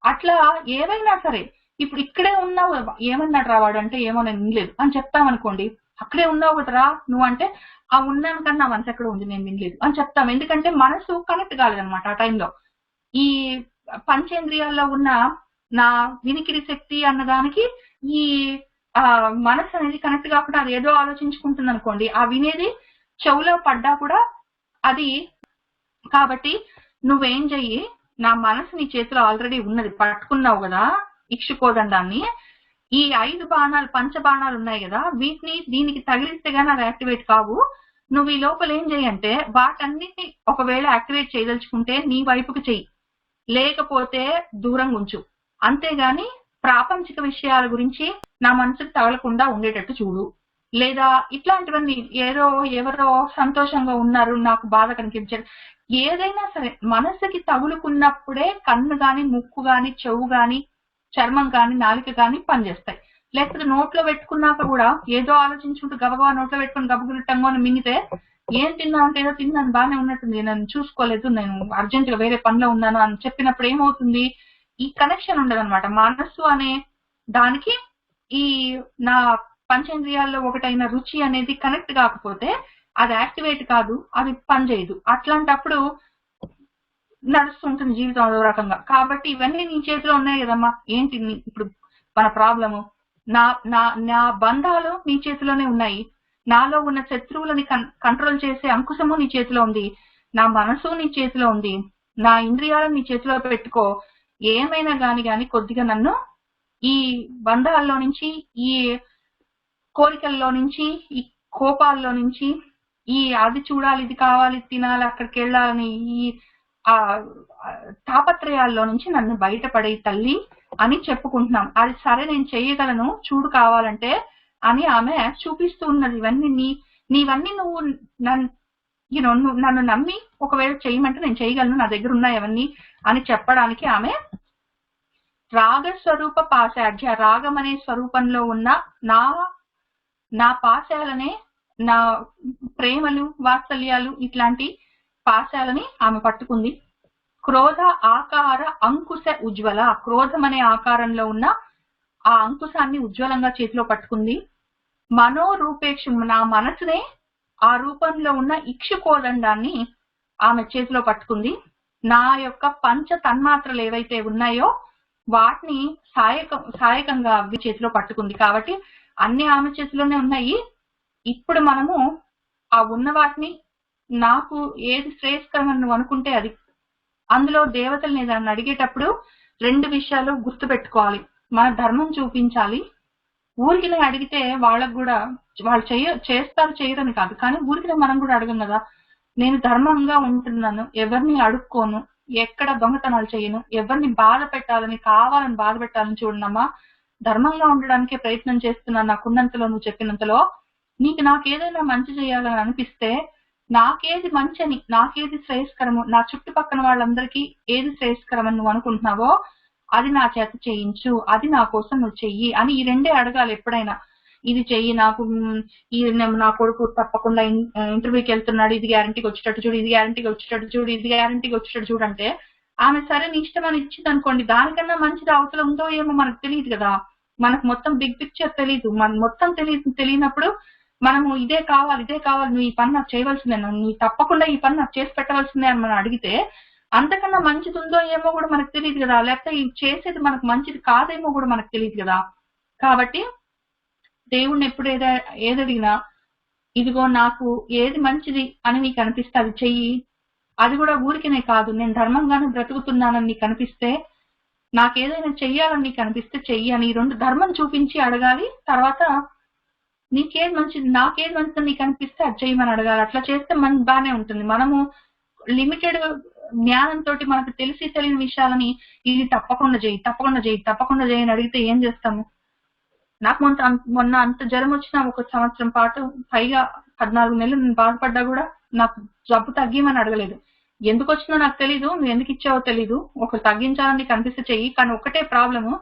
అట్లా ఏవైనా సరే, ఇప్పుడు ఇక్కడే ఉన్నావు, ఏమన్నాడు రావాడు అంటే ఏమో నేను వినలేదు అని చెప్తామనుకోండి, అక్కడే ఉన్నావు కదరా నువ్వు అంటే ఆ ఉన్నాను కానీ నా మనసు ఎక్కడ ఉంది నేను వినలేదు అని చెప్తాం. ఎందుకంటే మనసు కనెక్ట్ కాలేదనమాట ఆ టైంలో. ఈ పంచేంద్రియాల్లో ఉన్న నా వినికిడి శక్తి అన్నదానికి ఈ మనసు అనేది కనెక్ట్ కాకుండా అది ఏదో ఆలోచించుకుంటుంది అనుకోండి, ఆ వినేది చెవులో పడ్డా కూడా అది. కాబట్టి నువ్వేం చెయ్యి, నా మనసు నీ చేతిలో ఆల్రెడీ ఉన్నది, పట్టుకున్నావు కదా ఇక్షుకోదండాన్ని, ఈ 5 బాణాలు పంచబాణాలు ఉన్నాయి కదా, వీటిని దీనికి తగిలిస్తే గానీ అవి యాక్టివేట్ కావు. నువ్వు ఈ లోపల ఏం చెయ్యంటే వాటన్నిటిని ఒకవేళ యాక్టివేట్ చేయదలుచుకుంటే నీ వైపుకి చెయ్యి, లేకపోతే దూరంగా ఉంచు. అంతేగాని ప్రాపంచిక విషయాల గురించి నా మనసుకు తగలకుండా ఉండేటట్టు చూడు. లేదా ఇట్లాంటివన్నీ ఏదో ఎవరో సంతోషంగా ఉన్నారు నాకు బాధ కనిపించారు, ఏదైనా సరే మనసుకి తగులుకున్నప్పుడే కన్ను గాని, ముక్కు గాని, చెవు గాని, చర్మం గాని, నాలిక గాని పనిచేస్తాయి. లేకపోతే నోట్లో పెట్టుకున్నాక కూడా ఏదో ఆలోచించుకుంటూ గబగబా నోట్లో పెట్టుకుని గబగులటంగా అని మింగితే ఏం తిన్నా అంటే ఏదో తిన్నాను బాగానే ఉన్నట్టుంది, నేను చూసుకోలేదు, నేను అర్జెంట్ గా వేరే పనిలో ఉన్నాను అని చెప్పినప్పుడు ఏమవుతుంది, ఈ కనెక్షన్ ఉండదు అనమాట. మనస్సు అనే దానికి ఈ నా పంచేంద్రియాల్లో ఒకటైన రుచి అనేది కనెక్ట్ కాకపోతే అది యాక్టివేట్ కాదు, అది పనిచేయదు. అట్లాంటప్పుడు నడుస్తుంటుంది జీవితం అదో రకంగా. కాబట్టి ఇవన్నీ నీ చేతిలో ఉన్నాయి కదమ్మా, ఏంటి ఇప్పుడు మన ప్రాబ్లము, నా నా నా బంధాలు నీ చేతిలోనే ఉన్నాయి, నాలో ఉన్న శత్రువులని కంట్రోల్ చేసే అంకుశము నీ చేతిలో ఉంది, నా మనసు నీ చేతిలో ఉంది, నా ఇంద్రియాలను నీ చేతిలో పెట్టుకో. ఏమైనా గాని కొద్దిగా నన్ను ఈ బంధాల్లో నుంచి, ఈ కోరికల్లో నుంచి, ఈ కోపాల్లో నుంచి, ఈ అది చూడాలి, ఇది కావాలి, తినాలి, అక్కడికి వెళ్ళాలని ఈ తాపత్రయాల్లో నుంచి నన్ను బయటపడే తల్లి అని చెప్పుకుంటున్నాం. అది సరే నేను చెయ్యగలను చూడు కావాలంటే అని ఆమె చూపిస్తూ ఉన్నది. ఇవన్నీ నీవన్నీ నువ్వు నన్ను నమ్మి ఒకవేళ చేయమంటే నేను చేయగలను, నా దగ్గర ఉన్నాయి అవన్నీ అని చెప్పడానికి ఆమె రాగస్వరూప పాశాఢ్య, రాగం అనే స్వరూపంలో ఉన్న నా పాశాలనే, నా ప్రేమలు, వాత్సల్యాలు, ఇట్లాంటి పాశాలని ఆమె పట్టుకుంది. క్రోధ ఆకార అంకుశ ఉజ్వల, క్రోధం అనే ఆకారంలో ఉన్న ఆ అంకుశాన్ని ఉజ్వలంగా చేతిలో పట్టుకుంది. మనోరూపేక్షు, నా మనసునే ఆ రూపంలో ఉన్న ఇక్షుకోదండాన్ని ఆమె చేతిలో పట్టుకుంది. నా యొక్క పంచ తన్మాత్రలు ఏవైతే ఉన్నాయో వాటిని సాయకంగా అవి చేతిలో పట్టుకుంది. కాబట్టి అన్ని ఆమె చేతిలోనే ఉన్నాయి. ఇప్పుడు మనము ఆ ఉన్న వాటిని, నాకు ఏది శ్రేయస్కరమని నువ్వు అనుకుంటే అది, అందులో దేవతల్ని దాన్ని అడిగేటప్పుడు 2 విషయాలు గుర్తు పెట్టుకోవాలి. మన ధర్మం చూపించాలి. ఊరికి అడిగితే వాళ్ళకు కూడా వాళ్ళు చేస్తారు చేయరని కాదు, కానీ ఊరికి మనం కూడా అడగం కదా. నేను ధర్మంగా ఉంటున్నాను, ఎవరిని అడుక్కోను, ఎక్కడ దొంగతనాలు చేయను, ఎవరిని బాధ పెట్టాలని కావాలని బాధ పెట్టాలని చూడనమ్మా, ధర్మంగా ఉండడానికే ప్రయత్నం చేస్తున్నాను నాకున్నంతలో, నువ్వు చెప్పినంతలో. నాకేదైనా మంచి చేయాలని అనిపిస్తే, నాకేది మంచని, నాకేది శ్రేయస్కరము, నా చుట్టుపక్కల వాళ్ళందరికీ ఏది శ్రేయస్కరమని నువ్వు అనుకుంటున్నావో అది నా చేత చేయించు, అది నా కోసం నువ్వు చెయ్యి అని ఈ 2 అడగాలి ఎప్పుడైనా. ఇది చెయ్యి, నా కొడుకు తప్పకుండా ఇంటర్వ్యూకి వెళ్తున్నాడు, ఇది గ్యారంటీకి వచ్చేటట్టు చూడు, ఇది గ్యారంటీకి వచ్చేటట్టు చూడు, ఇది గ్యారంటీకి వచ్చేటట్టు చూడు అంటే ఆమె సరే నీ ఇష్టం అని ఇచ్చింది అనుకోండి, దానికన్నా మంచిది అవతల ఉందో ఏమో మనకు తెలియదు కదా. మనకు మొత్తం బిగ్ పిక్చర్ తెలియదు. మన మొత్తం తెలియనప్పుడు మనము ఇదే కావాలి నువ్వు ఈ పని నాకు చేయవలసిందే, నువ్వు తప్పకుండా ఈ పని నాకు చేసి పెట్టవలసిందే అని మనం అడిగితే అంతకన్నా మంచిది ఉందో ఏమో కూడా మనకు తెలియదు కదా, లేకపోతే ఇది చేసేది మనకు మంచిది కాదేమో కూడా మనకు తెలియదు కదా. కాబట్టి దేవుణ్ణి ఎప్పుడు ఏదడిగినా ఇదిగో నాకు ఏది మంచిది అని నీకు అనిపిస్తే అది చెయ్యి, అది కూడా ఊరికనే కాదు, నేను ధర్మంగానే బ్రతుకుతున్నానని నీకు అనిపిస్తే, నాకేదైనా చెయ్యాలని నీకు అనిపిస్తే చెయ్యి అని 2 ధర్మం చూపించి అడగాలి. తర్వాత నీకేది మంచిది, నాకేది మంచిది నీకు అనిపిస్తే అది చేయమని అడగాలి. అట్లా చేస్తే మనకు బాగానే ఉంటుంది. మనము లిమిటెడ్ జ్ఞానంతో మనకు తెలియని విషయాలని ఇది తప్పకుండా చేయి అని అడిగితే ఏం చేస్తాము? నాకు మొన్న అంత జ్వరం వచ్చిన 1 సంవత్సరం పాటు పైగా 14 నెలలు నేను బాధపడ్డా కూడా నాకు జబ్బు తగ్గిమని అడగలేదు. ఎందుకు వచ్చిందో నాకు తెలీదు, నువ్వు ఎందుకు ఇచ్చావో తెలీదు, ఒకరు తగ్గించాలని నీకు అనిపిస్తే చెయ్యి. కానీ ఒకటే ప్రాబ్లము,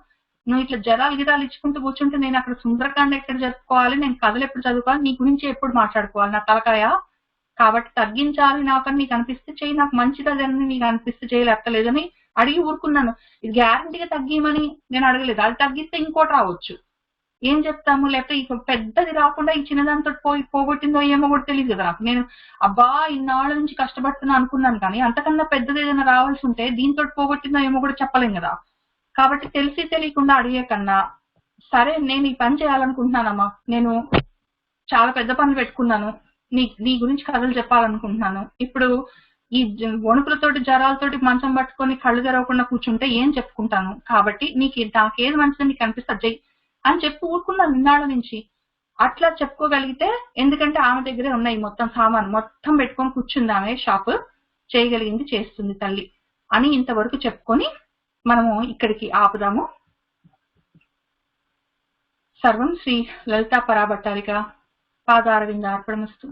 నువ్వు ఇట్లా గిరాలు ఇచ్చుకుంటూ కూర్చుంటే నేను అక్కడ సుందరకాండ ఎక్కడ జరుపుకోవాలి, నేను కథలు ఎప్పుడు చదువుకోవాలి, నీ గురించి ఎప్పుడు మాట్లాడుకోవాలి నా తలకాయ. కాబట్టి తగ్గించాలి నాకని నీకు అనిపిస్తే చెయ్యి, నాకు మంచిది అదని నీకు అనిపిస్తే చేయలేదని అడిగి ఊరుకున్నాను. ఇది గ్యారంటీగా తగ్గిమని నేను అడగలేదు. అది తగ్గిస్తే ఇంకోటి రావచ్చు, ఏం చెప్తాము? లేకపోతే ఇక పెద్దది రాకుండా ఈ చిన్నదాంతో పోగొట్టిందో ఏమో కూడా తెలియదు కదా నాకు. నేను అబ్బా ఇన్నాళ్ళ నుంచి కష్టపడుతున్నా అనుకున్నాను, కానీ అంతకన్నా పెద్దది ఏదైనా రావాల్సి ఉంటే దీంతో పోగొట్టిందో ఏమో కూడా చెప్పలేం కదా. కాబట్టి తెలియకుండా అడిగే కన్నా, సరే నేను ఈ పని చేయాలనుకుంటున్నానమ్మా, నేను చాలా పెద్ద పనులు పెట్టుకున్నాను, నీ గురించి కథలు చెప్పాలనుకుంటున్నాను, ఇప్పుడు ఈ వణుకులతోటి జ్వరాలతోటి మంచం పట్టుకొని కళ్ళు తెరవకుండా కూర్చుంటే ఏం చెప్పుకుంటాను, కాబట్టి నాకేది మంచిదని నీకు అనిపిస్తే అని చెప్పి ఊరుకున్నాను నిన్నాళ్ళ నుంచి. అట్లా చెప్పుకోగలిగితే, ఎందుకంటే ఆమె దగ్గరే ఉన్నాయి మొత్తం సామాను, మొత్తం పెట్టుకొని కూర్చుంది ఆమె, షాప్ చేయగలిగింది చేస్తుంది తల్లి అని ఇంతవరకు చెప్పుకొని మనము ఇక్కడికి ఆపుదాము. సర్వం శ్రీ లలితా పరాభట్టారిక పాదారవింద అర్పణమస్తు.